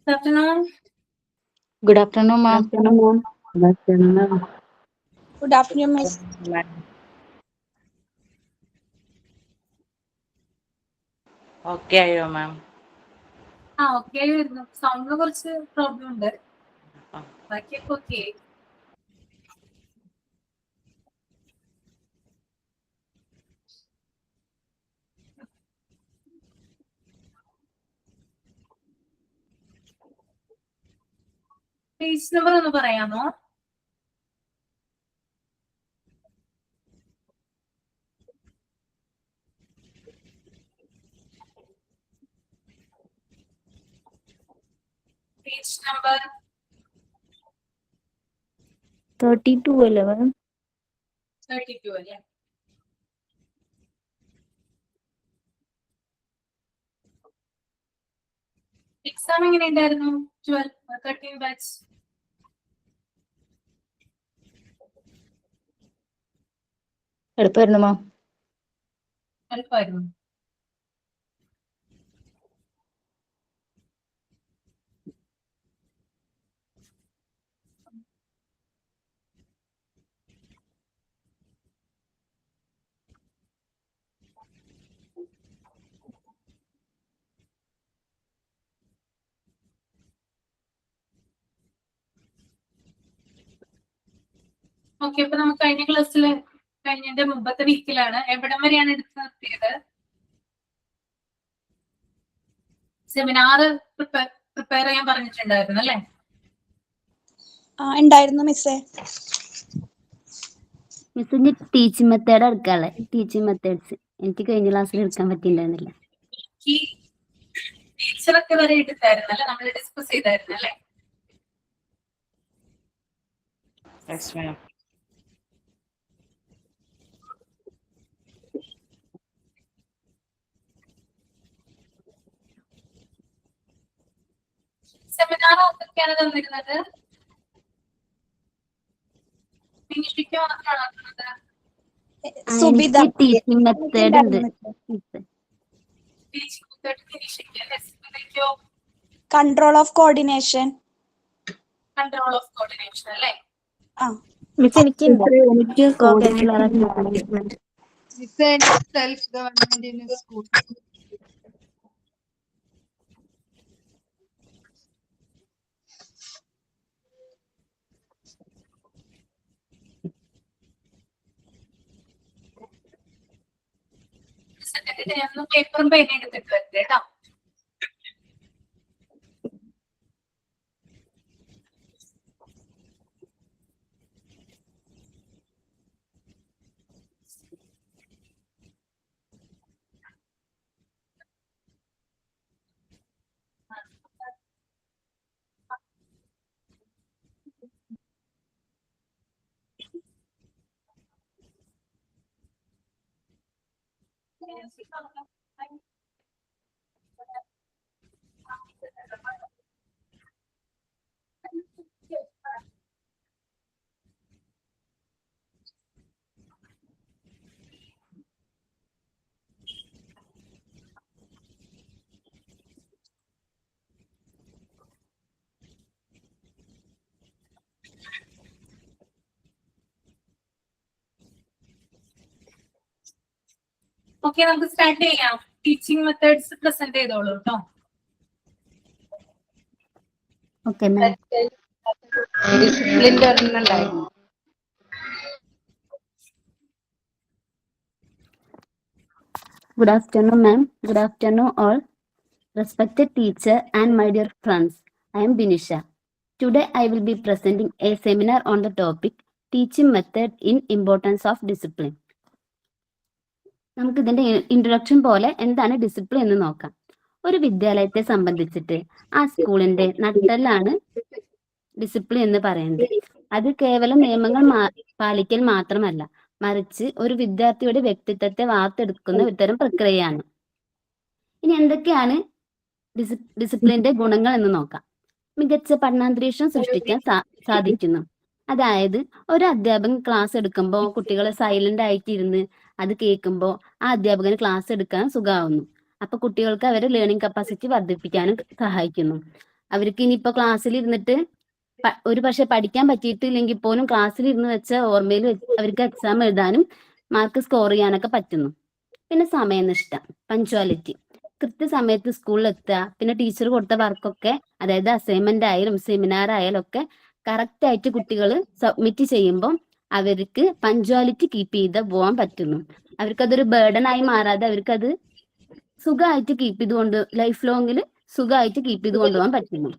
Good afternoon. Good afternoon, ma'am. Good afternoon, ma'am. Good afternoon, Miss. Okay ആയോ മാം? Okay ആയിരുന്നു. സൗണ്ടിന് കുറച്ച് problem ഉണ്ട്. ബാക്കിയൊക്കെ ഓക്കെ. പേജ് നമ്പർ ഒന്ന് പറയാമോ? പേജ് നമ്പർ 32 അല്ലേ മാം? 32 അല്ലേ? എക്സാം എങ്ങനെയുണ്ടായിരുന്നു? 13 ബാച്ച് എളുപ്പമായിരുന്നു മാം. എളുപ്പമായിരുന്നു. ഓക്കെ, അപ്പൊ നമുക്ക് കഴിഞ്ഞ ക്ലാസ്സില് കഴിഞ്ഞതിന്റെ മുമ്പത്തെ വീക്കിലാണ് എവിടം വരെയാണ് എടുത്ത് നിർത്തിയത്? സെമിനാർ പ്രിപ്പയർ ചെയ്യാൻ പറഞ്ഞിട്ടുണ്ടായിരുന്നു അല്ലേ? ഉണ്ടായിരുന്നു മിസ്സേ. മിസ്സിന്റെ ടീച്ചിങ് മെത്തേഡ് എടുക്കാല്ലേ? ടീച്ചിങ് മെത്തേഡ്സ് എനിക്ക് കഴിഞ്ഞ ക്ലാസ്സിൽ എടുക്കാൻ പറ്റിയിട്ടുണ്ടായിരുന്നില്ല. ടീച്ചറൊക്കെ വരെ എടുത്തായിരുന്നു അല്ലെ? നമ്മൾ ഡിസ്കസ് ചെയ്തായിരുന്നു അല്ലേ? Yes, ma'am. സെമിനാർ എന്തൊക്കെയാണ് തന്നിരുന്നത്? ഫിനിഷിക്ക് മാത്രമാണ് തന്നത്. സുബിത ടീച്ചിങ് മെത്തേഡ് ഉണ്ട്. ടീച്ചിങ് മെത്തേഡ് ഫിനിഷിക്ക് അല്ലേ? സുബിതയ്ക്കോ? Control of coordination. Control of coordination അല്ലേ? മിസ് എനിക്ക് സെൽഫ് ഗവൺമെന്റ് ഇൻ സ്കൂൾ. പേപ്പറും പേന എടുത്തിട്ട് വരട്ടെ കേട്ടോ. ഓക്കെ, നമുക്ക് സ്റ്റാർട്ട് ചെയ്യാം. ടീച്ചിങ് മെത്തേഡ്സ് പ്രസന്റ് ചെയ്തോളൂ കേട്ടോ. Okay ma'am. ഡിസിപ്ലിൻ ഉണ്ടായിരുന്നു. Good afternoon, ma'am. Good afternoon, all. Respected teacher and my dear friends, I am Binisha. Today, I will be presenting a seminar on the topic Teaching Method in Importance of Discipline. നമുക്ക് ഇതിന്റെ introduction പോലെ എന്താണ് discipline എന്ന് നോക്കാം. ഒരു വിദ്യാലയത്തെ സംബന്ധിച്ചിട്ട് ആ സ്കൂളിന്റെ നട്ടെല്ലാണ് ഡിസിപ്ലിൻ എന്ന് പറയുന്നത്. അത് കേവലം നിയമങ്ങൾ പാലിക്കൽ മാത്രമല്ല, മറിച്ച് ഒരു വിദ്യാർത്ഥിയുടെ വ്യക്തിത്വത്തെ വാർത്തെടുക്കുന്ന ഇത്തരം പ്രക്രിയയാണ്. ഇനി എന്തൊക്കെയാണ് ഡിസിപ്ലിന്റെ ഗുണങ്ങൾ എന്ന് നോക്കാം. മികച്ച പഠനാന്തരീക്ഷം സൃഷ്ടിക്കാൻ സാധിക്കുന്നു. അതായത് ഒരു അധ്യാപകൻ ക്ലാസ് എടുക്കുമ്പോൾ കുട്ടികളെ സൈലന്റ് ആയിട്ടിരുന്ന് അത് കേൾക്കുമ്പോൾ ആ അധ്യാപകന് ക്ലാസ് എടുക്കാൻ സുഖമാവുന്നു. അപ്പൊ കുട്ടികൾക്ക് അവരുടെ ലേണിംഗ് കപ്പാസിറ്റി വർദ്ധിപ്പിക്കാനും സഹായിക്കുന്നു. അവർക്ക് ഇനിയിപ്പോ ക്ലാസ്സിൽ ഇരുന്നിട്ട് ഒരു പക്ഷെ പഠിക്കാൻ പറ്റിയിട്ടില്ലെങ്കിൽ പോലും ക്ലാസ്സിൽ ഇരുന്ന് വെച്ച ഓർമ്മയിൽ അവർക്ക് എക്സാം എഴുതാനും മാർക്ക് സ്കോർ ചെയ്യാനൊക്കെ പറ്റുന്നു. പിന്നെ സമയനിഷ്ഠ, പഞ്ച്വാലിറ്റി, കൃത്യസമയത്ത് സ്കൂളിൽ എത്തുക, പിന്നെ ടീച്ചർ കൊടുത്ത വർക്കൊക്കെ, അതായത് അസൈൻമെന്റ് ആയാലും സെമിനാർ ആയാലും ഒക്കെ കറക്റ്റ് ആയിട്ട് കുട്ടികൾ സബ്മിറ്റ് ചെയ്യുമ്പോൾ അവർക്ക് പഞ്ച്വാലിറ്റി കീപ്പ് ചെയ്ത് പോകാൻ പറ്റുന്നു. അവർക്കതൊരു ബേർഡൻ ആയി മാറാതെ അവർക്കത് സുഖമായിട്ട് കീപ്പ് ചെയ്തുകൊണ്ട് ലൈഫ് ലോങ്ങിൽ സുഖമായിട്ട് കീപ്പ് ചെയ്ത് കൊണ്ടുപോകാൻ പറ്റുന്നു.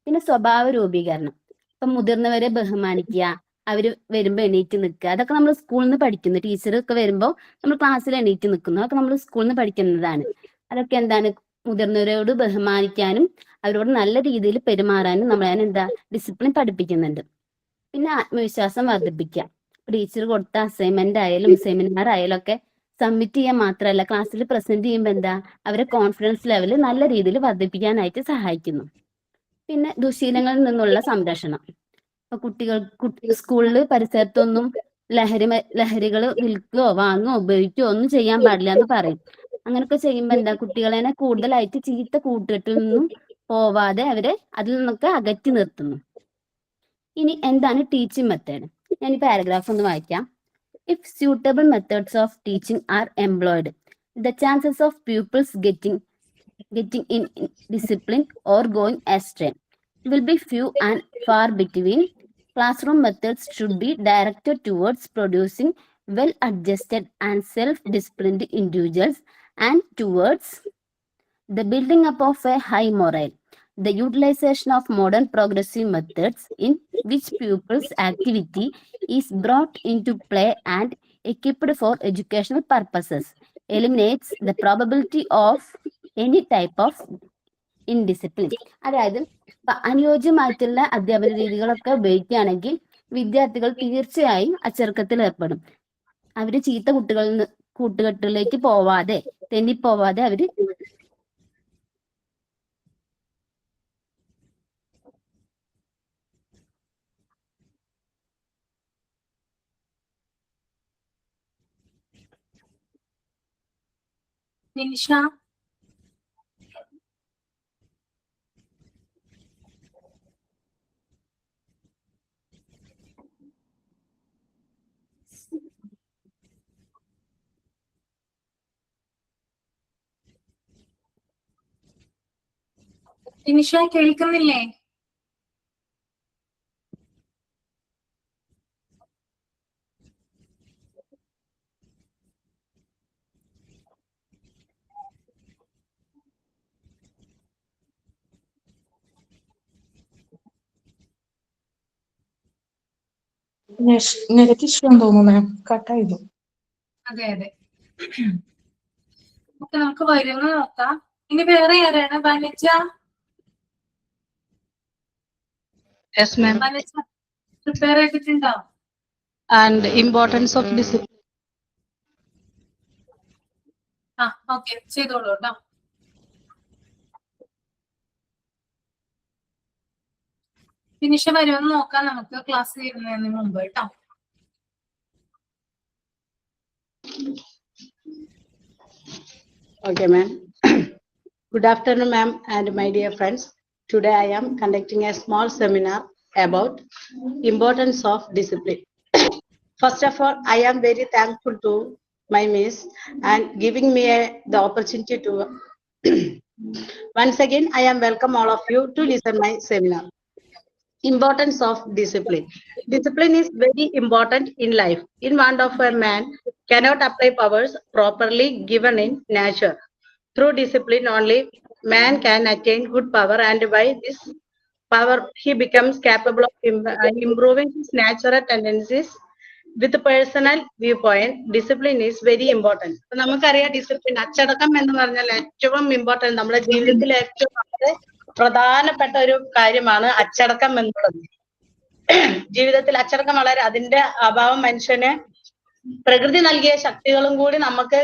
പിന്നെ സ്വഭാവ രൂപീകരണം, ഇപ്പൊ മുതിർന്നവരെ ബഹുമാനിക്കുക, അവര് വരുമ്പോ എണീറ്റ് നിൽക്കുക, അതൊക്കെ നമ്മൾ സ്കൂളിൽ നിന്ന് പഠിക്കുന്നു. ടീച്ചറൊക്കെ വരുമ്പോൾ നമ്മൾ ക്ലാസ്സിൽ എണീറ്റ് നിൽക്കുന്നു, അതൊക്കെ നമ്മൾ സ്കൂളിൽ നിന്ന് പഠിക്കുന്നതാണ്. അതൊക്കെ എന്താണ്, മുതിർന്നവരോട് ബഹുമാനിക്കാനും അവരോട് നല്ല രീതിയിൽ പെരുമാറാനും നമ്മളെ എന്താ ഡിസിപ്ലിൻ പഠിപ്പിക്കുന്നുണ്ട്. പിന്നെ ആത്മവിശ്വാസം വർദ്ധിപ്പിക്കുക, ടീച്ചർ കൊടുത്ത അസൈൻമെന്റ് ആയാലും സെമിനാർ ആയാലും ഒക്കെ സബ്മിറ്റ് ചെയ്യാൻ മാത്രമല്ല ക്ലാസ്സിൽ പ്രസന്റ് ചെയ്യുമ്പോൾ എന്താ അവരെ കോൺഫിഡൻസ് ലെവൽ നല്ല രീതിയിൽ വർദ്ധിപ്പിക്കാനായിട്ട് സഹായിക്കുന്നു. പിന്നെ ദുശീലങ്ങളിൽ നിന്നുള്ള സംരക്ഷണം, ഇപ്പൊ കുട്ടികൾ സ്കൂളിൽ പരിസരത്തൊന്നും ലഹരികൾ വിൽക്കുകയോ വാങ്ങുകയോ ഉപയോഗിക്കുകയോ ഒന്നും ചെയ്യാൻ പാടില്ല എന്ന് പറയും. അങ്ങനെയൊക്കെ ചെയ്യുമ്പോൾ എന്താ കുട്ടികളെ കൂടുതലായിട്ട് ചീത്ത കൂട്ടുകെട്ടിൽ നിന്നും പോവാതെ അവരെ അതിൽ നിന്നൊക്കെ അകറ്റി നിർത്തുന്നു. ഇനി എന്താണ് ടീച്ചിങ് മെത്തേഡ്? ഞാൻ ഈ പാരഗ്രാഫ് ഒന്ന് വായിക്കാം. If suitable methods of teaching are employed, the chances of pupils getting in discipline or going astray will be few and far between. Classroom methods should be directed towards producing well-adjusted and self-disciplined individuals and towards the building up of a high morale. The utilization of modern progressive methods in which pupils' activity is brought into play and equipped for educational purposes eliminates the probability of any type of indiscipline. അതായത് അനുയോജ്യമായിട്ടുള്ള അധ്യാപന രീതികളൊക്കെ ഉപയോഗിക്കുകയാണെങ്കിൽ വിദ്യാർത്ഥികൾ തീർച്ചയായും അച്ചടക്കത്തിൽ ഏർപ്പെടും. അവര് ചീത്ത കൂട്ടുകെട്ടിലേക്ക് പോവാതെ തെന്നിപ്പോവാതെ അവര് നിനിഷ, നിനിഷ കേൾക്കുന്നില്ലേ? നെറ്റ് ഇഷ്യൂ തോന്നുന്നു മാം, കട്ടായിരുന്നു. അതെ അതെ, നമുക്ക് വരുന്ന നോക്കാം. ഇനി വേറെ ആരാണ്? Vanaja. Yes, ma'am. Vanaja prepare ആയിട്ടുണ്ടോ? And importance of discipline. Okay, ചെയ്തോളൂ കേട്ടോ. നിനിഷ വരുമെന്ന് നോക്കാം നമുക്ക് ക്ലാസ് ചെയ്യുന്നതിന് മുമ്പ് കേട്ടോ. Okay, ma'am. Good afternoon, ma'am, and my dear friends. Today I am conducting a small seminar about importance of discipline. First of all, I am very thankful to my miss and giving me the opportunity to once again I am welcome all of you to listen my seminar. Importance of discipline. Discipline is very important in life. In one of a man cannot apply powers properly given in nature. Through discipline only man can attain good power, and by this power he becomes capable of improving his natural tendencies. With personal viewpoint, discipline is very important. നമുക്കറിയാം discipline, അച്ചടക്കം എന്ന് പറഞ്ഞാൽ ഏറ്റവും important, നമ്മുടെ ജീവിതത്തിലെ ഏറ്റവും വളരെ പ്രധാനപ്പെട്ട ഒരു കാര്യമാണ് അച്ചടക്കം എന്നുള്ളത്. ജീവിതത്തിൽ അച്ചടക്കം വളരെ, അതിന്റെ അഭാവം മനുഷ്യന് പ്രകൃതി നൽകിയ ശക്തികളും കൂടി നമുക്ക്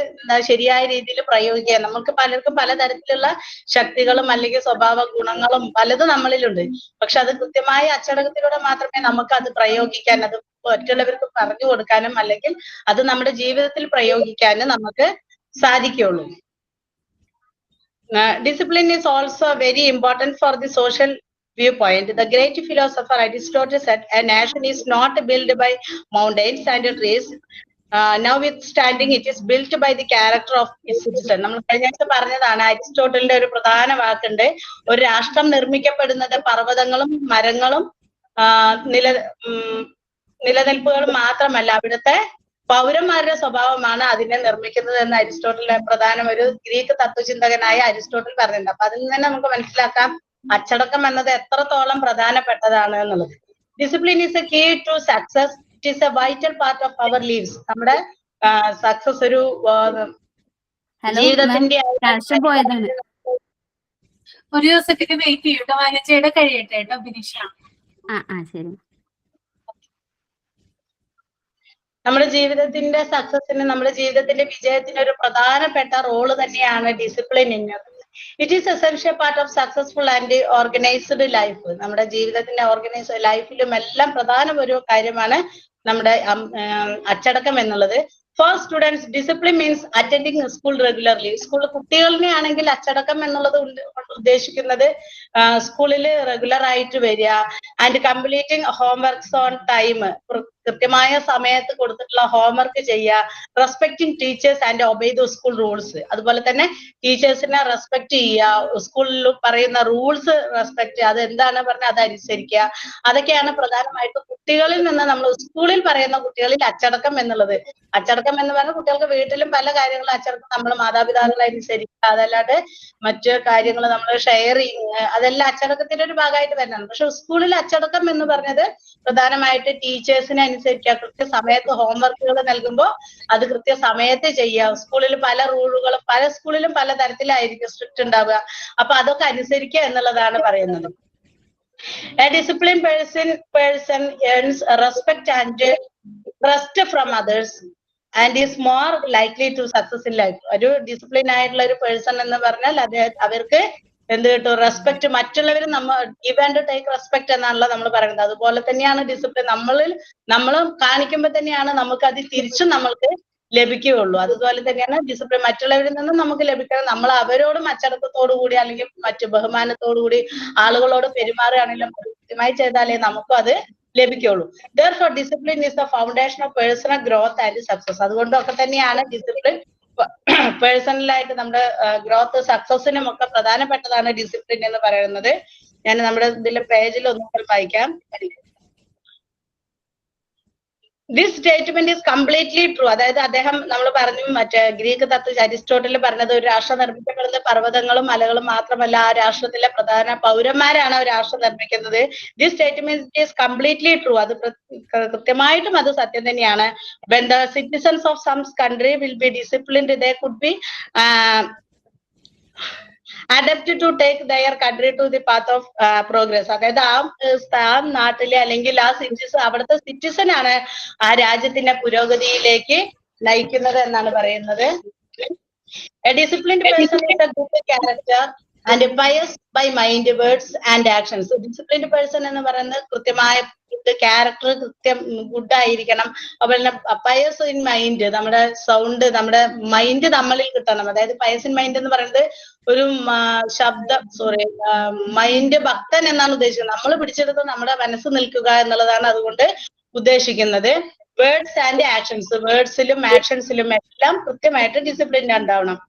ശരിയായ രീതിയിൽ പ്രയോഗിക്കുക. നമുക്ക് പലർക്കും പലതരത്തിലുള്ള ശക്തികളും അല്ലെങ്കിൽ സ്വഭാവ ഗുണങ്ങളും പലതും നമ്മളിലുണ്ട്. പക്ഷെ അത് കൃത്യമായ അച്ചടക്കത്തിലൂടെ മാത്രമേ നമുക്ക് അത് പ്രയോഗിക്കാൻ, അത് മറ്റുള്ളവർക്ക് പറഞ്ഞു കൊടുക്കാനും അല്ലെങ്കിൽ അത് നമ്മുടെ ജീവിതത്തിൽ പ്രയോഗിക്കാനും നമുക്ക് സാധിക്കുള്ളൂ. Discipline is also very important for the social viewpoint. The great philosopher Aristotle said, "A nation is not built by mountains and trees. Notwithstanding, it is built by the character of its citizen." നമ്മൾ കഴിഞ്ഞ ആഴ്ച പറഞ്ഞതാണ്, അരിസ്റ്റോട്ടലിന്റെ ഒരു പ്രധാന വാക്കുണ്ട്, ഒരു രാഷ്ട്രം നിർമ്മിക്കപ്പെടുന്നത് പർവ്വതങ്ങളും മരങ്ങളും നിലനിൽപ്പുകളും മാത്രമല്ല, അവിടുത്തെ പൗരന്മാരുടെ സ്വഭാവമാണ് അതിനെ നിർമ്മിക്കുന്നത് എന്ന് അരിസ്റ്റോട്ടലിന്റെ പ്രധാന ഒരു ഗ്രീക്ക് തത്വചിന്തകനായ അരിസ്റ്റോട്ടൽ പറഞ്ഞിട്ടുണ്ട്. അപ്പൊ അതിൽ നിന്ന് നമുക്ക് മനസ്സിലാക്കാം അച്ചടക്കം എന്നത് എത്രത്തോളം പ്രധാനപ്പെട്ടതാണ് എന്നുള്ളത്. Discipline is a key to success. It is a vital part of our lives. നമ്മുടെ സക്സസ് ഒരു ജീവിതത്തിന്റെ ഒരു ദിവസത്തേക്ക് വെയിറ്റ് ചെയ്യട്ടോ, വനജയുടെ കഴിയട്ടെ കേട്ടോ ബിനിഷ. ശരി. നമ്മുടെ ജീവിതത്തിന്റെ സക്സസിന്, നമ്മുടെ ജീവിതത്തിന്റെ വിജയത്തിന് ഒരു പ്രധാനപ്പെട്ട റോള് തന്നെയാണ് ഡിസിപ്ലിൻ എന്നത്. It is essential part of successful and organised life. നമ്മുടെ ജീവിതത്തിന്റെ ഓർഗനൈസ്ഡ് ലൈഫിലും എല്ലാം പ്രധാന ഒരു കാര്യമാണ് നമ്മുടെ അച്ചടക്കം എന്നുള്ളത്. For students, discipline means attending school regularly. School കുട്ടികളിനെ ആണെങ്കിൽ അച്ചടക്കം എന്നുള്ളത് ഉദ്ദേശിക്കുന്നത് സ്കൂളിൽ റെഗുലർ ആയിട്ട് വരിക, and completing homeworks on time, കൃത്യമായ സമയത്ത് കൊടുത്തിട്ടുള്ള ഹോംവർക്ക് ചെയ്യുക, respecting teachers and obey the school rules. അതുപോലെ തന്നെ ടീച്ചേഴ്സിനെ റെസ്പെക്ട് ചെയ്യുക, സ്കൂളിൽ പറയുന്ന റൂൾസ് റെസ്പെക്ട് ചെയ്യുക, അത് എന്താണ് പറഞ്ഞാൽ അത് അനുസരിക്കുക. അതൊക്കെയാണ് പ്രധാനമായിട്ടും കുട്ടികളിൽ നിന്ന് നമ്മൾ സ്കൂളിൽ പറയുന്ന കുട്ടികളിൽ അച്ചടക്കം എന്നുള്ളത്. അച്ചടക്കം എന്ന് പറഞ്ഞാൽ കുട്ടികൾക്ക് വീട്ടിലും പല കാര്യങ്ങളും അച്ചടക്കം നമ്മൾ മാതാപിതാക്കളെ അനുസരിക്കുക, അതല്ലാണ്ട് മറ്റു കാര്യങ്ങൾ നമ്മൾ ഷെയറിങ്, അതെല്ലാം അച്ചടക്കത്തിന്റെ ഒരു ഭാഗമായിട്ട് വരുന്നതാണ്. പക്ഷെ സ്കൂളിൽ അച്ചടക്കം എന്ന് പറഞ്ഞത് പ്രധാനമായിട്ട് ടീച്ചേഴ്സിനെ അനുസരിക്കുക, കൃത്യസമയത്ത് ഹോംവർക്കുകൾ നൽകുമ്പോൾ അത് കൃത്യസമയത്ത് ചെയ്യുക. സ്കൂളിൽ പല റൂളുകളും പല സ്കൂളിലും പല തരത്തിലായിരിക്കും സ്ട്രിക്റ്റ് ഉണ്ടാവുക. അപ്പൊ അതൊക്കെ അനുസരിക്കുക എന്നുള്ളതാണ് പറയുന്നത്. A disciplined person earns respect and trust from others and is more likely to success in life. ഒരു ഡിസിപ്ലിൻ ആയിട്ടുള്ള ഒരു പേഴ്സൺ എന്ന് പറഞ്ഞാൽ അവർക്ക് എന്ത് കിട്ടും? റെസ്പെക്ട്. മറ്റുള്ളവർ ഗിവ് ആൻഡ് ടേക്ക് റെസ്പെക്ട് എന്നാണല്ലോ നമ്മൾ പറയുന്നത്. അതുപോലെ തന്നെയാണ് ഡിസിപ്ലിൻ. നമ്മൾ കാണിക്കുമ്പോൾ തന്നെയാണ് നമുക്ക് അത് തിരിച്ചും നമ്മൾക്ക് ലഭിക്കുകയുള്ളൂ. അതുപോലെ തന്നെയാണ് ഡിസിപ്ലിൻ. മറ്റുള്ളവരിൽ നിന്നും നമുക്ക് ലഭിക്കണം. നമ്മൾ അവരോടും അച്ചടക്കത്തോടു കൂടി അല്ലെങ്കിൽ മറ്റു ബഹുമാനത്തോടു കൂടി ആളുകളോട് പെരുമാറുകയാണെങ്കിലും കൃത്യമായി ചെയ്താലേ നമുക്കും അത് ലഭിക്കുള്ളൂ. Therefore, discipline is the foundation of personal growth and success. അതുകൊണ്ടൊക്കെ തന്നെയാണ് ഡിസിപ്ലിൻ പേഴ്സണലായിട്ട് നമ്മുടെ ഗ്രോത്ത് സക്സസിനും ഒക്കെ പ്രധാനപ്പെട്ടതാണ് ഡിസിപ്ലിൻ എന്ന് പറയുന്നത്. ഞാൻ നമ്മുടെ ഇതിലെ പേജിൽ ഒന്നുകൂടി വായിക്കാം. This statement is completely true. അതായത് അദ്ദേഹം നമ്മൾ പറഞ്ഞു, മറ്റേ ഗ്രീക്ക് അരിസ്റ്റോട്ടലിൽ പറഞ്ഞത് ഒരു രാഷ്ട്രം നിർമ്മിക്കപ്പെടുന്നത് പർവ്വതങ്ങളും മലകളും മാത്രമല്ല, ആ രാഷ്ട്രത്തിലെ പ്രധാന പൗരന്മാരാണ് ഒരു രാഷ്ട്രം നിർമ്മിക്കുന്നത്. This statement is completely true. അത് കൃത്യമായിട്ടും അത് സത്യം തന്നെയാണ്. When the citizens of some country will be disciplined, they could be adapted to take their country to the path of progress. അതായത് ആ നാട്ടിലെ അല്ലെങ്കിൽ ആ അവിടുത്തെ സിറ്റിസൺ ആണ് ആ രാജ്യത്തിന്റെ പുരോഗതിയിലേക്ക് നയിക്കുന്നത് എന്നാണ് പറയുന്നത്. A disciplined person is a good character and pious by mind, words and actions. Disciplined person എന്ന് പറയുന്നത് കൃത്യമായ ക്യാരക്ടർ ഗുഡ് ആയിരിക്കണം. അതുപോലെ തന്നെ പയസ് ഇൻ മൈൻഡ്, നമ്മുടെ സൗണ്ട്, നമ്മുടെ മൈൻഡ് നമ്മളിൽ കിട്ടണം. അതായത് പയസ് ഇൻ മൈൻഡ് എന്ന് പറയുന്നത് ഒരു മൈൻഡ് ഭക്തൻ എന്നാണ് ഉദ്ദേശിക്കുന്നത്. നമ്മൾ പിടിച്ചെടുത്ത് നമ്മുടെ മനസ്സ് നിൽക്കുക എന്നുള്ളതാണ് അതുകൊണ്ട് ഉദ്ദേശിക്കുന്നത്. വേർഡ്സ് ആൻഡ് ആക്ഷൻസ്, വേർഡ്സിലും ആക്ഷൻസിലും എല്ലാം കൃത്യമായിട്ട് ഡിസിപ്ലിൻ ഉണ്ടാവണം.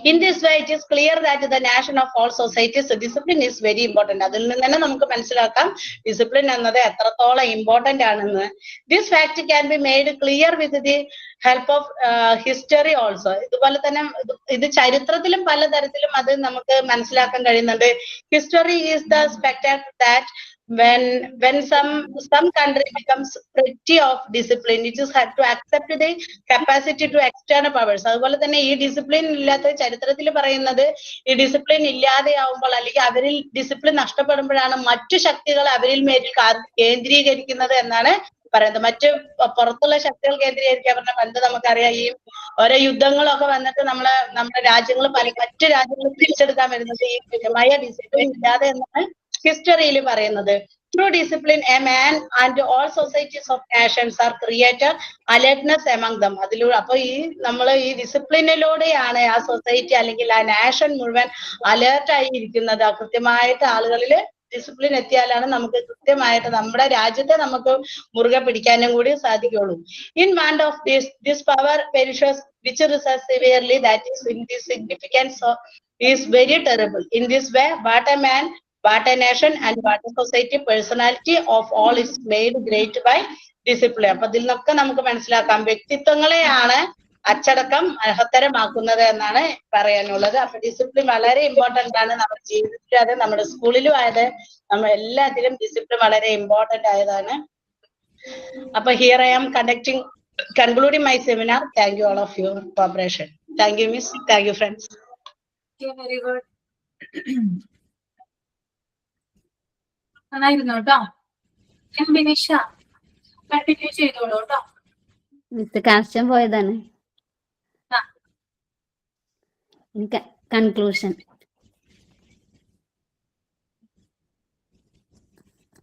In this way, it is clear that the nation of all societies, discipline is very important. അതിൽ നിന്ന് തന്നെ നമുക്ക് മനസ്സിലാക്കാം ഡിസിപ്ലിൻ എന്നത് എത്രത്തോളം ഇമ്പോർട്ടന്റ് ആണെന്ന്. This fact can be made clear with the help of history also. ഇതുപോലെ തന്നെ ഇത് ചരിത്രത്തിലും പലതരത്തിലും അത് നമുക്ക് മനസ്സിലാക്കാൻ കഴിയുന്നുണ്ട്. History is the spectacle that when some country becomes pretty of discipline, it is had to accept the capacity to external powers. അതുപോലെ തന്നെ ഈ ഡിസിപ്ലിൻ ഇല്ലാത്ത ചരിത്രത്തിൽ പറയുന്നത് ഈ ഡിസിപ്ലിൻ ഇല്ലാതെയാവുമ്പോൾ അല്ലെങ്കിൽ അവരിൽ ഡിസിപ്ലിൻ നഷ്ടപ്പെടുമ്പോഴാണ് മറ്റു ശക്തികൾ അവരിൽ മേലിൽ കേന്ദ്രീകരിക്കുന്നത് എന്നാണ് പറയുന്നത്. മറ്റു പുറത്തുള്ള ശക്തികൾ കേന്ദ്രീകരിക്കാൻ പറഞ്ഞ പണ്ട് നമുക്കറിയാം ഈ ഓരോ യുദ്ധങ്ങളൊക്കെ വന്നിട്ട് നമ്മുടെ രാജ്യങ്ങൾ മറ്റു രാജ്യങ്ങൾ തിരിച്ചെടുക്കാൻ വരുന്നത് ഈ കൃത്യമായ ഡിസിപ്ലിൻ ഇല്ലാതെ എന്നാണ് ഹിസ്റ്ററിയിൽ പറയുന്നത്. Through discipline, a man and all societies of nations are created alertness among them. അതിലൂടെ അപ്പൊ നമ്മൾ ഈ ഡിസിപ്ലിനിലൂടെയാണ് ആ സൊസൈറ്റി അല്ലെങ്കിൽ ആ നാഷൻ മുഴുവൻ അലേർട്ട് ആയി ഇരിക്കുന്നത്. കൃത്യമായിട്ട് ആളുകളിൽ ഡിസിപ്ലിൻ എത്തിയാലാണ് നമുക്ക് കൃത്യമായിട്ട് നമ്മുടെ രാജ്യത്തെ നമുക്ക് മുറുകെ പിടിക്കാനും കൂടി സാധിക്കുള്ളൂ. In want of this power perishes which results severely, that is insignificance is very terrible. In this way, what a man, what a nation and what a society, personality of all is made great by discipline. അപ്പൊ ഇതിൽ നിന്നൊക്കെ നമുക്ക് മനസ്സിലാക്കാം വ്യക്തിത്വങ്ങളെയാണ് അച്ചടക്കം അർഹതരമാക്കുന്നത് എന്നാണ് പറയാനുള്ളത്. അപ്പൊ discipline വളരെ ഇമ്പോർട്ടന്റ് ആണ് നമ്മുടെ ജീവിതത്തിൽ, അത് നമ്മുടെ സ്കൂളിലും ആയത് നമ്മൾ എല്ലാത്തിലും ഡിസിപ്ലിൻ വളരെ ഇമ്പോർട്ടന്റ് ആയതാണ്. അപ്പൊ here I am concluding my seminar. Thank you all of your cooperation. Thank you, Miss. Thank you, friends. Okay, very good. നന്നായിരുന്നു കേട്ടോ. ബിനിഷ കണ്ടിന്യൂ ചെയ്തോളൂ കേട്ടോ. മിസ് കണക്ഷൻ പോയതാണ്. ആ. കൺക്ലൂഷൻ.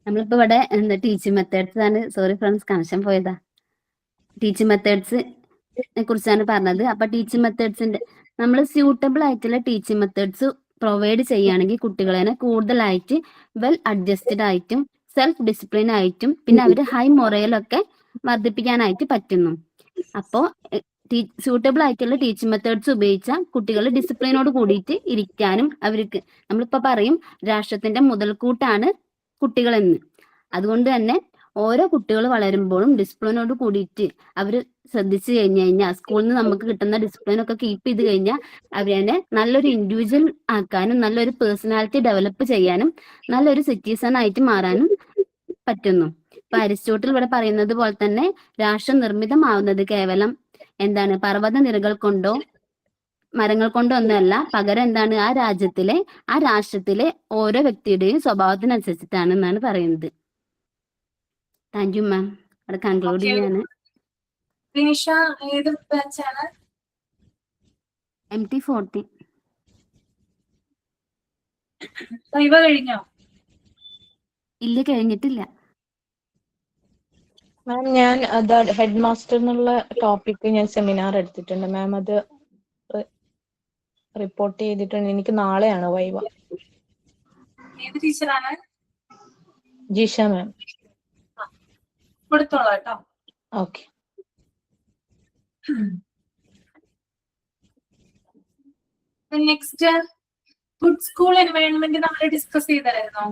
നമ്മളിപ്പോ ഇവിടെ ടീച്ചിങ് മെത്തേഡ്സ് ആണ്. സോറി ഫ്രണ്ട്സ്, കണക്ഷൻ പോയതാ. ടീച്ചിങ് മെത്തേഡ്സിനെ കുറിച്ചാണ് പറഞ്ഞത്. അപ്പൊ ടീച്ചിങ് മെത്തേഡ്സിന്റെ നമ്മൾ സ്യൂട്ടബിൾ ആയിട്ടുള്ള ടീച്ചിങ് മെത്തേഡ്സ് പ്രൊവൈഡ് ചെയ്യുകയാണെങ്കിൽ കുട്ടികളെ കൂടുതലായിട്ട് വെൽ അഡ്ജസ്റ്റഡ് ആയിട്ടും സെൽഫ് ഡിസിപ്ലിൻ ആയിട്ടും പിന്നെ അവർ ഹൈ മൊറയിലൊക്കെ വർദ്ധിപ്പിക്കാനായിട്ട് പറ്റുന്നു. അപ്പോ സ്യൂട്ടബിൾ ആയിട്ടുള്ള ടീച്ചിങ് മെത്തേഡ്സ് ഉപയോഗിച്ചാൽ കുട്ടികൾ ഡിസിപ്ലിനോട് കൂടിയിട്ട് ഇരിക്കാനും അവർക്ക് നമ്മളിപ്പോ പറയും രാഷ്ട്രത്തിന്റെ മുതൽക്കൂട്ടാണ് കുട്ടികളെന്ന്. അതുകൊണ്ട് തന്നെ ഓരോ കുട്ടികൾ വളരുമ്പോഴും ഡിസിപ്ലിനോട് കൂടിയിട്ട് അവർ ശ്രദ്ധിച്ചു കഴിഞ്ഞാൽ സ്കൂളിൽ നിന്ന് നമുക്ക് കിട്ടുന്ന ഡിസിപ്ലിൻ ഒക്കെ കീപ്പ് ചെയ്ത് കഴിഞ്ഞാൽ അവരെ നല്ലൊരു ഇൻഡിവിജ്വൽ ആക്കാനും നല്ലൊരു പേഴ്സണാലിറ്റി ഡെവലപ്പ് ചെയ്യാനും നല്ലൊരു സിറ്റിസൺ ആയിട്ട് മാറാനും പറ്റുന്നു. ഇപ്പൊ അരിസ്റ്റോട്ടിൽ ഇവിടെ പറയുന്നത് പോലെ തന്നെ രാഷ്ട്രം നിർമ്മിതമാവുന്നത് കേവലം പർവ്വത നിരകൾ കൊണ്ടോ മരങ്ങൾ കൊണ്ടോ ഒന്നുമല്ല, പകരം ആ രാഷ്ട്രത്തിലെ ഓരോ വ്യക്തിയുടെയും സ്വഭാവത്തിനനുസരിച്ചിട്ടാണ് എന്നാണ് പറയുന്നത്. Thank you ma'am. അവിടെ കൺക്ലൂഡ് ചെയ്യാണ്. ബിനിഷ ഏത് ബാച്ചാണ്? MT 40. ഇവ കഴിഞ്ഞോ? ഇല്ല, കഴിഞ്ഞിട്ടില്ല മാം. ഞാൻ ഹെഡ് മാസ്റ്റർ എന്നുള്ള ടോപ്പിക്ക് ഞാൻ സെമിനാർ എടുത്തിട്ടുണ്ട് മാം. അത് റിപ്പോർട്ട് ചെയ്തിട്ടുണ്ട്. എനിക്ക് നാളെയാണ് വൈവ. ഏത് ടീച്ചറാണ്? ജിഷ മാം. കൊടുത്തോളാം കേട്ടോ. Okay. Next good school environment നമ്മൾ ഡിസ്കസ് ചെയ്തായിരുന്നോ?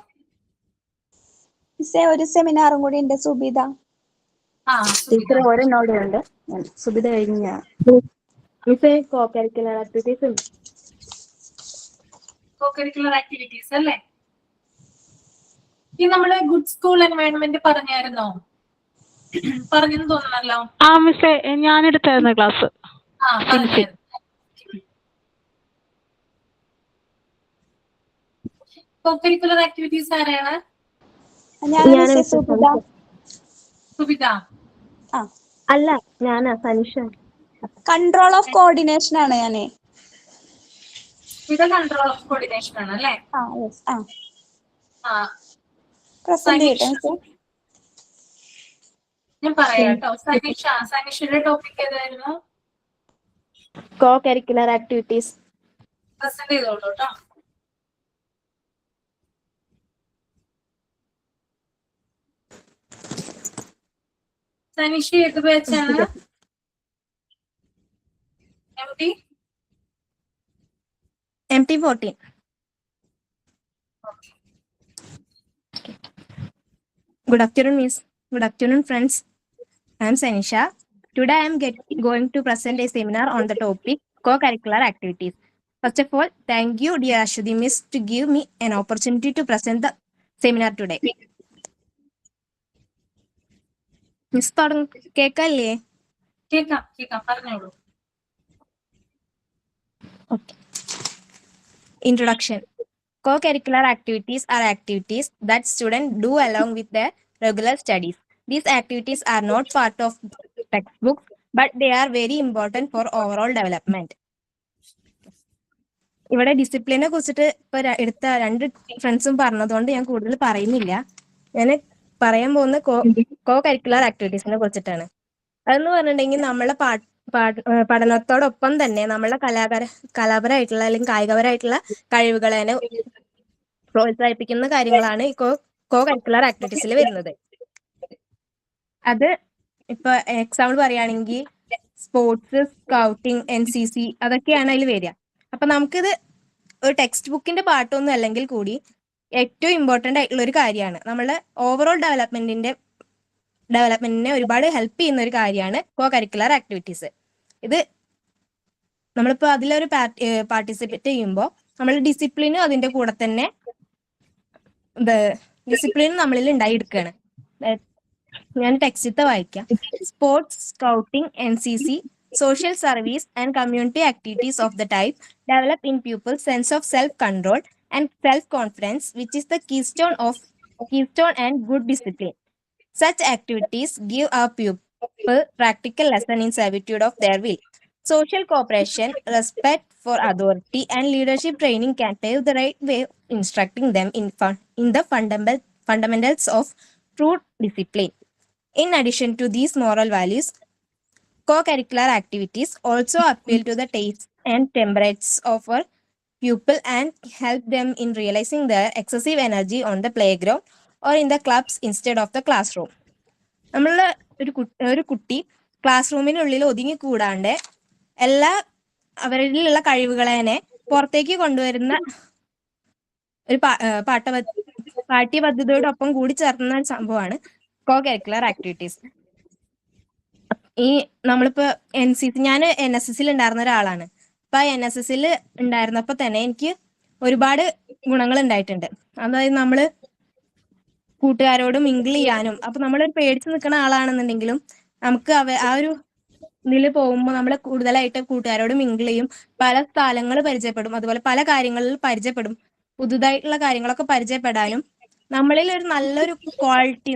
ഒരു സെമിനാറും കൂടി ഉണ്ട്. സുബിത ടീച്ചർ ഒരെണ്ണോടെ ഉണ്ട്. സുബിത കഴിഞ്ഞ കോ-കരിക്കുലർ ആക്ടിവിറ്റീസ് ഉണ്ട്. കോ-കരിക്കുലർ ആക്ടിവിറ്റീസ് അല്ലേ? ഈ നമ്മള് ഗുഡ് സ്കൂൾ എൻവയോൺമെന്റ് പറഞ്ഞായിരുന്നോ? പറഞ്ഞെന്ന് തോന്നണല്ലോ. ആ മിസ്സേ, ഞാനെടുത്തായിരുന്നു ക്ലാസ്. കോ-കരിക്കുലർ ആക്ടിവിറ്റീസ് ആരാണ്? സുബിത. അല്ല, ഞാനാ സനിഷ. കൺട്രോൾ ഓഫ് കോർഡിനേഷൻ ആണ് ഞാനേ. ഇത് കൺട്രോൾ ഓഫ് കോർഡിനേഷൻ ആണ് അല്ലേ? ഞാൻ പറയാം കേട്ടോ. സനിഷയുടെ ടോപ്പിക് ഏതായിരുന്നു? കോ-കരിക്കുലർ ആക്ടിവിറ്റീസ്. പ്രസന്റ് ചെയ്തോളൂ കേട്ടോ. സനിഷ ഏത് ബാച്ചാണ്? MT 14. Good afternoon, Miss. Good afternoon, friends. I am Sanisha. Today I am going to present a seminar on the topic co-curricular activities. First of all, thank you, dear Ashwati Miss, to give me an opportunity to present the seminar today. Miss, കേക്കല്ലേ? കേക്കാം, പറഞ്ഞോളൂ. Okay. Introduction. Co-curricular activities are activities that students do along with their regular studies. These activities are not part of textbooks, but they are very important for overall development. ഇവിടെ ഡിസിപ്ലിനെ കുറിച്ചിട്ട് ഇപ്പൊ എടുത്ത രണ്ട് ഫ്രണ്ട്സും പറഞ്ഞതുകൊണ്ട് ഞാൻ കൂടുതൽ പറയുന്നില്ല. ഞാൻ പറയാൻ പോകുന്ന കോ കരിക്കുലർ ആക്ടിവിറ്റീസിനെ കുറിച്ചിട്ടാണ്. അതെന്ന് പറഞ്ഞിട്ടുണ്ടെങ്കിൽ നമ്മളെ പഠനത്തോടൊപ്പം തന്നെ നമ്മളെ കലാപരമായിട്ടുള്ള അല്ലെങ്കിൽ കായികപരമായിട്ടുള്ള കഴിവുകളെ പ്രോത്സാഹിപ്പിക്കുന്ന കാര്യങ്ങളാണ് ഈ കോ കരിക്കുലർ ആക്ടിവിറ്റീസിൽ വരുന്നത്. അത് ഇപ്പൊ എക്സാമ്പിൾ പറയുകയാണെങ്കിൽ സ്പോർട്സ്, സ്കൗട്ടിങ്, NCC അതൊക്കെയാണ് അതിൽ വരിക. അപ്പൊ നമുക്കിത് ഒരു ടെക്സ്റ്റ് ബുക്കിന്റെ പാട്ടൊന്നും അല്ലെങ്കിൽ കൂടി ഏറ്റവും ഇമ്പോർട്ടന്റ് ആയിട്ടുള്ള ഒരു കാര്യമാണ്. നമ്മളെ ഓവറോൾ ഡെവലപ്മെന്റിനെ ഒരുപാട് ഹെൽപ്പ് ചെയ്യുന്ന ഒരു കാര്യമാണ് കോ കരിക്കുലർ ആക്ടിവിറ്റീസ്. ഇത് നമ്മളിപ്പോ അതിലൊരു പാർട്ടിസിപ്പേറ്റ് ചെയ്യുമ്പോൾ നമ്മൾ ഡിസിപ്ലിനും അതിന്റെ കൂടെ തന്നെ ഡിസിപ്ലിനും നമ്മളിൽ ഉണ്ടായിയെടുക്കുകയാണ്. ഞാൻ ടെക്സ്റ്റത്തെ വായിക്കാം. Sports, scouting, NCC, social service and community activities of the type develop in pupils sense of self-control and self-confidence, which is the keystone and good discipline. Such activities give our pupil practical lesson in servitude of their will. Social cooperation, respect for authority, and leadership training can pave the right way of instructing them in the fundamentals of true discipline. In addition to these moral values, co-curricular activities also appeal to the tastes and temperaments of our pupil and help them in realizing their excessive energy on the playground or in the clubs instead of the classroom. നമ്മള് ഒരു കുട്ടി class റൂമിനുള്ളിൽ ഒതുങ്ങി കൂടാണ്ട് അവരിലുള്ള കഴിവുകളെ പുറത്തേക്ക് കൊണ്ടുവരുന്ന ഒരു പാഠ്യപദ്ധതിയോടൊപ്പം കൂടി ചേർന്ന സംഭവമാണ് കോ കരിക്കുലർ ആക്ടിവിറ്റീസ്. ഈ നമ്മളിപ്പോ NCC, ഞാൻ NSSൽ ഉണ്ടായിരുന്ന ഒരാളാണ്. അപ്പൊ NSSൽ ഉണ്ടായിരുന്നപ്പോ തന്നെ എനിക്ക് ഒരുപാട് ഗുണങ്ങൾ ഉണ്ടായിട്ടുണ്ട്. അതായത് നമ്മള് കൂട്ടുകാരോട് മിങ്കിൾ ചെയ്യാനും, അപ്പൊ നമ്മളൊരു പേടിച്ച് നിൽക്കുന്ന ആളാണെന്നുണ്ടെങ്കിലും നമുക്ക് ആ ഒരു ഇതിൽ പോകുമ്പോൾ നമ്മൾ കൂടുതലായിട്ട് കൂട്ടുകാരോട് മിങ്കിൾ ചെയ്യും, പല സ്ഥലങ്ങൾ പരിചയപ്പെടും, അതുപോലെ പല കാര്യങ്ങളിൽ പരിചയപ്പെടും. പുതുതായിട്ടുള്ള കാര്യങ്ങളൊക്കെ പരിചയപ്പെടാനും നമ്മളിൽ ഒരു നല്ലൊരു ക്വാളിറ്റി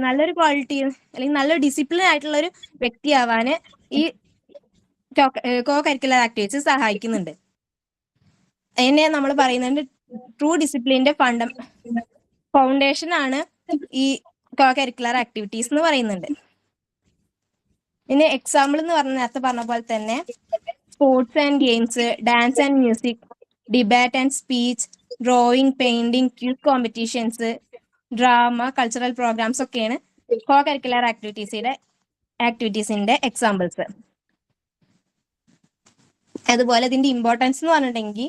അല്ലെങ്കിൽ നല്ലൊരു ഡിസിപ്ലിൻ ആയിട്ടുള്ള ഒരു വ്യക്തിയാവാന് ഈ കോ കരിക്കുലർ ആക്ടിവിറ്റീസ് സഹായിക്കുന്നുണ്ട്. അതിനെ നമ്മൾ പറയുന്നുണ്ട് ട്രൂ ഡിസിപ്ലിന്റെ ഫൗണ്ടേഷൻ ആണ് ഈ കോ കരിക്കുലർ ആക്ടിവിറ്റീസ് എന്ന് പറയുന്നുണ്ട്. പിന്നെ എക്സാമ്പിൾ എന്ന് നേരത്തെ പറഞ്ഞ പോലെ തന്നെ sports and games, dance and music, debate and speech, drawing, painting, quiz competitions, drama, cultural programs ഒക്കെയാണ് കോ കരിക്കുലർ ആക്ടിവിറ്റീസിന്റെ എക്സാമ്പിൾസ്. അതുപോലെ ഇതിന്റെ ഇമ്പോർട്ടൻസ് എന്ന് പറഞ്ഞിട്ടുണ്ടെങ്കിൽ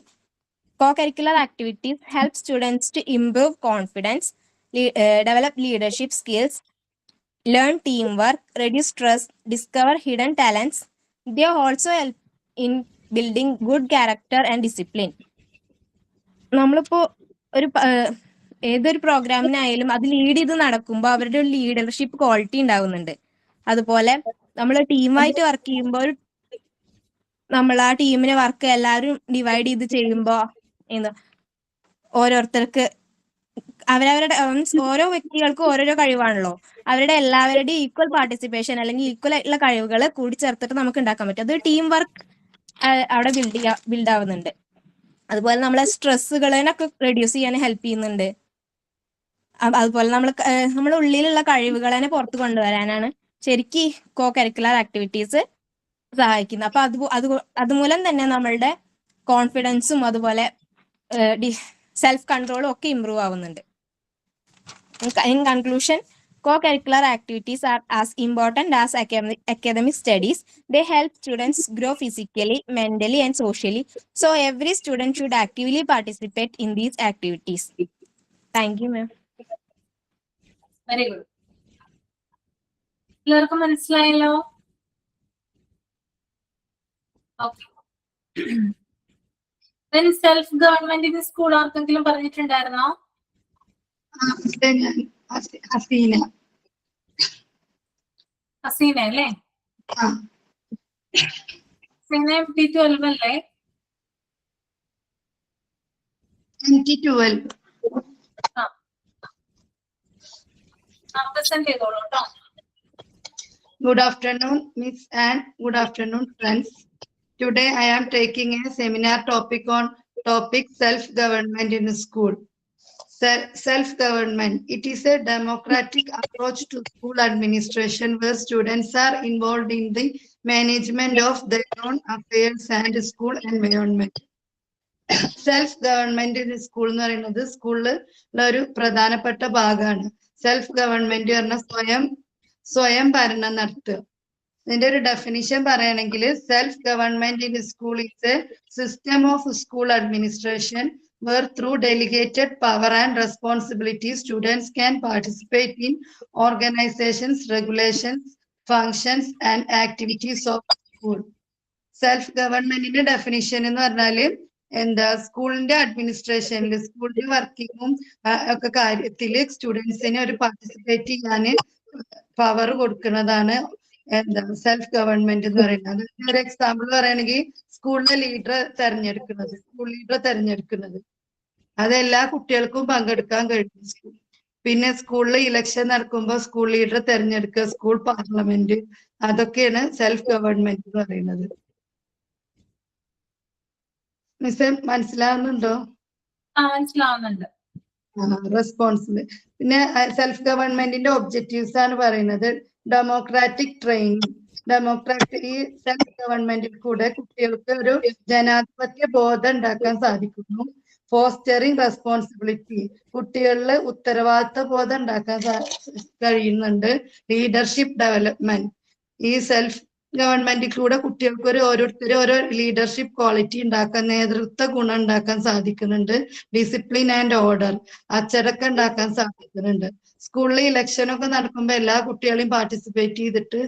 co curricular activities help students to improve confidence, develop leadership skills, learn teamwork, reduce stress, discover hidden talents. They also help in building good character and discipline. നമ്മളിപ്പോ ഏതൊരു പ്രോഗ്രാമിനായാലും അത് lead ചെയ്ത് നടക്കുമ്പോൾ അവരുടെ ഒരു ലീഡർഷിപ്പ് ക്വാളിറ്റി ഉണ്ടാവുന്നുണ്ട്. അതുപോലെ നമ്മൾ ടീമായിട്ട് വർക്ക് ചെയ്യുമ്പോൾ നമ്മൾ ആ ടീമിനെ വർക്ക് എല്ലാവരും ഡിവൈഡ് ചെയ്ത് ചെയ്യുമ്പോൾ ഓരോരുത്തർക്ക് അവരവരുടെ ഓരോ വ്യക്തികൾക്കും ഓരോരോ കഴിവാണല്ലോ. അവരുടെ എല്ലാവരുടെയും ഈക്വൽ പാർട്ടിസിപ്പേഷൻ അല്ലെങ്കിൽ ഈക്വൽ ആയിട്ടുള്ള കഴിവുകൾ കൂടി ചേർത്തിട്ട് നമുക്ക് ഉണ്ടാക്കാൻ പറ്റും. അത് ടീം വർക്ക് അവിടെ ബിൽഡ് ആവുന്നുണ്ട്. അതുപോലെ നമ്മളെ സ്ട്രെസ്സുകളെയൊക്കെ റെഡ്യൂസ് ചെയ്യാൻ ഹെൽപ്പ് ചെയ്യുന്നുണ്ട്. അതുപോലെ നമ്മുടെ ഉള്ളിലുള്ള കഴിവുകളെ പുറത്ത് കൊണ്ടുവരാനാണ് ശരിക്കും കോ കരിക്കുലർ ആക്ടിവിറ്റീസ് സഹായിക്കുന്നത്. അപ്പൊ അതുമൂലം തന്നെ നമ്മളുടെ കോൺഫിഡൻസും അതുപോലെ സെൽഫ് കൺട്രോളും ഒക്കെ ഇമ്പ്രൂവ് ആവുന്നുണ്ട്. In conclusion, co-curricular activities are as important as academic studies. They help students grow physically, mentally, and socially. So every student should actively participate in these activities. Thank you, ma'am. Very good. എല്ലാവർക്കും മനസ്സിലായല്ലോ? Okay. Self ഗവൺമെന്റിന് school ആർക്കെങ്കിലും പറഞ്ഞിട്ടുണ്ടായിരുന്നോ? ഹസീന അല്ലേ? Hasina MT12 അല്ലേ? MT12. Present ചെയ്തോളൂ കേട്ടോ. Good afternoon, Miss, and good afternoon, friends. Today I am taking a seminar topic on topic self-government in school. Self-government. It is a democratic approach to school administration where students are involved in the management of their own affairs and school environment. Self government school എന്ന് പറയുന്നത് സ്കൂളിലുള്ള ഒരു പ്രധാനപ്പെട്ട ഭാഗമാണ്. Self government പറഞ്ഞാൽ സ്വയം ഭരണം നടത്തുക. ഇതിന്റെ ഒരു ഡെഫിനിഷൻ പറയുകയാണെങ്കിൽ self government in school is A system of school administration where through delegated power and responsibility students can participate in organizations, regulations, functions and activities of school. Self ഗവൺമെന്റിന്റെ definition എന്ന് പറഞ്ഞാല് എന്താ സ്കൂളിന്റെ അഡ്മിനിസ്ട്രേഷനിൽ സ്കൂളിന്റെ വർക്കിങ്ങും ഒക്കെ കാര്യത്തില് സ്റ്റുഡൻസിനെ ഒരു പാർട്ടിസിപ്പേറ്റ് ചെയ്യാന് പവർ കൊടുക്കുന്നതാണ് എന്താ സെൽഫ് ഗവൺമെന്റ് എന്ന് പറയുന്നത്. ഒരു എക്സാമ്പിൾ പറയുകയാണെങ്കിൽ സ്കൂളിലെ സ്കൂൾ ലീഡറെ തെരഞ്ഞെടുക്കുന്നത് അത് എല്ലാ കുട്ടികൾക്കും പങ്കെടുക്കാൻ കഴിയും. പിന്നെ സ്കൂളിൽ ഇലക്ഷൻ നടക്കുമ്പോൾ സ്കൂൾ ലീഡറെ തെരഞ്ഞെടുക്കുക, സ്കൂൾ പാർലമെന്റ്, അതൊക്കെയാണ് സെൽഫ് ഗവൺമെന്റ് എന്ന് പറയുന്നത്. മിസ് മനസ്സിലാവുന്നുണ്ടോ? മനസ്സിലാവുന്നുണ്ട്. റെസ്പോൺസിബിൾ. പിന്നെ സെൽഫ് ഗവൺമെന്റിന്റെ ഒബ്ജക്റ്റീവ്സ് ആണ് പറയുന്നത്. Democratic training. ഈ സെൽഫ് ഗവൺമെന്റിൽ കൂടെ കുട്ടികൾക്ക് ഒരു ജനാധിപത്യ ബോധം ഉണ്ടാക്കാൻ സാധിക്കുന്നു. Fostering responsibility. കുട്ടികളിൽ ഉത്തരവാദിത്ത ബോധം ഉണ്ടാക്കാൻ കഴിയുന്നുണ്ട്. Leadership development. ഈ സെൽഫ് ഗവൺമെന്റിൽ കൂടെ കുട്ടികൾക്ക് ഓരോരുത്തരും ഓരോ ലീഡർഷിപ്പ് ക്വാളിറ്റി ഉണ്ടാക്കാൻ, നേതൃത്വ ഗുണം ഉണ്ടാക്കാൻ സാധിക്കുന്നുണ്ട്. Discipline and order. അച്ചടക്കം ഉണ്ടാക്കാൻ സാധിക്കുന്നുണ്ട്. സ്കൂളിൽ ഇലക്ഷൻ ഒക്കെ നടക്കുമ്പോൾ എല്ലാ കുട്ടികളെയും പാർട്ടിസിപ്പേറ്റ് ചെയ്തിട്ട്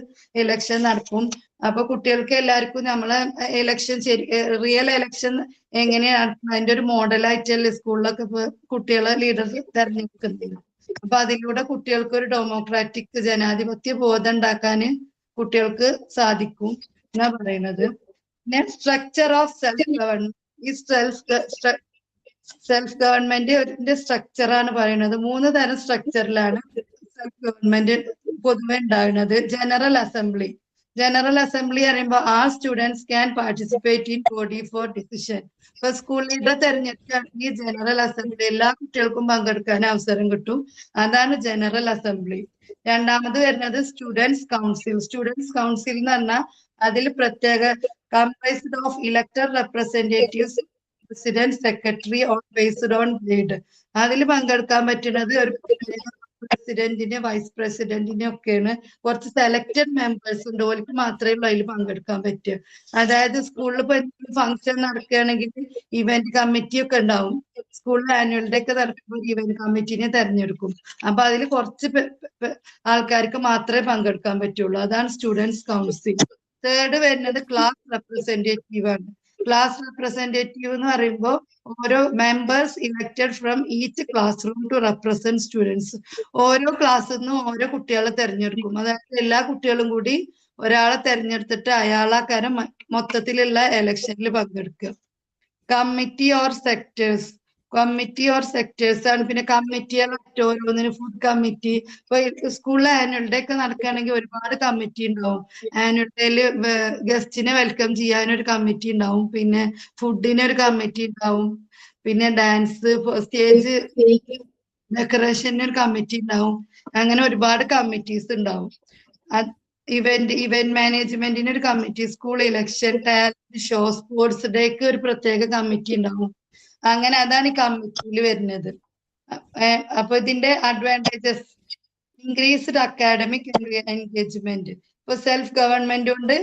ഇലക്ഷൻ നടക്കും. അപ്പൊ കുട്ടികൾക്ക് എല്ലാവർക്കും നമ്മളെ ഇലക്ഷൻ റിയൽ ഇലക്ഷൻ എങ്ങനെയാണ് അതിന്റെ ഒരു മോഡലായിട്ടല്ലേ സ്കൂളിലൊക്കെ കുട്ടികളെ ലീഡർ തെരഞ്ഞെടുക്കുന്നത്. അപ്പൊ അതിലൂടെ കുട്ടികൾക്ക് ഒരു ഡെമോക്രാറ്റിക് ജനാധിപത്യ ബോധം ഉണ്ടാക്കാന് കുട്ടികൾക്ക് സാധിക്കും എന്നാ പറയുന്നത്. പിന്നെ സ്ട്രക്ചർ ഓഫ് സെൽഫ് ഗവൺമെന്റ്. ഈ സെൽഫ് ഗവൺമെന്റിന്റെ സ്ട്രക്ചറാണ് പറയുന്നത്. 3 തരം സ്ട്രക്ചറിലാണ് സെൽഫ് ഗവൺമെന്റ് പൊതുവെ ഉണ്ടാകുന്നത്. General assembly. ജനറൽ അസംബ്ലി പറയുമ്പോൾ ആ students can participate in body for decision. ഇപ്പൊ സ്കൂൾ ലീഡറെ തെരഞ്ഞെടുക്കുകയാണെങ്കിൽ ജനറൽ അസംബ്ലി എല്ലാ കുട്ടികൾക്കും പങ്കെടുക്കാൻ അവസരം കിട്ടും. അതാണ് ജനറൽ അസംബ്ലി. രണ്ടാമത് വരുന്നത് സ്റ്റുഡൻസ് കൗൺസിൽ. സ്റ്റുഡൻസ് കൗൺസിൽ എന്ന് പറഞ്ഞാൽ അതിൽ പ്രത്യേക comprised of elected representatives, president, secretary on based on grade. അതിൽ പങ്കെടുക്കാൻ പറ്റുന്നത് ഒരു പ്രസിഡന്റിനെ, വൈസ് പ്രസിഡന്റിനെ ഒക്കെയാണ്. കുറച്ച് സെലക്ടഡ് മെമ്പേഴ്സ് ഉണ്ട്, ഓർക്ക് മാത്രമേ ഉള്ളൂ അതിൽ പങ്കെടുക്കാൻ പറ്റുക. അതായത് സ്കൂളിൽ ഇപ്പൊ ഫംഗ്ഷൻ നടക്കുകയാണെങ്കിൽ ഇവന്റ് കമ്മിറ്റി ഒക്കെ ഉണ്ടാവും. സ്കൂളിൽ ആനുവൽ ഡേ ഒക്കെ നടക്കുമ്പോൾ ഇവന്റ് കമ്മിറ്റിനെ തെരഞ്ഞെടുക്കും. അപ്പൊ അതിൽ കുറച്ച് ആൾക്കാർക്ക് മാത്രമേ പങ്കെടുക്കാൻ പറ്റുള്ളൂ. അതാണ് സ്റ്റുഡൻസ് കൗൺസിൽ. തേർഡ് വരുന്നത് ക്ലാസ് റെപ്രസെന്റേറ്റീവ് ആണ്. ക്ലാസ് റെപ്രസെന്റേറ്റീവ് എന്ന് പറയുമ്പോൾ ഓരോ members elected from each classroom to represent students. ഓരോ ക്ലാസ്സിൽ നിന്നും ഓരോ കുട്ടികളെ തെരഞ്ഞെടുക്കും. അതായത് എല്ലാ കുട്ടികളും കൂടി ഒരാളെ തെരഞ്ഞെടുത്തിട്ട് അയാളാക്കാരം മൊത്തത്തിലുള്ള ഇലക്ഷനിൽ പങ്കെടുക്കുക. Committee or sectors. ആണ്. പിന്നെ കമ്മിറ്റികളൊക്കെ ഓരോന്നിനും ഫുഡ് കമ്മിറ്റി. ഇപ്പൊ സ്കൂളിൽ ആനുവൽ ഡേ ഒക്കെ നടക്കുകയാണെങ്കിൽ ഒരുപാട് കമ്മിറ്റി ഉണ്ടാവും. ആനുവൽ ഡേയില് ഗസ്റ്റിനെ വെൽക്കം ചെയ്യാനൊരു കമ്മിറ്റി ഉണ്ടാവും. പിന്നെ ഫുഡിനൊരു കമ്മിറ്റി ഉണ്ടാവും. പിന്നെ ഡാൻസ്, സ്റ്റേജ് ഡെക്കറേഷന് ഒരു കമ്മിറ്റി ഉണ്ടാവും. അങ്ങനെ ഒരുപാട് കമ്മിറ്റീസ് ഉണ്ടാവും. ഇവന്റ് മാനേജ്മെന്റിന് ഒരു committee, school election, talent show, sports ഡേക്ക് ഒരു പ്രത്യേക കമ്മിറ്റി ഉണ്ടാവും. അങ്ങനെ അതാണ് ഈ കമ്മിറ്റിയിൽ വരുന്നത്. അപ്പൊ ഇതിന്റെ അഡ്വാൻറ്റേജസ്: ഇൻക്രീസ്ഡ് അക്കാഡമിക് എൻഗേജ്മെന്റ്. ഇപ്പൊ സെൽഫ് ഗവൺമെന്റ് കൊണ്ട്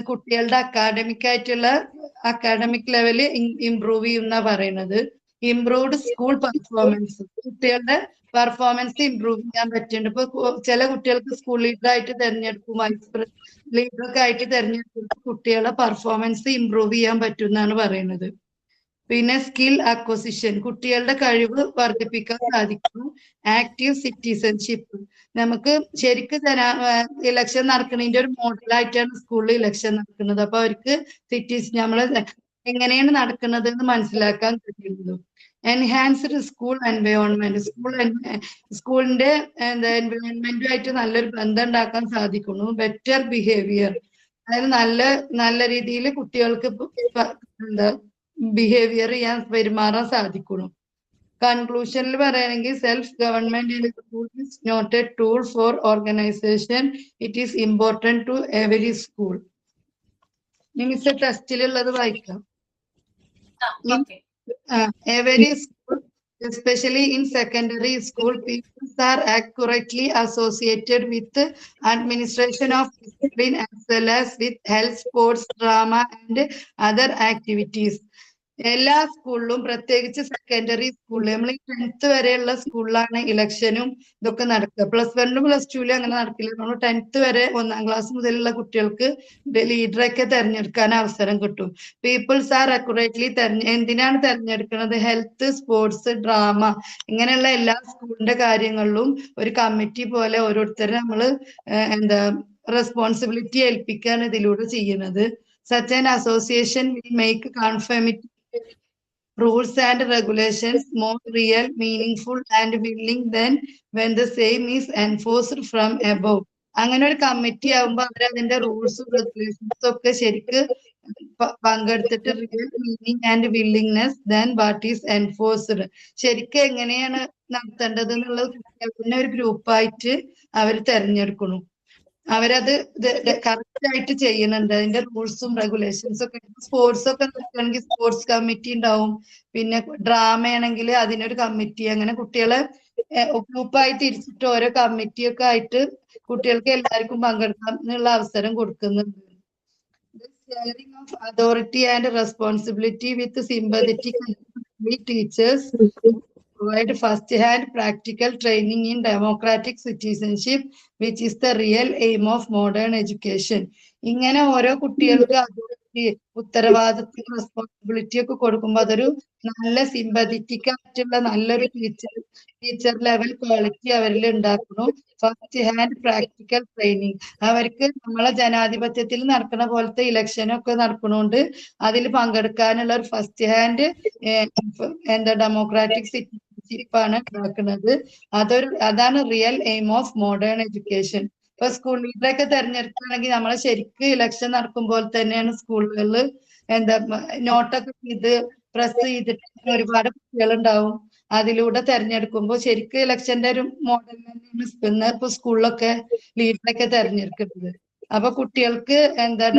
കുട്ടികളുടെ അക്കാഡമിക് ലെവല് ഇംപ്രൂവ് ചെയ്യുന്ന പറയുന്നത്. Improved school performance. കുട്ടികളുടെ പെർഫോമൻസ് ഇംപ്രൂവ് ചെയ്യാൻ പറ്റുന്നുണ്ട്. ഇപ്പൊ ചില കുട്ടികൾക്ക് സ്കൂൾ ലീഡറായിട്ട് തെരഞ്ഞെടുക്കും, വൈസ് ലീഡറൊക്കെ ആയിട്ട് തെരഞ്ഞെടുക്കും. കുട്ടികളുടെ പെർഫോമൻസ് ഇംപ്രൂവ് ചെയ്യാൻ പറ്റും എന്നാണ് പറയുന്നത്. പിന്നെ സ്കിൽ അക്വസിഷൻ. കുട്ടികളുടെ കഴിവ് വർദ്ധിപ്പിക്കാൻ സാധിക്കും. Active citizenship. നമുക്ക് ശരിക്കും ഇലക്ഷൻ നടക്കുന്നതിന്റെ ഒരു മോഡലായിട്ടാണ് സ്കൂളിൽ ഇലക്ഷൻ നടക്കുന്നത്. അപ്പൊ അവർക്ക് നമ്മള് എങ്ങനെയാണ് നടക്കുന്നത് എന്ന് മനസ്സിലാക്കാൻ കഴിയുള്ളൂ. Enhanced school environment. സ്കൂളിന്റെ എൻവയോൺമെന്റുമായിട്ട് നല്ലൊരു ബന്ധം ഉണ്ടാക്കാൻ സാധിക്കുന്നു. Better behaviour. അതായത് നല്ല രീതിയിൽ കുട്ടികൾക്ക് ബിഹേവിയർ ചെയ്യാൻ പെരുമാറാൻ സാധിക്കുള്ളൂ. കൺക്ലൂഷനിൽ പറയുകയാണെങ്കിൽ self government in school is not a tool for organization, it is important to every school. മിനിസ് ടെസ്റ്റിലുള്ളത് വായിക്കാം. Okay Every school, especially in secondary school, people are accurately associated with the administration of discipline as well as with health, sports, drama, and other activities. എല്ലാ സ്കൂളിലും പ്രത്യേകിച്ച് secondary സ്കൂളിൽ നമ്മൾ ഈ 10th വരെയുള്ള സ്കൂളിലാണ് ഇലക്ഷനും ഇതൊക്കെ നടക്കുക. +1 +2 അങ്ങനെ നടക്കില്ല. നമ്മൾ 10th വരെ 1ാം ക്ലാസ് മുതലുള്ള കുട്ടികൾക്ക് ലീഡറൊക്കെ തെരഞ്ഞെടുക്കാൻ അവസരം കിട്ടും. പീപ്പിൾസ് ആർ അക്യുറേറ്റ്ലി എന്തിനാണ് തെരഞ്ഞെടുക്കുന്നത്? ഹെൽത്ത്, സ്പോർട്സ്, ഡ്രാമ ഇങ്ങനെയുള്ള എല്ലാ സ്കൂളിന്റെ കാര്യങ്ങളിലും ഒരു കമ്മിറ്റി പോലെ ഓരോരുത്തരെ നമ്മൾ റെസ്പോൺസിബിലിറ്റി ഏൽപ്പിക്കുകയാണ് ഇതിലൂടെ ചെയ്യുന്നത്. Such an association will make conformity rules and regulations more real, meaningful, and willing than when the same is enforced from above. അങ്ങനെ ഒരു കമ്മിറ്റി ആകുമ്പോൾ അവരതിന്റെ റൂൾസും റെഗുലേഷൻസും ഒക്കെ ശരിക്ക് പങ്കെടുത്തിട്ട് real meaning and willingness than what is enforced, ശരിക്കും എങ്ങനെയാണ് നടത്തേണ്ടത് എന്നുള്ളത് കുട്ടികളുടെ ഒരു ഗ്രൂപ്പായിട്ട് അവർ തെരഞ്ഞെടുക്കണം. അവരത് കറക്റ്റ് ആയിട്ട് ചെയ്യുന്നുണ്ട്. അതിന്റെ റൂൾസും റെഗുലേഷൻസും ഒക്കെ. സ്പോർട്സ് ഒക്കെ നോക്കുകയാണെങ്കിൽ സ്പോർട്സ് കമ്മിറ്റി ഉണ്ടാവും. പിന്നെ ഡ്രാമ ആണെങ്കിൽ അതിനൊരു കമ്മിറ്റി. അങ്ങനെ കുട്ടികളെ ഗ്രൂപ്പായി തിരിച്ചിട്ട് ഓരോ കമ്മിറ്റിയൊക്കെ ആയിട്ട് കുട്ടികൾക്ക് എല്ലാവർക്കും പങ്കെടുക്കാം എന്നുള്ള അവസരം കൊടുക്കുന്നുണ്ട്. Sharing of authority and responsibility with sympathetic teachers provide first-hand practical training in democratic citizenship, which is the real aim of modern education. ഇങ്ങനെ ഓരോ കുട്ടികൾക്ക് അതോറിറ്റി, ഉത്തരവാദിത്വം, റെസ്പോൺസിബിലിറ്റി ഒക്കെ കൊടുക്കുമ്പോൾ അതൊരു നല്ല സിമ്പതറ്റിക് ആയിട്ടുള്ള നല്ലൊരു ടീച്ചർ ലെവൽ ക്വാളിറ്റി അവരിൽ ഉണ്ടാക്കുന്നു. ഫസ്റ്റ് ഹാൻഡ് പ്രാക്ടിക്കൽ ട്രെയിനിങ്, അവർക്ക് നമ്മളെ ജനാധിപത്യത്തിൽ നടക്കുന്ന പോലത്തെ ഇലക്ഷനൊക്കെ നടക്കണോണ്ട് അതിൽ പങ്കെടുക്കാനുള്ള ഒരു ഫസ്റ്റ് ഹാൻഡ് ഡെമോക്രാറ്റിക് സിറ്റിസൺഷിപ്പാണ് ഉണ്ടാക്കുന്നത്. അതാണ് real aim of modern education. ഇപ്പൊ സ്കൂൾ ലീഡറൊക്കെ തെരഞ്ഞെടുക്കുകയാണെങ്കിൽ നമ്മളെ ശരിക്കും ഇലക്ഷൻ നടക്കുമ്പോൾ തന്നെയാണ് സ്കൂളുകളിൽ നോട്ടൊക്കെ ചെയ്ത് പ്രസ് ചെയ്തിട്ട് ഒരുപാട് കുട്ടികളുണ്ടാവും. അതിലൂടെ തെരഞ്ഞെടുക്കുമ്പോൾ ശരിക്കും ഇലക്ഷന്റെ ഒരു മോഡൽ തന്നെയാണ് ഇപ്പൊ സ്കൂളിലൊക്കെ ലീഡറൊക്കെ തെരഞ്ഞെടുക്കുന്നത്. അപ്പൊ കുട്ടികൾക്ക്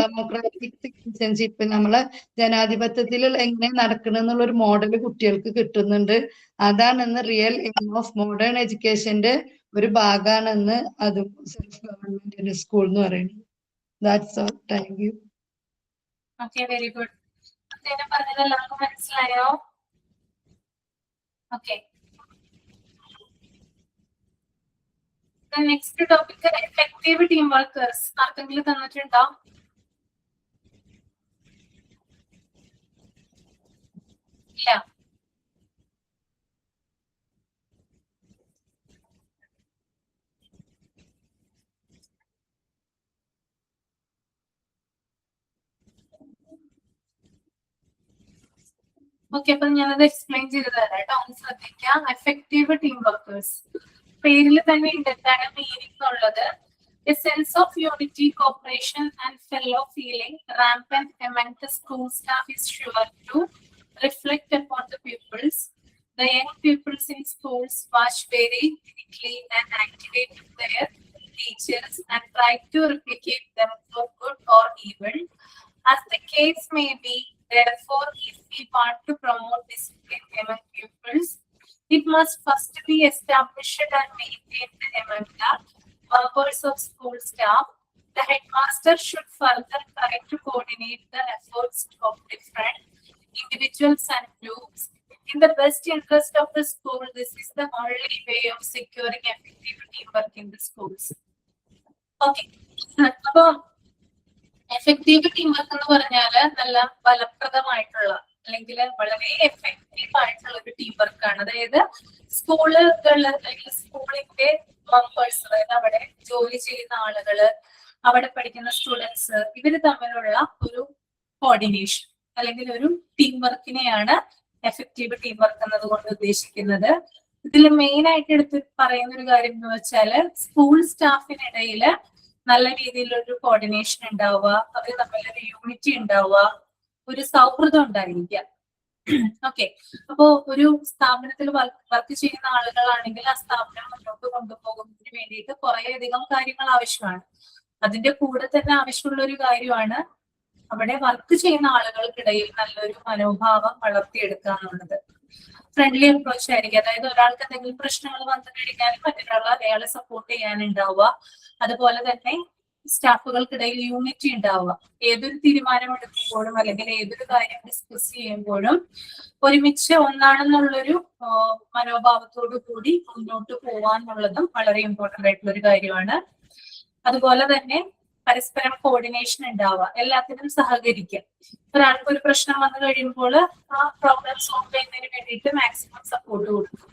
ഡെമോക്രാറ്റിക് സിറ്റിസൺഷിപ്പ്, നമ്മളെ ജനാധിപത്യത്തിൽ എങ്ങനെ നടക്കണം എന്നുള്ള ഒരു മോഡൽ കുട്ടികൾക്ക് കിട്ടുന്നുണ്ട്. അതാണെന്ന് റിയൽ എയിം ഓഫ് മോഡേൺ എഡ്യൂക്കേഷന്റെ ഒരു ഭാഗമാണെന്ന് അത് സെൽഫ് ഗവൺമെന്റ് സ്കൂൾ എന്ന് പറയുന്നത്. That's all. Thank you. Okay, very good. പറഞ്ഞത് എല്ലാവർക്കും മനസ്സിലായോ? Okay, next topic effective team workers. ആർക്കെങ്കിലും തന്നിട്ടുണ്ടോ? ഇല്ല. ഓക്കെ, അപ്പൊ ഞാനത് എക്സ്പ്ലെയിൻ ചെയ്ത് തരാം കേട്ടോ. ഒന്ന് ശ്രദ്ധിക്കാം. എഫക്റ്റീവ് ടീം വർക്കേഴ്സ് പേരിൽ തന്നെ ഉണ്ട് എന്താണ് മീനിങ് ഉള്ളത്. A sense of unity, cooperation, and fellow feeling rampant among the school staff is sure to reflect upon the pupils. The young pupils in schools watch very quickly and activate their teachers and try to replicate them for good or evil, as the case may be. Therefore, if we want to promote discipline among pupils, it must first be established and maintained among the members of school staff. The headmaster should further try to coordinate the efforts of different individuals and groups in the best interest of the school. This is the only way of securing effective teamwork in the schools. Okay. അപ്പൊ effective team work എന്ന് പറഞ്ഞാല് നല്ല ഫലപ്രദമായിട്ടുള്ള അല്ലെങ്കിൽ വളരെ effective ആയിട്ടുള്ള ഒരു team വർക്കാണ്. അതായത് സ്കൂളുകളിൽ അല്ലെങ്കിൽ സ്കൂളിന്റെ മെമ്പേഴ്സ്, അതായത് അവിടെ ജോലി ചെയ്യുന്ന ആളുകള്, അവിടെ പഠിക്കുന്ന സ്റ്റുഡൻസ്, ഇവര് തമ്മിലുള്ള ഒരു കോർഡിനേഷൻ അല്ലെങ്കിൽ ഒരു ടീം വർക്കിനെയാണ് എഫക്റ്റീവ് ടീം വർക്ക് എന്നതുകൊണ്ട് ഉദ്ദേശിക്കുന്നത്. ഇതിൽ മെയിൻ ആയിട്ട് എടുത്ത് പറയുന്ന ഒരു കാര്യം എന്ന് വെച്ചാല് സ്കൂൾ സ്റ്റാഫിനിടയില് നല്ല രീതിയിലൊരു കോർഡിനേഷൻ ഉണ്ടാവുക, അവർ തമ്മിലൊരു യൂണിറ്റി ഉണ്ടാവുക, ഒരു സൗഹൃദം ഉണ്ടായിരിക്കുക. ഓക്കെ. അപ്പോ ഒരു സ്ഥാപനത്തിൽ വർക്ക് ചെയ്യുന്ന ആളുകളാണെങ്കിൽ ആ സ്ഥാപനം മുന്നോട്ട് കൊണ്ടുപോകുന്നതിന് വേണ്ടിയിട്ട് കുറേയധികം കാര്യങ്ങൾ ആവശ്യമാണ്. അതിന്റെ കൂടെ തന്നെ ആവശ്യമുള്ള ഒരു കാര്യമാണ് അവിടെ വർക്ക് ചെയ്യുന്ന ആളുകൾക്കിടയിൽ നല്ലൊരു മനോഭാവം വളർത്തിയെടുക്കുക എന്നുള്ളത്. ഫ്രണ്ട്ലി അപ്രോച്ച് ആയിരിക്കും. അതായത് ഒരാൾക്ക് എന്തെങ്കിലും പ്രശ്നങ്ങൾ വന്നു കഴിഞ്ഞാൽ മറ്റൊരാൾ അയാളെ സപ്പോർട്ട് ചെയ്യാനുണ്ടാവുക. അതുപോലെ തന്നെ സ്റ്റാഫുകൾക്കിടയിൽ യൂണിറ്റി ഉണ്ടാവുക. ഏതൊരു തീരുമാനം എടുക്കുമ്പോഴും അല്ലെങ്കിൽ ഏതൊരു കാര്യം ഡിസ്കസ് ചെയ്യുമ്പോഴും ഒരുമിച്ച് ഒന്നാണെന്നുള്ളൊരു മനോഭാവത്തോടു കൂടി മുന്നോട്ട് പോവാന്നുള്ളതും വളരെ ഇമ്പോർട്ടന്റ് ആയിട്ടുള്ള ഒരു കാര്യമാണ്. അതുപോലെ തന്നെ പരസ്പരം കോർഡിനേഷൻ ഉണ്ടാവുക, എല്ലാത്തിനും സഹകരിക്കുക. ഒരാൾക്ക് ഒരു പ്രശ്നം വന്നു കഴിയുമ്പോൾ ആ പ്രോബ്ലം സോൾവ് ചെയ്യുന്നതിന് വേണ്ടിയിട്ട് മാക്സിമം സപ്പോർട്ട് കൊടുക്കും.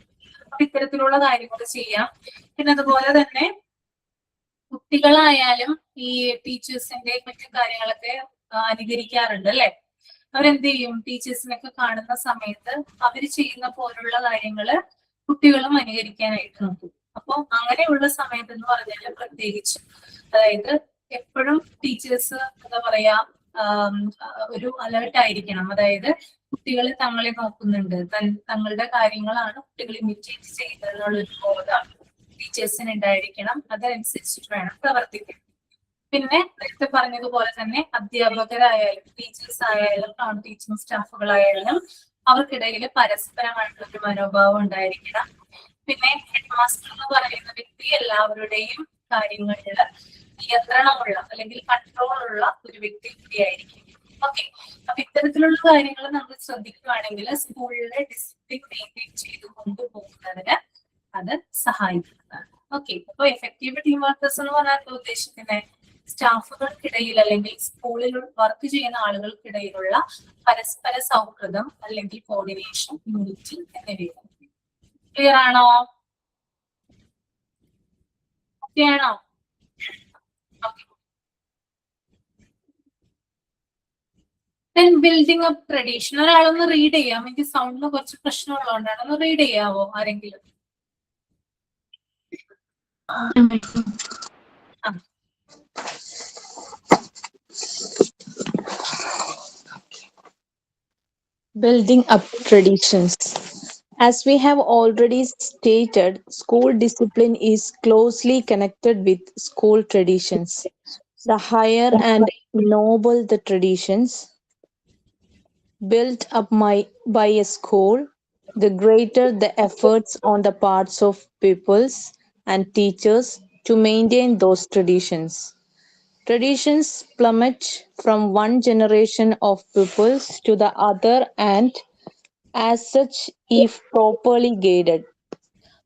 അപ്പൊ ഇത്തരത്തിലുള്ള കാര്യങ്ങൾ ചെയ്യാം. പിന്നെ അതുപോലെ തന്നെ കുട്ടികളായാലും ഈ ടീച്ചേഴ്സിന്റെ മറ്റു കാര്യങ്ങളൊക്കെ അനുകരിക്കാറുണ്ട് അല്ലെ. അവരെന്ത് ചെയ്യും, ടീച്ചേഴ്സിനൊക്കെ കാണുന്ന സമയത്ത് അവർ ചെയ്യുന്ന പോലുള്ള കാര്യങ്ങള് കുട്ടികളും അനുകരിക്കാനായിട്ട് നോക്കും. അപ്പൊ അങ്ങനെയുള്ള സമയത്ത് എന്ന് പറഞ്ഞാൽ പ്രത്യേകിച്ച് അതായത് എപ്പോഴും ടീച്ചേഴ്സ് എന്താ പറയാ ഒരു അലേർട്ട് ആയിരിക്കണം. അതായത് കുട്ടികൾ തങ്ങളെ നോക്കുന്നുണ്ട്, തങ്ങളുടെ കാര്യങ്ങളാണ് കുട്ടികൾ ഇമിറ്റേറ്റ് ചെയ്യുന്നത് എന്നുള്ളൊരു ബോധം ടീച്ചേഴ്സിന് ഉണ്ടായിരിക്കണം. അതനുസരിച്ചിട്ട് വേണം പ്രവർത്തിക്കാൻ. പിന്നെ നേരത്തെ പറഞ്ഞതുപോലെ തന്നെ അധ്യാപകരായാലും ടീച്ചേഴ്സ് ആയാലും നോൺ ടീച്ചിങ് സ്റ്റാഫുകളായാലും അവർക്കിടയിൽ പരസ്പരമായിട്ടുള്ളൊരു മനോഭാവം ഉണ്ടായിരിക്കണം. പിന്നെ ഹെഡ് മാസ്റ്റർ എന്ന് പറയുന്ന വ്യക്തി എല്ലാവരുടെയും കാര്യങ്ങളിൽ നിയന്ത്രണമുള്ള അല്ലെങ്കിൽ കൺട്രോൾ ഉള്ള ഒരു വ്യക്തി കൂടിയായിരിക്കും. ഓക്കെ. അപ്പൊ ഇത്തരത്തിലുള്ള കാര്യങ്ങൾ നമ്മൾ ശ്രദ്ധിക്കുകയാണെങ്കിൽ സ്കൂളിലെ ഡിസിപ്ലിൻ മെയിൻറ്റെയിൻ ചെയ്ത് കൊണ്ടുപോകുന്നതിന് അത് സഹായിക്കുന്നതാണ്. ഓക്കെ. അപ്പൊ എഫക്റ്റീവ് ടീം വർക്കേഴ്സ് എന്ന് പറഞ്ഞാൽ ഉദ്ദേശിക്കുന്നത് സ്റ്റാഫുകൾക്കിടയിൽ അല്ലെങ്കിൽ സ്കൂളിൽ വർക്ക് ചെയ്യുന്ന ആളുകൾക്കിടയിലുള്ള പരസ്പര സൗഹൃദം അല്ലെങ്കിൽ കോർഡിനേഷൻ, യൂണിറ്റി എന്നിവയാണ്. ക്ലിയർ ആണോ? ഓക്കെ ആണോ? Building up tradition. ഒരാളൊന്ന് റീഡ് ചെയ്യാം. എനിക്ക് സൗണ്ടിന് കുറച്ച് പ്രശ്നമുള്ളതുകൊണ്ടാണ്. ഒന്ന് റീഡ് ചെയ്യാവോ ആരെങ്കിലും? Building up traditions. As we have already stated, school discipline is closely connected with school traditions. The higher and noble the traditions built up by a school, the greater the efforts on the parts of pupils and teachers to maintain those traditions. Traditions plummet from one generation of pupils to the other, and as such, if properly guided,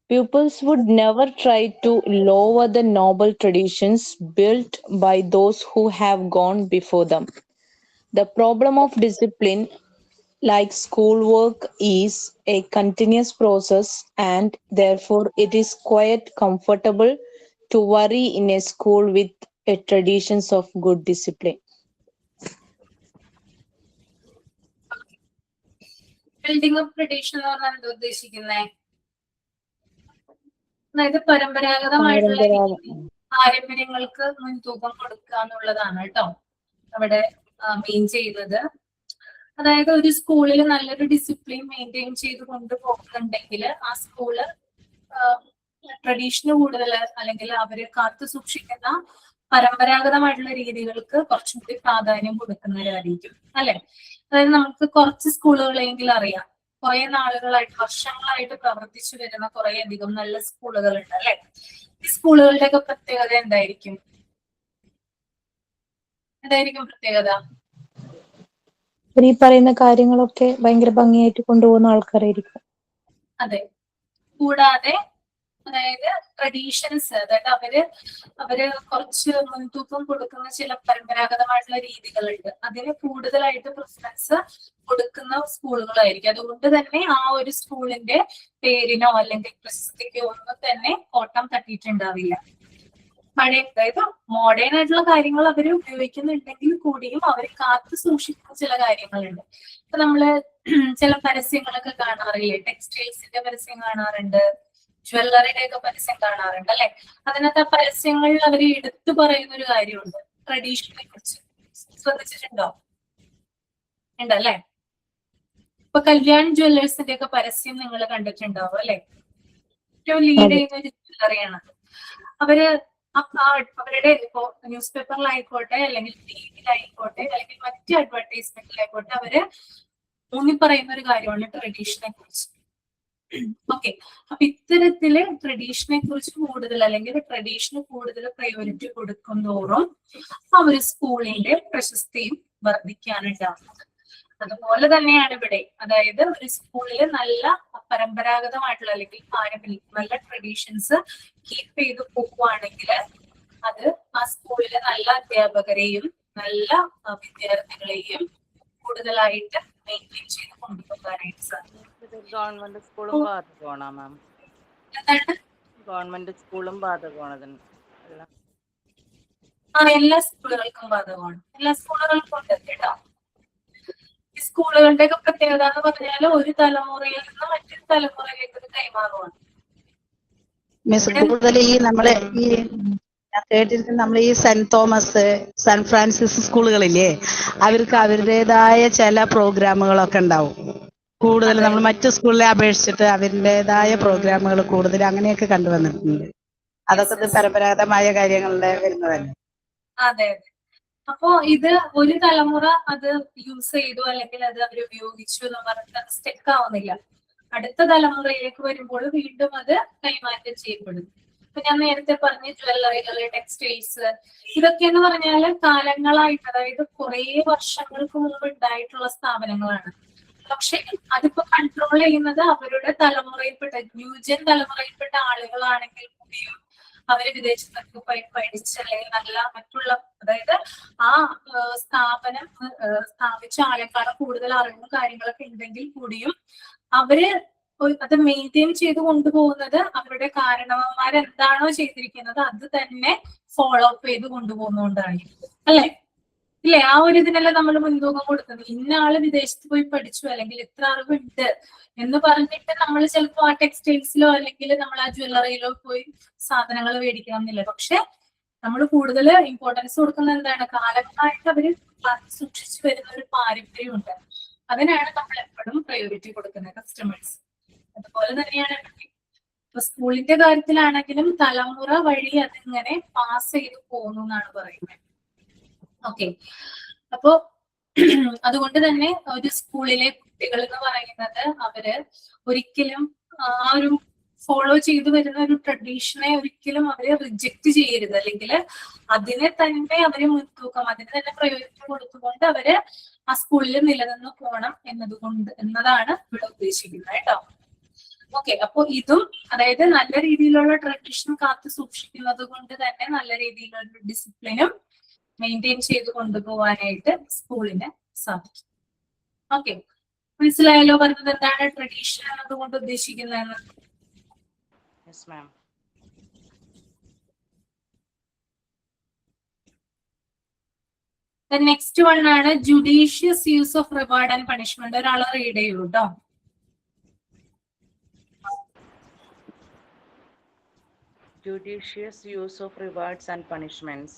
pupils would never try to lower the noble traditions built by those who have gone before them. The problem of discipline, like schoolwork, is a continuous process, and therefore it is quite comfortable to worry in a school with a traditions of good discipline. Building up tradition എന്ന് പറഞ്ഞാൽ എന്താ ഉദ്ദേശിക്കുന്നത്? അതായത് പരമ്പരാഗതമായിട്ടുള്ള പാരമ്പര്യങ്ങൾക്ക് മുൻതൂക്കം കൊടുക്കുക എന്നുള്ളതാണ് കേട്ടോ അവിടെ മീൻ ചെയ്യുന്നത്. അതായത് ഒരു സ്കൂളിൽ നല്ലൊരു ഡിസിപ്ലിൻ മെയിൻറ്റെയിൻ ചെയ്ത് കൊണ്ടുപോകുന്നുണ്ടെങ്കിൽ ആ സ്കൂള് ട്രഡീഷന് കൂടുതൽ അല്ലെങ്കിൽ അവര് കാത്തു സൂക്ഷിക്കുന്ന പരമ്പരാഗതമായിട്ടുള്ള രീതികൾക്ക് കുറച്ചും കൂടി പ്രാധാന്യം കൊടുക്കുന്നവരായിരിക്കും അല്ലെ. അതായത് നമുക്ക് കുറച്ച് സ്കൂളുകളെങ്കിലും അറിയാം, കുറെ നാളുകളായിട്ട് വർഷങ്ങളായിട്ട് പ്രവർത്തിച്ചു വരുന്ന കുറെ അധികം നല്ല സ്കൂളുകളുണ്ട് അല്ലെ. ഈ സ്കൂളുകളുടെ ഒക്കെ പ്രത്യേകത എന്തായിരിക്കും? എന്തായിരിക്കും പ്രത്യേകത? ഈ പറയുന്ന കാര്യങ്ങളൊക്കെ ഭയങ്കര ഭംഗിയായിട്ട് കൊണ്ടുപോകുന്ന ആൾക്കാരായിരിക്കും. അതെ. കൂടാതെ അതായത് ട്രഡീഷൻസ്, അതായത് അവര് കുറച്ച് മുൻതൂക്കം കൊടുക്കുന്ന ചില പരമ്പരാഗതമായിട്ടുള്ള രീതികളുണ്ട്, അതിന് കൂടുതലായിട്ട് പ്രിഫറൻസ് കൊടുക്കുന്ന സ്കൂളുകളായിരിക്കും. അതുകൊണ്ട് തന്നെ ആ ഒരു സ്കൂളിന്റെ പേരിനോ അല്ലെങ്കിൽ പ്രശസ്തിക്കോ ഒന്നും തന്നെ കോട്ടം തട്ടിയിട്ടുണ്ടാവില്ല. പഴയ അതായത് മോഡേൺ ആയിട്ടുള്ള കാര്യങ്ങൾ അവർ ഉപയോഗിക്കുന്നുണ്ടെങ്കിൽ കൂടിയും അവർ കാത്തു സൂക്ഷിക്കുന്ന ചില കാര്യങ്ങളുണ്ട്. ഇപ്പൊ നമ്മള് ചില പരസ്യങ്ങളൊക്കെ കാണാറില്ലേ, ടെക്സ്റ്റൈൽസിന്റെ പരസ്യം കാണാറുണ്ട്, ജ്വല്ലറിയുടെ ഒക്കെ പരസ്യം കാണാറുണ്ട് അല്ലെ. അതിനകത്ത് ആ പരസ്യങ്ങളിൽ അവർ എടുത്തു പറയുന്ന ഒരു കാര്യമുണ്ട്, ട്രഡീഷനെ കുറിച്ച്. ശ്രദ്ധിച്ചിട്ടുണ്ടോ? ഉണ്ടല്ലേ. ഇപ്പൊ കല്യാൺ ജ്വല്ലേഴ്സിന്റെ ഒക്കെ പരസ്യം നിങ്ങൾ കണ്ടിട്ടുണ്ടാവും അല്ലെ? ഏറ്റവും ലീഡ് ചെയ്യുന്ന ഒരു ജ്വല്ലറിയാണ്. അവര് അവരുടെ ഇപ്പോ ന്യൂസ് പേപ്പറിലായിക്കോട്ടെ, അല്ലെങ്കിൽ ടിവിയിലായിക്കോട്ടെ, അല്ലെങ്കിൽ മറ്റ് അഡ്വർടൈസ്മെന്റിലായിക്കോട്ടെ, അവര് ഊന്നി പറയുന്ന ഒരു കാര്യമാണ് ട്രഡീഷനെ കുറിച്ച്. ഓക്കെ, അപ്പൊ ഇത്തരത്തില് ട്രഡീഷനെ കുറിച്ച് കൂടുതൽ, അല്ലെങ്കിൽ ട്രഡീഷന് കൂടുതൽ പ്രയോറിറ്റി കൊടുക്കും തോറും ആ ഒരു സ്കൂളിന്റെ പ്രശസ്തിയും വർദ്ധിക്കാനുണ്ടാവുന്നത്. അതുപോലെ തന്നെയാണ് ഇവിടെ. അതായത് ഒരു സ്കൂളില് നല്ല പരമ്പരാഗതമായിട്ടുള്ള, അല്ലെങ്കിൽ പാരമ്പര്യം, നല്ല ട്രഡീഷൻസ് കീപ്പ് ചെയ്ത് പോകുവാണെങ്കിൽ അത് ആ സ്കൂളിലെ നല്ല അധ്യാപകരെയും നല്ല വിദ്യാർത്ഥികളെയും കൂടുതലായിട്ട് മെയിൻറ്റെയിൻ ചെയ്ത് കൊണ്ടുപോകാനായിട്ട് സാധിക്കും. ഗവൺമെന്റ് സ്കൂളും ബാധകമാണോ മാം? എന്താണ്? ഗവൺമെന്റ് സ്കൂളും ബാധകമാണ് അതിന്? എല്ലാ സ്കൂളുകൾക്കും ബാധകമാണ്. എല്ലാ സ്കൂളുകൾക്കും ഉണ്ട് കേട്ടോ. ഈ സ്കൂളുകളുടെ ഒക്കെ പ്രത്യേകത എന്ന് പറഞ്ഞാൽ ഒരു തലമുറയിൽ നിന്ന് മറ്റൊരു തലമുറയിലേക്ക് ഇത് കൈമാറുവാണ്. മിസ്, കൂടുതൽ ഈ നമ്മളെ ഈ ഞാൻ കേട്ടിരിക്കുന്ന നമ്മൾ ഈ സെന്റ് തോമസ്, സെന്റ് ഫ്രാൻസിസ് സ്കൂളുകളില്ലേ, അവർക്ക് അവരുടേതായ ചില പ്രോഗ്രാമുകളൊക്കെ ഉണ്ടാവും. കൂടുതൽ നമ്മൾ മറ്റു സ്കൂളിലെ അപേക്ഷിച്ചിട്ട് അവരുടേതായ പ്രോഗ്രാമുകൾ കൂടുതൽ അങ്ങനെയൊക്കെ കണ്ടുവന്നിട്ടുണ്ട്. അതൊക്കെ പരമ്പരാഗതമായ കാര്യങ്ങളുടെ വരുന്നതല്ലേ? അതെ അതെ. അപ്പോ ഇത് ഒരു തലമുറ അത് യൂസ് ചെയ്തു, അല്ലെങ്കിൽ അത് അവർ ഉപയോഗിച്ചു എന്ന് പറഞ്ഞിട്ട് അത് സ്റ്റെക്ക് ആവുന്നില്ല. അടുത്ത തലമുറയിലേക്ക് വരുമ്പോൾ വീണ്ടും അത് കൈമാറ്റം ചെയ്യപ്പെടും. ഇപ്പൊ ഞാൻ നേരത്തെ പറഞ്ഞ ജ്വല്ലറികള്, ടെക്സ്റ്റൈൽസ്, ഇതൊക്കെ എന്ന് പറഞ്ഞാൽ കാലങ്ങളായിട്ട്, അതായത് കുറെ വർഷങ്ങൾക്ക് മുമ്പ് ഉണ്ടായിട്ടുള്ള സ്ഥാപനങ്ങളാണ്. പക്ഷെ അതിപ്പോ കൺട്രോൾ ചെയ്യുന്നത് അവരുടെ തലമുറയിൽപ്പെട്ട, ന്യൂജൻ തലമുറയിൽപ്പെട്ട ആളുകളാണെങ്കിൽ കൂടിയും അവര് വിദേശത്തൊക്കെ പോയി പഠിച്ച്, അല്ലെങ്കിൽ നല്ല മറ്റുള്ള, അതായത് ആ സ്ഥാപനം സ്ഥാപിച്ച ആളെക്കാളും കൂടുതൽ അറിവും കാര്യങ്ങളൊക്കെ ഉണ്ടെങ്കിൽ കൂടിയും അവര് അത് മെയിൻറ്റെയിൻ ചെയ്ത് കൊണ്ടുപോകുന്നത് അവരുടെ കാരണവന്മാർ എന്താണോ ചെയ്തിരിക്കുന്നത് അത് തന്നെ ഫോളോ അപ്പ് ചെയ്ത് കൊണ്ടുപോകുന്നതുകൊണ്ടായിരിക്കും അല്ലെ? ഇല്ലേ? ആ ഒരു ഇതിനല്ല നമ്മൾ മുൻതൂക്കം കൊടുക്കുന്നത്. ഇന്ന ആള് വിദേശത്ത് പോയി പഠിച്ചു, അല്ലെങ്കിൽ ഇത്ര അറിവുണ്ട് എന്ന് പറഞ്ഞിട്ട് നമ്മൾ ചിലപ്പോൾ ആ ടെക്സ്റ്റൈൽസിലോ അല്ലെങ്കിൽ നമ്മൾ ആ ജ്വല്ലറിയിലോ പോയി സാധനങ്ങൾ മേടിക്കണം എന്നില്ല. പക്ഷെ നമ്മൾ കൂടുതൽ ഇമ്പോർട്ടൻസ് കൊടുക്കുന്നത് എന്താണ്? കാലങ്ങളായിട്ട് അവര് സൂക്ഷിച്ചു വരുന്ന ഒരു പാരമ്പര്യമുണ്ട്. അതിനാണ് നമ്മൾ എപ്പോഴും പ്രയോറിറ്റി കൊടുക്കുന്നത്, കസ്റ്റമേഴ്സ്. അതുപോലെ തന്നെയാണ് ഇപ്പൊ സ്കൂളിന്റെ കാര്യത്തിലാണെങ്കിലും തലമുറ വഴി അതിങ്ങനെ പാസ് ചെയ്ത് പോകുന്നു എന്നാണ് പറയുന്നത്. ഓക്കെ, അപ്പോ അതുകൊണ്ട് തന്നെ ഒരു സ്കൂളിലെ കുട്ടികൾ എന്ന് പറയുന്നത് അവര് ഒരിക്കലും ആ ഒരു ഫോളോ ചെയ്തു വരുന്ന ഒരു ട്രഡീഷനെ ഒരിക്കലും അവര് റിജക്ട് ചെയ്യരുത്, അല്ലെങ്കിൽ അതിനെ തന്നെ അവര് മുൻതൂക്കം, അതിന് തന്നെ പ്രയോറിറ്റി കൊടുത്തുകൊണ്ട് അവര് ആ സ്കൂളിൽ നിലനിന്ന് പോകണം എന്നതാണ് ഇവിടെ ഉദ്ദേശിക്കുന്നത് കേട്ടോ. ഓക്കെ, അപ്പൊ ഇതും, അതായത് നല്ല രീതിയിലുള്ള ട്രഡീഷൻ കാത്തു സൂക്ഷിക്കുന്നത് കൊണ്ട് തന്നെ നല്ല രീതിയിലുള്ള ഡിസിപ്ലിനും മെയിൻറ്റെയിൻ ചെയ്ത് കൊണ്ടുപോകാനായിട്ട് സ്കൂളിന് സാധിക്കും. ഓക്കെ, മനസ്സിലായല്ലോ പറഞ്ഞത് എന്താണ് ട്രഡീഷൻ എന്നതുകൊണ്ട് ഉദ്ദേശിക്കുന്നതെന്ന്? Yes ma'am. നെക്സ്റ്റ് വൺ ആണ് judicious use of reward and punishment. ഒരാളെ റീഡ് ചെയ്യൂ കേട്ടോ. Judicious use of rewards and punishments.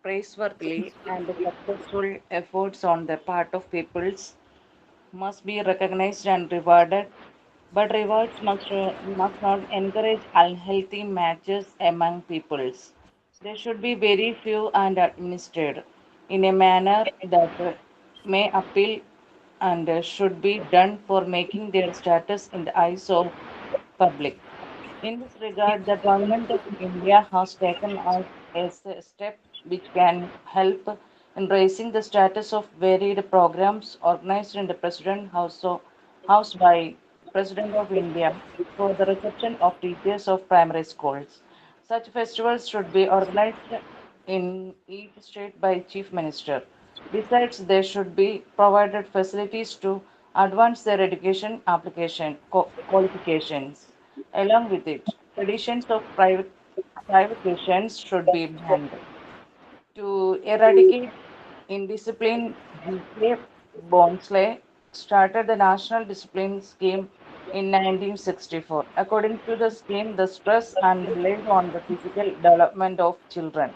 Praiseworthy and successful efforts on the part of peoples must be recognized and rewarded, but rewards must not encourage unhealthy matches among peoples. They should be very few and administered in a manner that may appeal and should be done for making their status in the eyes of public. In this regard, the Government of India has taken out a step which can help in raising the status of varied programs organized in the House by President of India for the reception of teachers of primary schools. Such festivals should be organized in each state by Chief Minister. Besides, there should be provided facilities to advance their education qualifications. Along with it, traditions of privations should be banned. To eradicate indiscipline, G.K. Bonsle started the National Discipline Scheme in 1964. According to the scheme, the stress and relies on the physical development of children.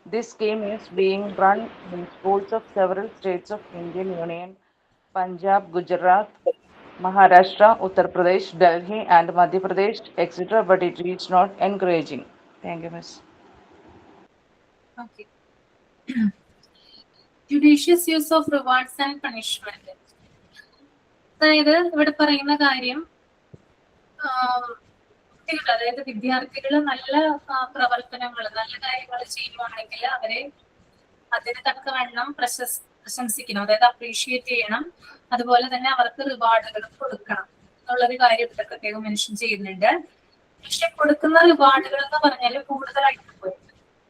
This scheme is being run in schools of several states of Indian Union Punjab, Gujarat, Maharashtra, Uttar Pradesh, Delhi, and Madhya Pradesh, etc. But it is not encouraging. Thank you, Miss. Okay. Judicious use of rewards and punishment. അതായത് ഇവിടെ പറയുന്ന കാര്യം കുട്ടികൾ, അതായത് വിദ്യാർത്ഥികൾ നല്ല പ്രവർത്തനങ്ങൾ, നല്ല കാര്യങ്ങൾ ചെയ്യുവാണെങ്കിൽ അവരെ അതിന് തക്കവണ്ണം പ്രശംസിക്കണം, അതായത് അപ്രീഷിയേറ്റ് ചെയ്യണം. അതുപോലെ തന്നെ അവർക്ക് റിവാർഡുകൾ കൊടുക്കണം എന്നുള്ളൊരു കാര്യം ഇവിടെ പ്രത്യേകം മെൻഷൻ ചെയ്യുന്നുണ്ട്. പക്ഷെ കൊടുക്കുന്ന റിവാർഡുകൾ എന്ന് പറഞ്ഞാൽ കൂടുതലായിട്ട് പോയി.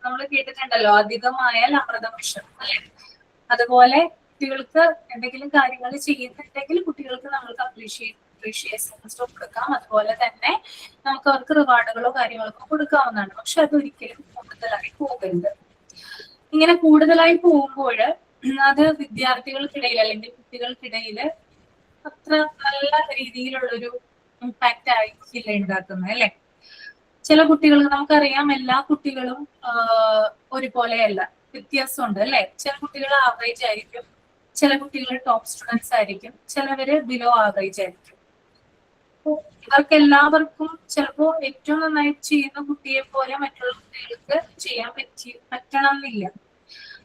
നമ്മൾ കേട്ടിട്ടുണ്ടല്ലോ, അധികമായാൽ അമൃതം വിഷം, അല്ലെ? അതുപോലെ കുട്ടികൾക്ക് എന്തെങ്കിലും കാര്യങ്ങൾ ചെയ്യുന്നുണ്ടെങ്കിൽ കുട്ടികൾക്ക് നമ്മൾക്ക് അപ്രീഷിയേഷൻസ് കൊടുക്കാം. അതുപോലെ തന്നെ നമുക്ക് അവർക്ക് റിവാർഡുകളോ കാര്യങ്ങളൊക്കെ കൊടുക്കാവുന്നതാണ്. പക്ഷെ അതൊരിക്കലും കൂടുതലായി പോകരുത്. ഇങ്ങനെ കൂടുതലായി പോകുമ്പോൾ അത് വിദ്യാർത്ഥികൾക്കിടയിൽ അല്ലെങ്കിൽ കുട്ടികൾക്കിടയിൽ അത്ര നല്ല രീതിയിലുള്ളൊരു ഇമ്പാക്റ്റ് ആയിരിക്കില്ല ഉണ്ടാക്കുന്നത്, അല്ലെ? ചില കുട്ടികൾക്ക് നമുക്കറിയാം, എല്ലാ കുട്ടികളും ഒരുപോലെയല്ല, വ്യത്യാസമുണ്ട്, അല്ലെ? ചില കുട്ടികൾ ആവറേജ് ആയിരിക്കും, ചില കുട്ടികൾ ടോപ്പ് സ്റ്റുഡൻസ് ആയിരിക്കും, ചിലവര് ബിലോ ആവറേജ് ആയിരിക്കും. ഇവർക്ക് എല്ലാവർക്കും ചിലപ്പോ ഏറ്റവും നന്നായിട്ട് ചെയ്യുന്ന കുട്ടിയെ പോലെ മറ്റുള്ള കുട്ടികൾക്ക് ചെയ്യാൻ പറ്റണം എന്നില്ല.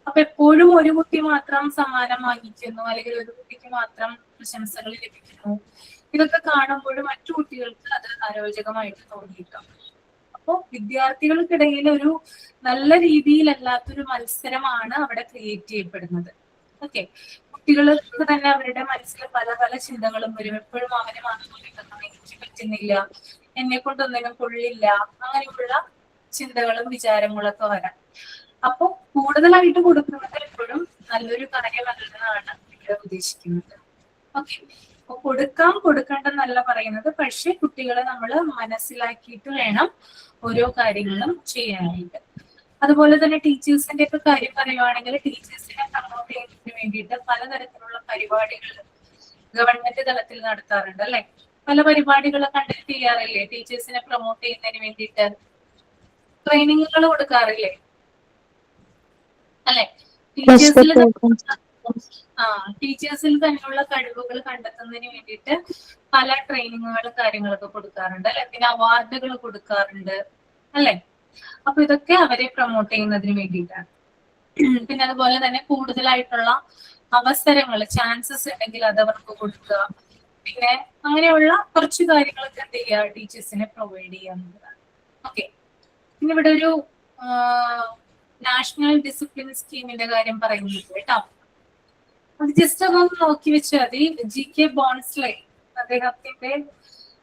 അപ്പൊ എപ്പോഴും ഒരു കുട്ടി മാത്രം സമ്മാനം വാങ്ങിക്കുന്നു, അല്ലെങ്കിൽ ഒരു കുട്ടിക്ക് മാത്രം പ്രശംസകൾ ലഭിക്കുന്നു, ഇതൊക്കെ കാണുമ്പോൾ മറ്റു കുട്ടികൾക്ക് അത് അരോചകമായിട്ട് തോന്നിയിട്ടാണ്. അപ്പോ വിദ്യാർത്ഥികൾക്കിടയിൽ ഒരു നല്ല രീതിയിലല്ലാത്തൊരു മത്സരമാണ് അവിടെ ക്രിയേറ്റ് ചെയ്യപ്പെടുന്നത്. ഓക്കെ, കുട്ടികൾക്ക് തന്നെ അവരുടെ മനസ്സിൽ പല പല ചിന്തകളും വരും. എപ്പോഴും അവനെ മാത്രം എനിക്ക് പറ്റുന്നില്ല, എന്നെ കൊണ്ടൊന്നിനും കൊള്ളില്ല, അങ്ങനെയുള്ള ചിന്തകളും വിചാരങ്ങളൊക്കെ വരാം. അപ്പൊ കൂടുതലായിട്ട് കൊടുക്കുന്നത് എപ്പോഴും നല്ലൊരു കാര്യമല്ലെന്നാണ് ഇവിടെ ഉദ്ദേശിക്കുന്നത്. ഓക്കെ, അപ്പൊ കൊടുക്കണ്ടെന്നല്ല പറയുന്നത്, പക്ഷെ കുട്ടികളെ നമ്മൾ മനസ്സിലാക്കിയിട്ട് വേണം ഓരോ കാര്യങ്ങളും ചെയ്യാനായിട്ട്. അതുപോലെ തന്നെ ടീച്ചേഴ്സിന്റെ ഒക്കെ കാര്യം പറയുവാണെങ്കിൽ, ടീച്ചേഴ്സിനെ പ്രൊമോട്ട് ചെയ്യുന്നതിന് വേണ്ടിയിട്ട് പലതരത്തിലുള്ള പരിപാടികൾ ഗവൺമെന്റ് തലത്തിൽ നടത്താറുണ്ട്, അല്ലെ? പല പരിപാടികൾ കണ്ടക്ട് ചെയ്യാറില്ലേ ടീച്ചേഴ്സിനെ പ്രൊമോട്ട് ചെയ്യുന്നതിന് വേണ്ടിയിട്ട്? ട്രെയിനിങ്ങുകൾ കൊടുക്കാറില്ലേ, അല്ലെ? ടീച്ചേഴ്സിൽ തന്നെയുള്ള കഴിവുകൾ കണ്ടെത്തുന്നതിന് വേണ്ടിയിട്ട് പല ട്രെയിനിങ്ങുകൾ കാര്യങ്ങളൊക്കെ കൊടുക്കാറുണ്ട്, അല്ലെ? പിന്നെ അവാർഡുകൾ കൊടുക്കാറുണ്ട്, അല്ലെ? അപ്പൊ ഇതൊക്കെ അവരെ പ്രൊമോട്ട് ചെയ്യുന്നതിന് വേണ്ടിയിട്ടാണ്. പിന്നെ അതുപോലെ തന്നെ കൂടുതലായിട്ടുള്ള അവസരങ്ങൾ, ചാൻസസ് ഉണ്ടെങ്കിൽ അത് അവർക്ക് കൊടുക്കുക. പിന്നെ അങ്ങനെയുള്ള കുറച്ച് കാര്യങ്ങളൊക്കെ എന്ത് ചെയ്യുക, ടീച്ചേഴ്സിനെ പ്രൊവൈഡ് ചെയ്യാവുന്നതാണ്. ഓക്കെ, പിന്നെ ഇവിടെ ഒരു നാഷണൽ ഡിസിപ്ലിൻ സ്കീമിന്റെ കാര്യം പറയുന്നുണ്ട് കേട്ടോ. അത് ജസ്റ്റ് ഒന്ന് നോക്കി വെച്ചാൽ മതി. GK ബോൺസ്ലെ അദ്ദേഹത്തിന്റെ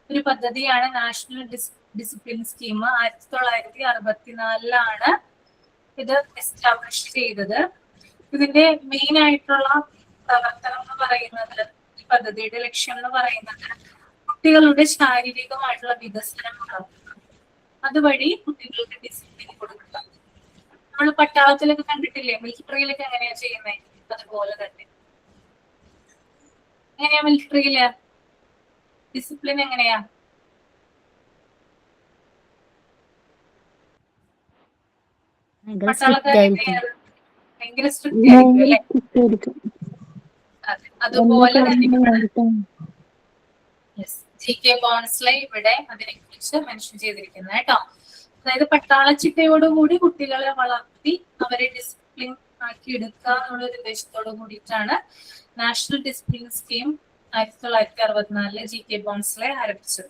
ഒരു പദ്ധതിയാണ് നാഷണൽ ഡിസിപ്ലിൻ സ്കീം. 1964 ഇത് എസ്റ്റാബ്ലിഷ് ചെയ്തത്. ഇതിന്റെ മെയിൻ ആയിട്ടുള്ള പ്രവർത്തനം എന്ന് പറയുന്നത്, ഈ പദ്ധതിയുടെ ലക്ഷ്യം എന്ന് പറയുന്നത് കുട്ടികളുടെ ശാരീരികമായിട്ടുള്ള വികസനം നടത്തുക, അതുവഴി കുട്ടികൾക്ക് ഡിസിപ്ലിൻ കൊടുക്കുക. നമ്മൾ പട്ടാളത്തിലൊക്കെ കണ്ടിട്ടില്ലേ, മിലിറ്ററിയിലൊക്കെ എങ്ങനെയാ ചെയ്യുന്നത്? അതുപോലെ തന്നെ എങ്ങനെയാ മിലിറ്ററിയില് ഡിസിപ്ലിൻ എങ്ങനെയാ? പട്ടാളക്കാരൊക്കെ ഭയങ്കര സ്ട്രിക്റ്റ് ആയിരിക്കും, അല്ലെ? അതുപോലെ തന്നെ GK ബോൺസ്ലെ ഇവിടെ അതിനെ കുറിച്ച് മെൻഷൻ ചെയ്തിരിക്കുന്നത് കേട്ടോ. അതായത് പട്ടാള ചിട്ടയോടുകൂടി കുട്ടികളെ വളർത്തി അവരെ ഡിസിപ്ലിൻ ആക്കി എടുക്കുക എന്നുള്ള ഉദ്ദേശത്തോടു കൂടിയിട്ടാണ് national discipline scheme 1964 GK Bhonsle ആരംഭിച്ചത്.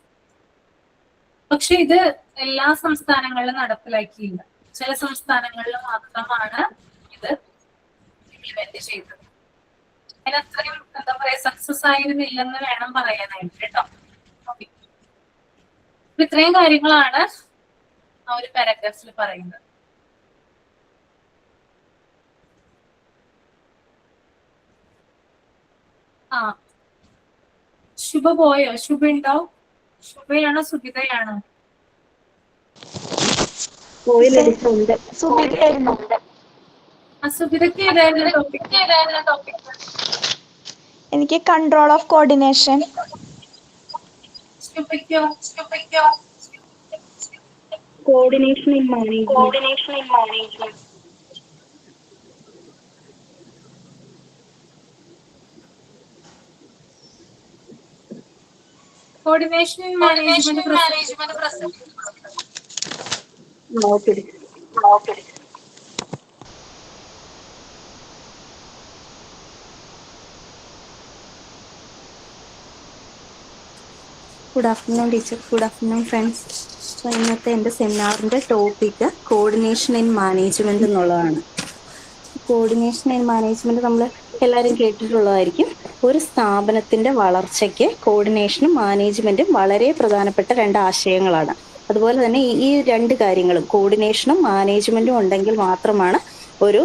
പക്ഷെ ഇത് എല്ലാ സംസ്ഥാനങ്ങളിലും നടപ്പിലാക്കിയില്ല. ചില സംസ്ഥാനങ്ങളിൽ മാത്രമാണ് ഇത് ഇംപ്ലിമെന്റ് ചെയ്തത്. അതിനത്രയും എന്താ പറയാ, സക്സസ് ആയിരുന്നില്ലെന്ന് വേണം പറയാനായിട്ട് കേട്ടോ. ഓക്കെ, ഇത്രയും കാര്യങ്ങളാണ് ആ ഒരു പാരഗ്രാഫിൽ പറയുന്നത്. ശുഭ പോയോ? ശുഭ ഉണ്ടാവും? ശുഭയാണോ സുബിതയാണോ? സുബിതയ്ക്ക് ഏതായിരുന്നു ടോപ്പിക്? എനിക്ക് കൺട്രോൾ ഓഫ് കോർഡിനേഷൻ. ശുഭയ്ക്കോ? Coordination in management. Coordination in management present. Noted. Good afternoon teacher. Good afternoon friends. അപ്പോൾ ഇന്നത്തെ എൻ്റെ സെമിനാറിൻ്റെ ടോപ്പിക്ക് കോർഡിനേഷൻ ഇൻ മാനേജ്മെൻറ്റ് എന്നുള്ളതാണ്. കോർഡിനേഷൻ ഇൻ മാനേജ്മെൻറ്റ് നമ്മൾ എല്ലാവരും കേട്ടിട്ടുള്ളതായിരിക്കും. ഒരു സ്ഥാപനത്തിൻ്റെ വളർച്ചയ്ക്ക് കോർഡിനേഷനും മാനേജ്മെൻറ്റും വളരെ പ്രധാനപ്പെട്ട രണ്ട് ആശയങ്ങളാണ്. അതുപോലെ തന്നെ ഈ രണ്ട് കാര്യങ്ങളും കോർഡിനേഷനും മാനേജ്മെൻറ്റും ഉണ്ടെങ്കിൽ മാത്രമാണ് ഒരു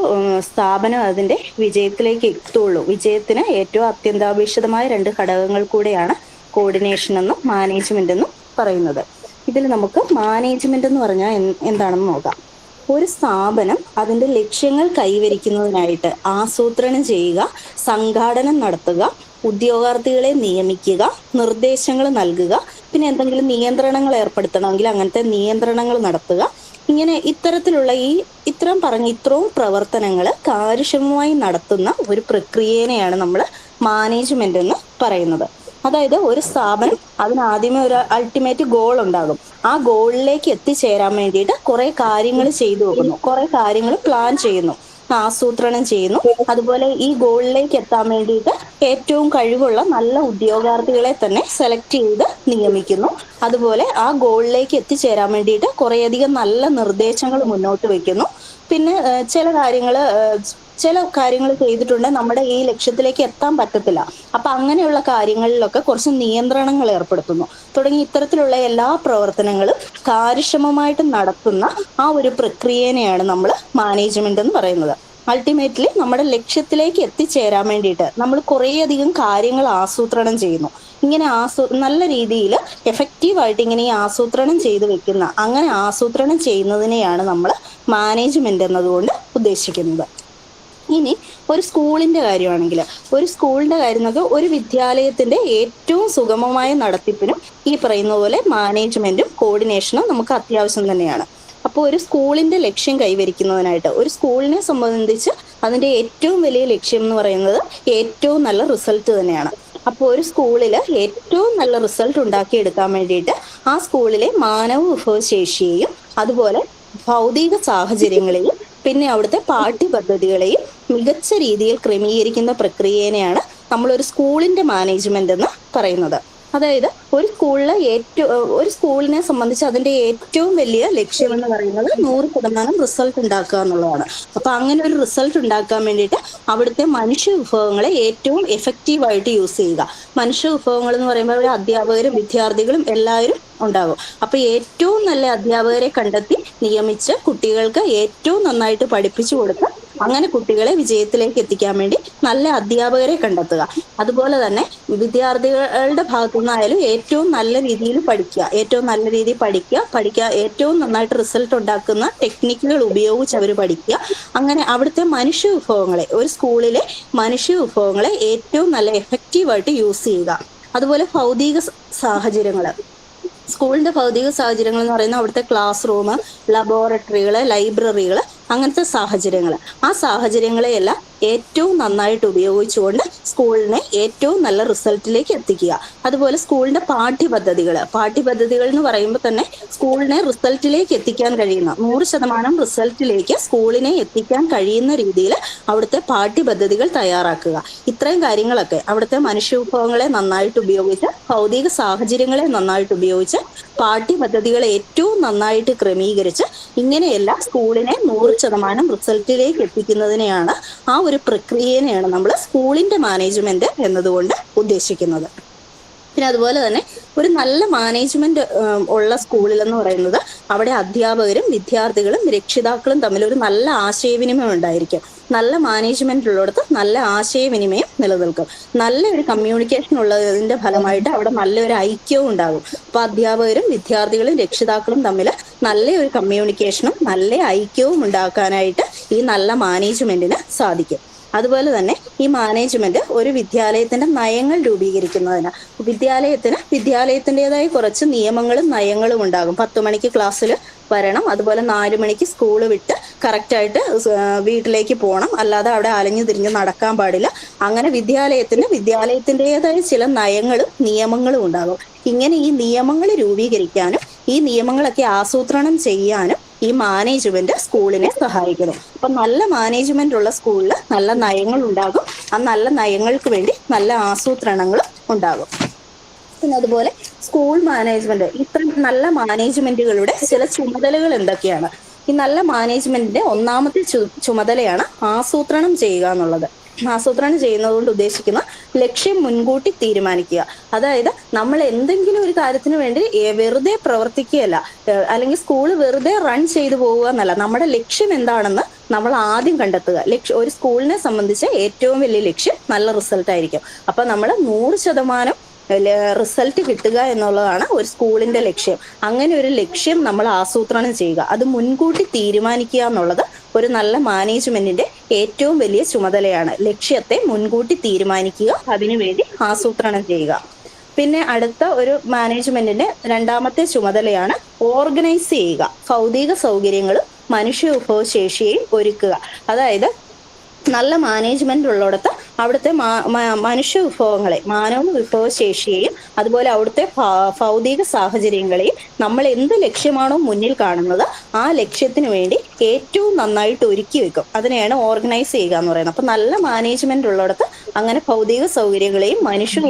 സ്ഥാപനം അതിൻ്റെ വിജയത്തിലേക്ക് എത്തുള്ളൂ. വിജയത്തിന് ഏറ്റവും അത്യന്താപേക്ഷിതമായ രണ്ട് ഘടകങ്ങൾ കൂടെയാണ് കോർഡിനേഷൻ എന്നും മാനേജ്മെന്റ് എന്നും പറയുന്നത്. ഇതിൽ നമുക്ക് മാനേജ്മെന്റ് എന്ന് പറഞ്ഞാൽ എന്താണെന്ന് നോക്കാം. ഒരു സ്ഥാപനം അതിൻ്റെ ലക്ഷ്യങ്ങൾ കൈവരിക്കുന്നതിനായിട്ട് ആസൂത്രണം ചെയ്യുക, സംഘാടനം നടത്തുക, ഉദ്യോഗാർത്ഥികളെ നിയമിക്കുക, നിർദ്ദേശങ്ങൾ നൽകുക, പിന്നെ എന്തെങ്കിലും നിയന്ത്രണങ്ങൾ ഏർപ്പെടുത്തണമെങ്കിൽ അങ്ങനത്തെ നിയന്ത്രണങ്ങൾ നടത്തുക. ഇങ്ങനെ ഇത്തരത്തിലുള്ള ഇത്രയും പ്രവർത്തനങ്ങൾ കാര്യക്ഷമമായി നടത്തുന്ന ഒരു പ്രക്രിയയെയാണ് നമ്മൾ മാനേജ്മെന്റ് എന്ന് പറയുന്നത്. അതായത് ഒരു സ്ഥാപനം അതിനാദ്യമേ ഒരു അൾട്ടിമേറ്റ് ഗോൾ ഉണ്ടാകും. ആ ഗോളിലേക്ക് എത്തിച്ചേരാൻ വേണ്ടിയിട്ട് കുറെ കാര്യങ്ങൾ ചെയ്തു വെക്കുന്നു, കുറെ കാര്യങ്ങൾ പ്ലാൻ ചെയ്യുന്നു, ആസൂത്രണം ചെയ്യുന്നു. അതുപോലെ ഈ ഗോളിലേക്ക് എത്താൻ വേണ്ടിയിട്ട് ഏറ്റവും കഴിവുള്ള നല്ല ഉദ്യോഗാർത്ഥികളെ തന്നെ സെലക്ട് ചെയ്ത് നിയമിക്കുന്നു. അതുപോലെ ആ ഗോളിലേക്ക് എത്തിച്ചേരാൻ വേണ്ടിയിട്ട് കുറേയധികം നല്ല നിർദ്ദേശങ്ങൾ മുന്നോട്ട് വെക്കുന്നു. പിന്നെ ചില കാര്യങ്ങൾ ചെയ്തിട്ടുണ്ടെങ്കിൽ നമ്മുടെ ഈ ലക്ഷ്യത്തിലേക്ക് എത്താൻ പറ്റത്തില്ല. അപ്പൊ അങ്ങനെയുള്ള കാര്യങ്ങളിലൊക്കെ കുറച്ച് നിയന്ത്രണങ്ങൾ ഏർപ്പെടുത്തുന്നു. തുടങ്ങി ഇത്തരത്തിലുള്ള എല്ലാ പ്രവർത്തനങ്ങളും കാര്യക്ഷമമായിട്ട് നടത്തുന്ന ആ ഒരു പ്രക്രിയനെയാണ് നമ്മൾ മാനേജ്മെന്റ് എന്ന് പറയുന്നത്. അൾട്ടിമേറ്റ്ലി നമ്മുടെ ലക്ഷ്യത്തിലേക്ക് എത്തിച്ചേരാൻ വേണ്ടിയിട്ട് നമ്മൾ കുറേയധികം കാര്യങ്ങൾ ആസൂത്രണം ചെയ്യുന്നു. ഇങ്ങനെ നല്ല രീതിയിൽ എഫക്റ്റീവായിട്ട് ഇങ്ങനെ ഈ ആസൂത്രണം ചെയ്ത് വെക്കുന്ന, അങ്ങനെ ആസൂത്രണം ചെയ്യുന്നതിനെയാണ് നമ്മൾ മാനേജ്മെന്റ് എന്നതുകൊണ്ട് ഉദ്ദേശിക്കുന്നത്. ഇനി ഒരു സ്കൂളിന്റെ കാര്യമാണെങ്കിൽ, ഒരു സ്കൂളിന്റെ കാര്യം ഒരു വിദ്യാലയത്തിന്റെ ഏറ്റവും സുഗമമായ നടത്തിപ്പിനും ഈ പറയുന്ന പോലെ മാനേജ്മെന്റും കോർഡിനേഷനും നമുക്ക് അത്യാവശ്യം തന്നെയാണ്. അപ്പോൾ ഒരു സ്കൂളിന്റെ ലക്ഷ്യം കൈവരിക്കുന്നതിനായിട്ട് ഒരു സ്കൂളിനെ സംബന്ധിച്ച് അതിന്റെ ഏറ്റവും വലിയ ലക്ഷ്യം എന്ന് പറയുന്നത് ഏറ്റവും നല്ല റിസൾട്ട് തന്നെയാണ്. അപ്പോൾ ഒരു സ്കൂളിൽ ഏറ്റവും നല്ല റിസൾട്ട് ഉണ്ടാക്കിയെടുക്കാൻ വേണ്ടിയിട്ട് ആ സ്കൂളിലെ മാനവ വിഭവശേഷിയെയും അതുപോലെ ഭൗതിക സാഹചര്യങ്ങളെയും പിന്നെ അവിടുത്തെ പാഠ്യപദ്ധതികളെയും മികച്ച രീതിയിൽ ക്രമീകരിക്കുന്ന പ്രക്രിയനെയാണ് നമ്മളൊരു സ്കൂളിന്റെ മാനേജ്മെന്റ് എന്ന് പറയുന്നത്. അതായത് ഒരു സ്കൂളിനെ സംബന്ധിച്ച് അതിന്റെ ഏറ്റവും വലിയ ലക്ഷ്യം എന്ന് പറയുന്നത് 100% റിസൾട്ട് ഉണ്ടാക്കുക എന്നുള്ളതാണ്. അപ്പൊ അങ്ങനെ ഒരു റിസൾട്ട് ഉണ്ടാക്കാൻ വേണ്ടിയിട്ട് അവിടുത്തെ മനുഷ്യ വിഭവങ്ങളെ ഏറ്റവും എഫക്റ്റീവായിട്ട് യൂസ് ചെയ്യുക. മനുഷ്യ വിഭവങ്ങൾ എന്ന് പറയുമ്പോൾ ഒരു അധ്യാപകരും വിദ്യാർത്ഥികളും എല്ലാവരും ഉണ്ടാകും. അപ്പൊ ഏറ്റവും നല്ല അധ്യാപകരെ കണ്ടെത്തി നിയമിച്ച് കുട്ടികൾക്ക് ഏറ്റവും നന്നായിട്ട് പഠിപ്പിച്ചു കൊടുത്ത് അങ്ങനെ കുട്ടികളെ വിജയത്തിലേക്ക് എത്തിക്കാൻ വേണ്ടി നല്ല അധ്യാപകരെ കണ്ടെത്തുക. അതുപോലെ തന്നെ വിദ്യാർത്ഥികളുടെ ഭാഗത്തു നിന്നായാലും ഏറ്റവും നല്ല രീതിയിൽ പഠിക്കുക, ഏറ്റവും നന്നായിട്ട് റിസൾട്ട് ഉണ്ടാക്കുന്ന ടെക്നിക്കുകൾ ഉപയോഗിച്ച് അവർ പഠിക്കുക. അങ്ങനെ അവിടുത്തെ മനുഷ്യ വിഭവങ്ങളെ, ഒരു സ്കൂളിലെ മനുഷ്യ വിഭവങ്ങളെ ഏറ്റവും നല്ല എഫക്റ്റീവായിട്ട് യൂസ് ചെയ്യുക. അതുപോലെ ഭൗതിക സാഹചര്യങ്ങൾ, സ്കൂളിന്റെ ഭൗതിക സാഹചര്യങ്ങൾ എന്ന് പറയുന്നത് അവിടുത്തെ ക്ലാസ് റൂം, ലബോറട്ടറികൾ, ലൈബ്രറികൾ, അങ്ങനത്തെ സാഹചര്യങ്ങൾ, ആ സാഹചര്യങ്ങളെയെല്ലാം ഏറ്റവും നന്നായിട്ട് ഉപയോഗിച്ചുകൊണ്ട് സ്കൂളിനെ ഏറ്റവും നല്ല റിസൾട്ടിലേക്ക് എത്തിക്കുക. അതുപോലെ സ്കൂളിന്റെ പാഠ്യപദ്ധതികൾ എന്ന് പറയുമ്പോൾ തന്നെ സ്കൂളിനെ റിസൾട്ടിലേക്ക് എത്തിക്കാൻ കഴിയുന്ന 100% റിസൾട്ടിലേക്ക് സ്കൂളിനെ എത്തിക്കാൻ കഴിയുന്ന രീതിയിൽ അവിടുത്തെ പാഠ്യപദ്ധതികൾ തയ്യാറാക്കുക. ഇത്രയും കാര്യങ്ങളൊക്കെ അവിടുത്തെ മനുഷ്യ വിഭവങ്ങളെ നന്നായിട്ട് ഉപയോഗിച്ച്, ഭൗതിക സാഹചര്യങ്ങളെ നന്നായിട്ട് ഉപയോഗിച്ച്, പാഠ്യപദ്ധതികളെ ഏറ്റവും നന്നായിട്ട് ക്രമീകരിച്ച് ഇങ്ങനെയെല്ലാം സ്കൂളിനെ 100% റിസൾട്ടിലേക്ക് എത്തിക്കുന്നതിനെയാണ്, ആ ഒരു പ്രക്രിയനെയാണ് നമ്മൾ സ്കൂളിന്റെ മാനേജ്മെന്റ് എന്നതുകൊണ്ട് ഉദ്ദേശിക്കുന്നത്. പിന്നെ അതുപോലെ തന്നെ ഒരു നല്ല മാനേജ്മെന്റ് ഉള്ള സ്കൂളിൽ എന്ന് പറയുന്നത് അവിടെ അധ്യാപകരും വിദ്യാർത്ഥികളും രക്ഷിതാക്കളും തമ്മിൽ ഒരു നല്ല ആശയവിനിമയം ഉണ്ടായിരിക്കും. നല്ല മാനേജ്മെന്റ് ഉള്ളിടത്ത് നല്ല ആശയവിനിമയം നിലനിൽക്കും. നല്ലൊരു കമ്മ്യൂണിക്കേഷൻ ഉള്ളതിന്റെ ഫലമായിട്ട് അവിടെ നല്ലൊരു ഐക്യവും ഉണ്ടാകും. അപ്പൊ അധ്യാപകരും വിദ്യാർത്ഥികളും രക്ഷിതാക്കളും തമ്മിൽ നല്ലൊരു കമ്മ്യൂണിക്കേഷനും നല്ല ഐക്യവും ഉണ്ടാക്കാനായിട്ട് ഈ നല്ല മാനേജ്മെന്റിന് സാധിക്കും. അതുപോലെ തന്നെ ഈ മാനേജ്മെന്റ് ഒരു വിദ്യാലയത്തിന്റെ നയങ്ങൾ രൂപീകരിക്കുന്നതിന് വിദ്യാലയത്തിൻ്റെതായ കുറച്ച് നിയമങ്ങളും നയങ്ങളും ഉണ്ടാകും. 10 മണിക്ക് ക്ലാസ്സിൽ വരണം, അതുപോലെ 4 മണിക്ക് സ്കൂള് വിട്ട് കറക്റ്റായിട്ട് വീട്ടിലേക്ക് പോകണം, അല്ലാതെ അവിടെ അലഞ്ഞു തിരിഞ്ഞ് നടക്കാൻ പാടില്ല. അങ്ങനെ വിദ്യാലയത്തിൻ്റെതായ ചില നയങ്ങളും നിയമങ്ങളും ഉണ്ടാകും. ഇങ്ങനെ ഈ നിയമങ്ങൾ രൂപീകരിക്കാനും ഈ നിയമങ്ങളൊക്കെ ആസൂത്രണം ചെയ്യാനും ഈ മാനേജ്മെന്റ് സ്കൂളിനെ സഹായിക്കുന്നു. അപ്പൊ നല്ല മാനേജ്മെന്റ് ഉള്ള സ്കൂളിൽ നല്ല നയങ്ങൾ ഉണ്ടാകും, ആ നല്ല നയങ്ങൾക്ക് വേണ്ടി നല്ല ആസൂത്രണങ്ങളും ഉണ്ടാകും. പിന്നെ അതുപോലെ സ്കൂൾ മാനേജ്മെന്റ്, ഇത്തരം നല്ല മാനേജ്മെന്റുകളുടെ ചില ചുമതലകൾ എന്തൊക്കെയാണ്? ഈ നല്ല മാനേജ്മെന്റിന്റെ ഒന്നാമത്തെ ചുമതലയാണ് ആസൂത്രണം ചെയ്യുക എന്നുള്ളത്. ആസൂത്രണം ചെയ്യുന്നത് കൊണ്ട് ഉദ്ദേശിക്കുന്ന ലക്ഷ്യം മുൻകൂട്ടി തീരുമാനിക്കുക. അതായത് നമ്മൾ എന്തെങ്കിലും ഒരു കാര്യത്തിന് വേണ്ടി വെറുതെ പ്രവർത്തിക്കുകയല്ല, അല്ലെങ്കിൽ സ്കൂള് വെറുതെ റൺ ചെയ്തു പോവുക എന്നല്ല. നമ്മുടെ ലക്ഷ്യം എന്താണെന്ന് നമ്മൾ ആദ്യം കണ്ടെത്തുക. ഒരു സ്കൂളിനെ സംബന്ധിച്ച് ഏറ്റവും വലിയ ലക്ഷ്യം നല്ല റിസൾട്ട് ആയിരിക്കും. അപ്പൊ നമ്മൾ 100% റിസൾട്ട് കിട്ടുക എന്നുള്ളതാണ് ഒരു സ്കൂളിന്റെ ലക്ഷ്യം. അങ്ങനെ ഒരു ലക്ഷ്യം നമ്മൾ ആസൂത്രണം ചെയ്യുക, അത് മുൻകൂട്ടി തീരുമാനിക്കുക എന്നുള്ളത് ഒരു നല്ല മാനേജ്മെന്റിന്റെ ഏറ്റവും വലിയ ചുമതലയാണ്. ലക്ഷ്യത്തെ മുൻകൂട്ടി തീരുമാനിക്കുക, അതിനുവേണ്ടി ആസൂത്രണം ചെയ്യുക. പിന്നെ അടുത്ത ഒരു മാനേജ്മെന്റിന്റെ രണ്ടാമത്തെ ചുമതലയാണ് ഓർഗനൈസ് ചെയ്യുക. ഭൗതിക സൗകര്യങ്ങളും മനുഷ്യ വിഭവശേഷിയെയും ഒരുക്കുക. അതായത് നല്ല മാനേജ്മെന്റ് ഉള്ളിടത്ത് അവിടുത്തെ മനുഷ്യ വിഭവങ്ങളെ, മാനവ വിഭവശേഷിയെയും അതുപോലെ അവിടുത്തെ ഭൗതിക സാഹചര്യങ്ങളെയും നമ്മൾ എന്ത് ലക്ഷ്യമാണോ മുന്നിൽ കാണുന്നത് ആ ലക്ഷ്യത്തിന് വേണ്ടി ഏറ്റവും നന്നായിട്ട് ഒരുക്കി വെക്കും. അതിനെയാണ് ഓർഗനൈസ് ചെയ്യുക എന്ന് പറയുന്നത്. അപ്പൊ നല്ല മാനേജ്മെന്റ് ഉള്ളിടത്ത് അങ്ങനെ ഭൗതിക സൗകര്യങ്ങളെയും മനുഷ്യ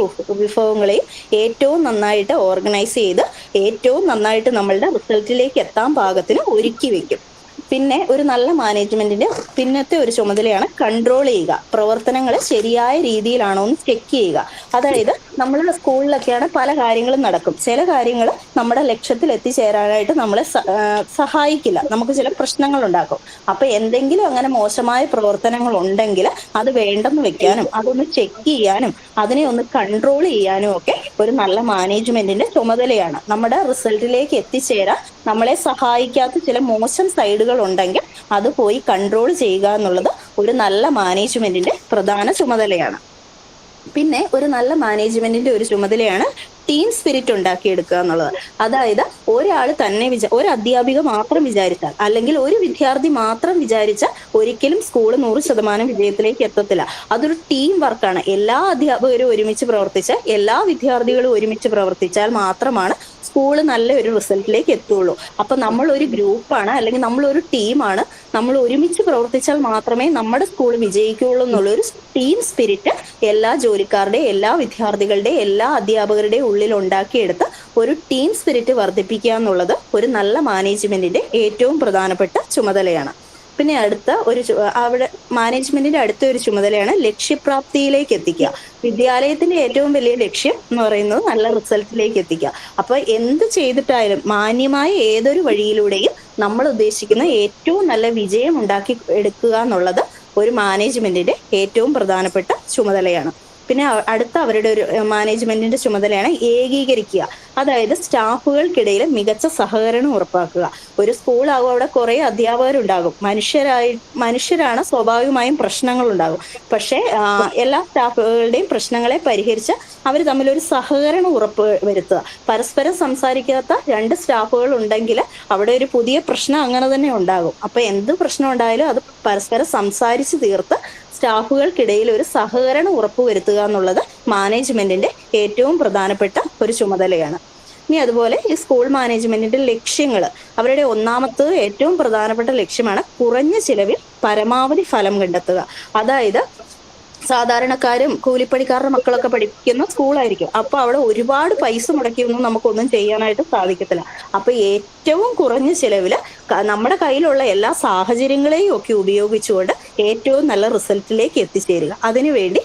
വിഭവങ്ങളെയും ഏറ്റവും നന്നായിട്ട് ഓർഗനൈസ് ചെയ്ത് ഏറ്റവും നന്നായിട്ട് നമ്മളുടെ റിസൾട്ടിലേക്ക് എത്താൻ പാകത്തിന് ഒരുക്കി വെക്കും. പിന്നെ ഒരു നല്ല മാനേജ്മെന്റിന്റെ പിന്നത്തെ ഒരു ചുമതലയാണ് കൺട്രോൾ ചെയ്യുക. പ്രവർത്തനങ്ങൾ ശരിയായ രീതിയിലാണോ എന്ന് ചെക്ക് ചെയ്യുക. അതായത് നമ്മളുടെ സ്കൂളിലൊക്കെയാണ് പല കാര്യങ്ങളും നടക്കും. ചില കാര്യങ്ങൾ നമ്മുടെ ലക്ഷ്യത്തിൽ എത്തിച്ചേരാനായിട്ട് നമ്മളെ സഹായിക്കില്ല, നമുക്ക് ചില പ്രശ്നങ്ങൾ ഉണ്ടാക്കും. അപ്പൊ എന്തെങ്കിലും അങ്ങനെ മോശമായ പ്രവർത്തനങ്ങൾ ഉണ്ടെങ്കിൽ അത് വേണ്ടെന്ന് വെക്കാനും അതൊന്ന് ചെക്ക് ചെയ്യാനും അതിനെ ഒന്ന് കൺട്രോൾ ചെയ്യാനും ഒക്കെ ഒരു നല്ല മാനേജ്മെന്റിന്റെ ചുമതലയാണ്. നമ്മുടെ റിസൾട്ടിലേക്ക് എത്തിച്ചേരാൻ നമ്മളെ സഹായിക്കാത്ത ചില മോശം സൈഡുകൾ ഉണ്ടെങ്കിൽ അത് പോയി കൺട്രോൾ ചെയ്യുക എന്നുള്ളത് ഒരു നല്ല മാനേജ്മെന്റിന്റെ പ്രധാന ചുമതലയാണ്. പിന്നെ ഒരു നല്ല മാനേജ്മെന്റിന്റെ ഒരു ചുമതലയാണ് ടീം സ്പിരിറ്റ് ഉണ്ടാക്കിയെടുക്കുക എന്നുള്ളത്. അതായത് ഒരാൾ തന്നെ ഒരു അധ്യാപിക മാത്രം വിചാരിച്ചാൽ അല്ലെങ്കിൽ ഒരു വിദ്യാർത്ഥി മാത്രം വിചാരിച്ചാൽ ഒരിക്കലും സ്കൂൾ 100% വിജയത്തിലേക്ക് എത്തത്തില്ല. അതൊരു ടീം വർക്കാണ്. എല്ലാ അധ്യാപകരും ഒരുമിച്ച് പ്രവർത്തിച്ച് എല്ലാ വിദ്യാർത്ഥികളും ഒരുമിച്ച് പ്രവർത്തിച്ചാൽ മാത്രമാണ് സ്കൂള് നല്ല ഒരു റിസൾട്ടിലേക്ക് എത്തുള്ളൂ. അപ്പൊ നമ്മൾ ഒരു ഗ്രൂപ്പാണ്, അല്ലെങ്കിൽ നമ്മൾ ഒരു ടീമാണ്. നമ്മൾ ഒരുമിച്ച് പ്രവർത്തിച്ചാൽ മാത്രമേ നമ്മുടെ സ്കൂൾ വിജയിക്കുകയുള്ളൂ എന്നുള്ളൊരു ടീം സ്പിരിറ്റ് എല്ലാ ജോലിക്കാരുടെയും എല്ലാ വിദ്യാർത്ഥികളുടെയും എല്ലാ അധ്യാപകരുടെയും ഉള്ളിൽ ഉണ്ടാക്കിയെടുത്ത് ഒരു ടീം സ്പിരിറ്റ് വർദ്ധിപ്പിക്കുക എന്നുള്ളത് ഒരു നല്ല മാനേജ്മെന്റിന്റെ ഏറ്റവും പ്രധാനപ്പെട്ട ചുമതലയാണ്. പിന്നെ അടുത്ത ഒരു അവിടെ മാനേജ്മെന്റിന്റെ അടുത്ത ഒരു ചുമതലയാണ് ലക്ഷ്യപ്രാപ്തിയിലേക്ക് എത്തിക്കുക. വിദ്യാലയത്തിന്റെ ഏറ്റവും വലിയ ലക്ഷ്യം എന്ന് പറയുന്നത് നല്ല റിസൾട്ടിലേക്ക് എത്തിക്കുക. അപ്പൊ എന്ത് ചെയ്തിട്ടായാലും മാന്യമായ ഏതൊരു വഴിയിലൂടെയും നമ്മൾ ഉദ്ദേശിക്കുന്ന ഏറ്റവും നല്ല വിജയം ഉണ്ടാക്കി എടുക്കുക എന്നുള്ളത് ഒരു മാനേജ്മെന്റിന്റെ ഏറ്റവും പ്രധാനപ്പെട്ട ചുമതലയാണ്. പിന്നെ അടുത്ത അവരുടെ ഒരു മാനേജ്മെന്റിന്റെ ചുമതലയാണ് ഏകീകരിക്കുക. അതായത് സ്റ്റാഫുകൾക്കിടയിൽ മികച്ച സഹകരണം ഉറപ്പാക്കുക. ഒരു സ്കൂളാകും, അവിടെ കുറെ അധ്യാപകരുണ്ടാകും. മനുഷ്യരാണ്, സ്വാഭാവികമായും പ്രശ്നങ്ങൾ ഉണ്ടാകും. പക്ഷെ എല്ലാ സ്റ്റാഫുകളുടെയും പ്രശ്നങ്ങളെ പരിഹരിച്ച് അവർ തമ്മിലൊരു സഹകരണം ഉറപ്പ് വരുത്തുക. പരസ്പരം സംസാരിക്കാത്ത 2 സ്റ്റാഫുകൾ ഉണ്ടെങ്കിൽ അവിടെ ഒരു പുതിയ പ്രശ്നം അങ്ങനെ തന്നെ ഉണ്ടാകും. അപ്പൊ എന്ത് പ്രശ്നം ഉണ്ടായാലും അത് പരസ്പരം സംസാരിച്ച് തീർത്ത് സ്റ്റാഫുകൾക്കിടയിൽ ഒരു സഹകരണം ഉറപ്പുവരുത്തുക എന്നുള്ളത് മാനേജ്മെന്റിന്റെ ഏറ്റവും പ്രധാനപ്പെട്ട ഒരു ചുമതലയാണ്. ഇനി അതുപോലെ ഈ സ്കൂൾ മാനേജ്മെന്റിന്റെ ലക്ഷ്യങ്ങൾ, അവരുടെ ഒന്നാമത്തെ ഏറ്റവും പ്രധാനപ്പെട്ട ലക്ഷ്യമാണ് കുറഞ്ഞ ചിലവിൽ പരമാവധി ഫലം കണ്ടെത്തുക. അതായത് സാധാരണക്കാരും കൂലിപ്പണിക്കാരുടെ മക്കളൊക്കെ പഠിക്കുന്ന സ്കൂളായിരിക്കും. അപ്പൊ അവിടെ ഒരുപാട് പൈസ മുടക്കിയൊന്നും നമുക്കൊന്നും ചെയ്യാനായിട്ട് സാധിക്കത്തില്ല. അപ്പൊ ഏറ്റവും കുറഞ്ഞ ചിലവില് നമ്മുടെ കയ്യിലുള്ള എല്ലാ സാഹചര്യങ്ങളെയും ഒക്കെ ഉപയോഗിച്ചുകൊണ്ട് ഏറ്റവും നല്ല റിസൾട്ടിലേക്ക് എത്തിച്ചേരുക. അതിനുവേണ്ടി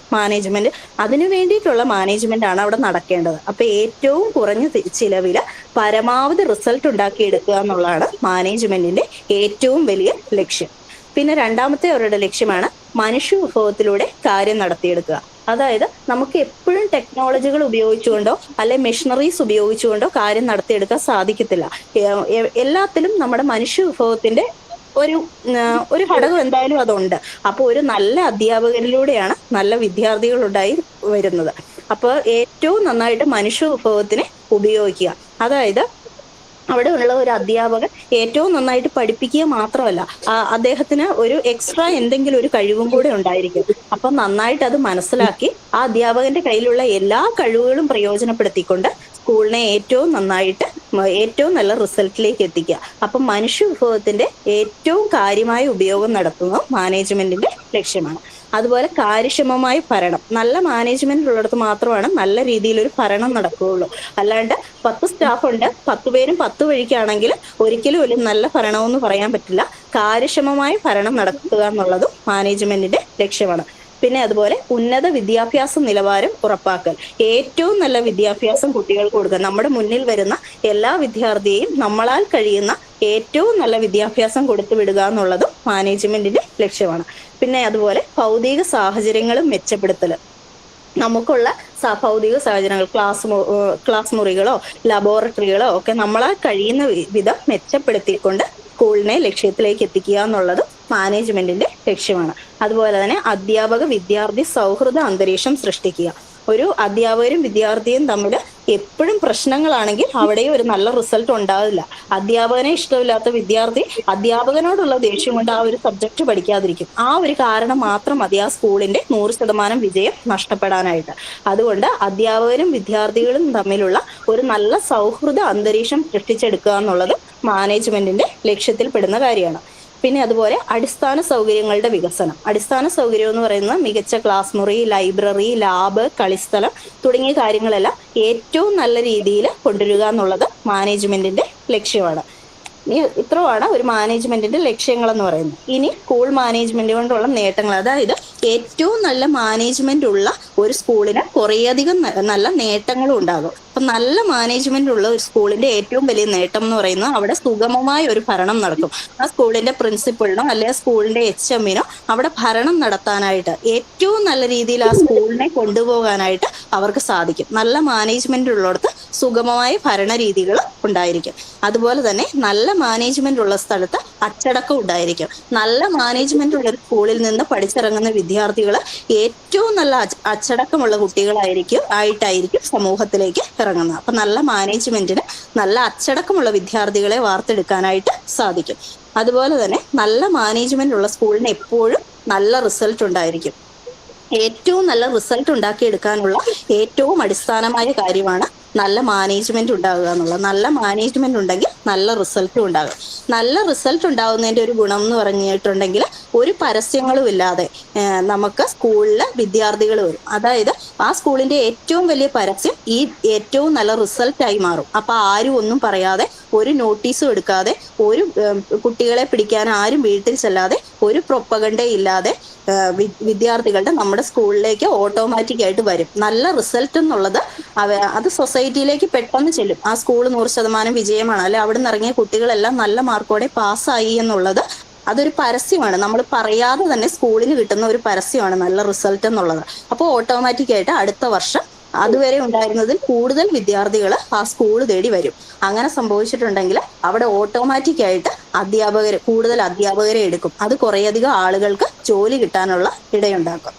അതിനു വേണ്ടിയിട്ടുള്ള മാനേജ്മെന്റ് ആണ് അവിടെ നടക്കേണ്ടത്. അപ്പൊ ഏറ്റവും കുറഞ്ഞ ചിലവില് പരമാവധി റിസൾട്ട് ഉണ്ടാക്കിയെടുക്കുക എന്നുള്ളതാണ് മാനേജ്മെന്റിന്റെ ഏറ്റവും വലിയ ലക്ഷ്യം. പിന്നെ രണ്ടാമത്തെ അവരുടെ ലക്ഷ്യമാണ് മനുഷ്യ വിഭവത്തിലൂടെ കാര്യം നടത്തിയെടുക്കുക. അതായത് നമുക്ക് എപ്പോഴും ടെക്നോളജികൾ ഉപയോഗിച്ചുകൊണ്ടോ അല്ലെ മെഷീനറീസ് ഉപയോഗിച്ചുകൊണ്ടോ കാര്യം നടത്തിയെടുക്കാൻ സാധിക്കത്തില്ല. എല്ലാത്തിലും നമ്മുടെ മനുഷ്യ വിഭവത്തിന്റെ ഒരു ഘടകം എന്തായാലും അതുണ്ട്. അപ്പോൾ ഒരു നല്ല അധ്യാപകരിലൂടെയാണ് നല്ല വിദ്യാർത്ഥികൾ ഉണ്ടായി വരുന്നത്. അപ്പോൾ ഏറ്റവും നന്നായിട്ട് മനുഷ്യ വിഭവത്തിനെ ഉപയോഗിക്കുക. അതായത് അവിടെ ഉള്ള ഒരു അധ്യാപകൻ ഏറ്റവും നന്നായിട്ട് പഠിപ്പിക്കുക മാത്രമല്ല അദ്ദേഹത്തിന് ഒരു എക്സ്ട്രാ എന്തെങ്കിലും ഒരു കഴിവും കൂടെ ഉണ്ടായിരിക്കും. അപ്പം നന്നായിട്ട് അത് മനസ്സിലാക്കി ആ അധ്യാപകന്റെ കയ്യിലുള്ള എല്ലാ കഴിവുകളും പ്രയോജനപ്പെടുത്തിക്കൊണ്ട് സ്കൂളിനെ ഏറ്റവും നന്നായിട്ട് ഏറ്റവും നല്ല റിസൾട്ടിലേക്ക് എത്തിക്കുക. അപ്പം മനുഷ്യ വിഭവത്തിന്റെ ഏറ്റവും കാര്യമായ ഉപയോഗം നടത്തുന്നത് മാനേജ്മെന്റിന്റെ ലക്ഷ്യമാണ്. അതുപോലെ കാര്യക്ഷമമായ ഭരണം, നല്ല മാനേജ്മെന്റ് ഉള്ളിടത്ത് മാത്രമാണ് നല്ല രീതിയിൽ ഒരു ഭരണം നടക്കുകയുള്ളൂ. അല്ലാണ്ട് 10 സ്റ്റാഫ് ഉണ്ട്, 10 പേരും 10 വഴിക്കാണെങ്കിൽ ഒരിക്കലും ഒരു നല്ല ഭരണമെന്ന് പറയാൻ പറ്റില്ല. കാര്യക്ഷമമായ ഭരണം നടത്തുക എന്നുള്ളതും മാനേജ്മെന്റിന്റെ ലക്ഷ്യമാണ്. പിന്നെ അതുപോലെ ഉന്നത വിദ്യാഭ്യാസ നിലവാരം ഉറപ്പാക്കൽ, ഏറ്റവും നല്ല വിദ്യാഭ്യാസം കുട്ടികൾക്ക് കൊടുക്കുക. നമ്മുടെ മുന്നിൽ വരുന്ന എല്ലാ വിദ്യാർത്ഥിയെയും നമ്മളാൽ കഴിയുന്ന ഏറ്റവും നല്ല വിദ്യാഭ്യാസം കൊടുത്തു വിടുക എന്നുള്ളതും മാനേജ്മെന്റിന്റെ ലക്ഷ്യമാണ്. പിന്നെ അതുപോലെ ഭൗതിക സാഹചര്യങ്ങളും മെച്ചപ്പെടുത്തൽ, നമുക്കുള്ള ഭൗതിക സാഹചര്യങ്ങൾ ക്ലാസ് മുറികളോ ലബോറട്ടറികളോ ഒക്കെ നമ്മളാൽ കഴിയുന്ന വിധം മെച്ചപ്പെടുത്തിക്കൊണ്ട് സ്കൂളിനെ ലക്ഷ്യത്തിലേക്ക് എത്തിക്കുക എന്നുള്ളത് മാനേജ്മെന്റിന്റെ ലക്ഷ്യമാണ്. അതുപോലെ തന്നെ അധ്യാപക വിദ്യാർത്ഥി സൗഹൃദ അന്തരീക്ഷം സൃഷ്ടിക്കുക. ഒരു അധ്യാപകരും വിദ്യാർത്ഥിയും തമ്മിൽ എപ്പോഴും പ്രശ്നങ്ങളാണെങ്കിൽ അവിടെയും ഒരു നല്ല റിസൾട്ട് ഉണ്ടാവില്ല. അധ്യാപകനെ ഇഷ്ടമില്ലാത്ത വിദ്യാർത്ഥി അധ്യാപകനോടുള്ള ദേഷ്യം കൊണ്ട് ആ ഒരു സബ്ജക്ട് പഠിക്കാതിരിക്കും. ആ ഒരു കാരണം മാത്രം മതി ആ സ്കൂളിന്റെ 100% വിജയം നഷ്ടപ്പെടാനായിട്ട്. അതുകൊണ്ട് അധ്യാപകരും വിദ്യാർത്ഥികളും തമ്മിലുള്ള ഒരു നല്ല സൗഹൃദ അന്തരീക്ഷം സൃഷ്ടിച്ചെടുക്കുക എന്നുള്ളത് മാനേജ്മെന്റിന്റെ ലക്ഷ്യത്തിൽ പെടുന്ന കാര്യമാണ്. പിന്നെ അതുപോലെ അടിസ്ഥാന സൗകര്യങ്ങളുടെ വികസനം. അടിസ്ഥാന സൗകര്യം എന്ന് പറയുന്നത് മികച്ച ക്ലാസ് മുറി, ലൈബ്രറി, ലാബ്, കളിസ്ഥലം തുടങ്ങിയ കാര്യങ്ങളെല്ലാം ഏറ്റവും നല്ല രീതിയിൽ കൊണ്ടുവരിക എന്നുള്ളത് മാനേജ്മെന്റിന്റെ ലക്ഷ്യമാണ്. ഇത്രയാണ് ഒരു മാനേജ്മെന്റിന്റെ ലക്ഷ്യങ്ങൾ എന്ന് പറയുന്നത്. ഇനി സ്കൂൾ മാനേജ്മെന്റ് കൊണ്ടുള്ള നേട്ടങ്ങൾ, അതായത് ഏറ്റവും നല്ല മാനേജ്മെന്റ് ഉള്ള ഒരു സ്കൂളിന് കുറേയധികം നല്ല നേട്ടങ്ങളും ഉണ്ടാകും. അപ്പൊ നല്ല മാനേജ്മെന്റ് ഉള്ള ഒരു സ്കൂളിന്റെ ഏറ്റവും വലിയ നേട്ടം എന്ന് പറയുന്നത് അവിടെ സുഗമമായ ഒരു ഭരണം നടക്കും. ആ സ്കൂളിന്റെ പ്രിൻസിപ്പളിനോ അല്ലെങ്കിൽ സ്കൂളിന്റെ HMനോ അവിടെ ഭരണം നടത്താനായിട്ട് ഏറ്റവും നല്ല രീതിയിൽ ആ സ്കൂളിനെ കൊണ്ടുപോകാനായിട്ട് അവർക്ക് സാധിക്കും. നല്ല മാനേജ്മെന്റ് ഉള്ളിടത്ത് സുഗമമായ ഭരണ രീതികൾ ഉണ്ടായിരിക്കും. അതുപോലെ തന്നെ നല്ല മാനേജ്മെന്റ് ഉള്ള സ്ഥലത്ത് അച്ചടക്കം ഉണ്ടായിരിക്കും. നല്ല മാനേജ്മെന്റ് ഉള്ള ഒരു സ്കൂളിൽ നിന്ന് പഠിച്ചിറങ്ങുന്ന വിദ്യാർത്ഥികൾ ഏറ്റവും നല്ല അച്ചടക്കമുള്ള കുട്ടികളായിരിക്കും സമൂഹത്തിലേക്ക് ഇറങ്ങുന്നത്. അപ്പൊ നല്ല മാനേജ്മെന്റിന് നല്ല അച്ചടക്കമുള്ള വിദ്യാർത്ഥികളെ വാർത്തെടുക്കാനായിട്ട് സാധിക്കും. അതുപോലെ തന്നെ നല്ല മാനേജ്മെന്റ് ഉള്ള സ്കൂളിന് എപ്പോഴും നല്ല റിസൾട്ട് ഉണ്ടായിരിക്കും. ഏറ്റവും നല്ല റിസൾട്ട് ഉണ്ടാക്കിയെടുക്കാനുള്ള ഏറ്റവും അടിസ്ഥാനമായ കാര്യമാണ് നല്ല മാനേജ്മെന്റ് ഉണ്ടാകുക എന്നുള്ളത്. നല്ല മാനേജ്മെന്റ് ഉണ്ടെങ്കിൽ നല്ല റിസൾട്ടും ഉണ്ടാകും. നല്ല റിസൾട്ട് ഉണ്ടാകുന്നതിന്റെ ഒരു ഗുണം എന്ന് പറഞ്ഞിട്ടുണ്ടെങ്കിൽ ഒരു പരസ്യങ്ങളും ഇല്ലാതെ നമുക്ക് സ്കൂളിൽ വിദ്യാർത്ഥികൾ വരും. അതായത് ആ സ്കൂളിന്റെ ഏറ്റവും വലിയ പരസ്യം ഈ ഏറ്റവും നല്ല റിസൾട്ടായി മാറും. അപ്പൊ ആരും ഒന്നും പറയാതെ, ഒരു നോട്ടീസും എടുക്കാതെ, ഒരു കുട്ടികളെ പിടിക്കാൻ ആരും വീട്ടിൽ ചെല്ലാതെ, ഒരു പ്രൊപ്പഗണ്ട ഇല്ലാതെ വിദ്യാർത്ഥികളുടെ നമ്മുടെ സ്കൂളിലേക്ക് ഓട്ടോമാറ്റിക് ആയിട്ട് വരും. നല്ല റിസൾട്ട് എന്നുള്ളത് അത് സൊസൈറ്റിയിലേക്ക് പെട്ടെന്ന് ചെല്ലും. ആ സ്കൂൾ 100% വിജയമാണ്, അല്ലെ അവിടെ നിന്ന് ഇറങ്ങിയ കുട്ടികളെല്ലാം നല്ല മാർക്കോടെ പാസ്സായി എന്നുള്ളത് അതൊരു പരസ്യമാണ്. നമ്മൾ പറയാതെ തന്നെ സ്കൂളിന് കിട്ടുന്ന ഒരു പരസ്യമാണ് നല്ല റിസൾട്ട് എന്നുള്ളത്. അപ്പോൾ ഓട്ടോമാറ്റിക് ആയിട്ട് അടുത്ത വർഷം അതുവരെ ഉണ്ടായിരുന്നതിൽ കൂടുതൽ വിദ്യാർത്ഥികൾ ആ സ്കൂൾ തേടി വരും. അങ്ങനെ സംഭവിച്ചിട്ടുണ്ടെങ്കിൽ അവിടെ ഓട്ടോമാറ്റിക് ആയിട്ട് കൂടുതൽ അധ്യാപകരെ എടുക്കും. അത് കുറേയധികം ആളുകൾക്ക് ജോലി കിട്ടാനുള്ള ഇടയുണ്ടാക്കും.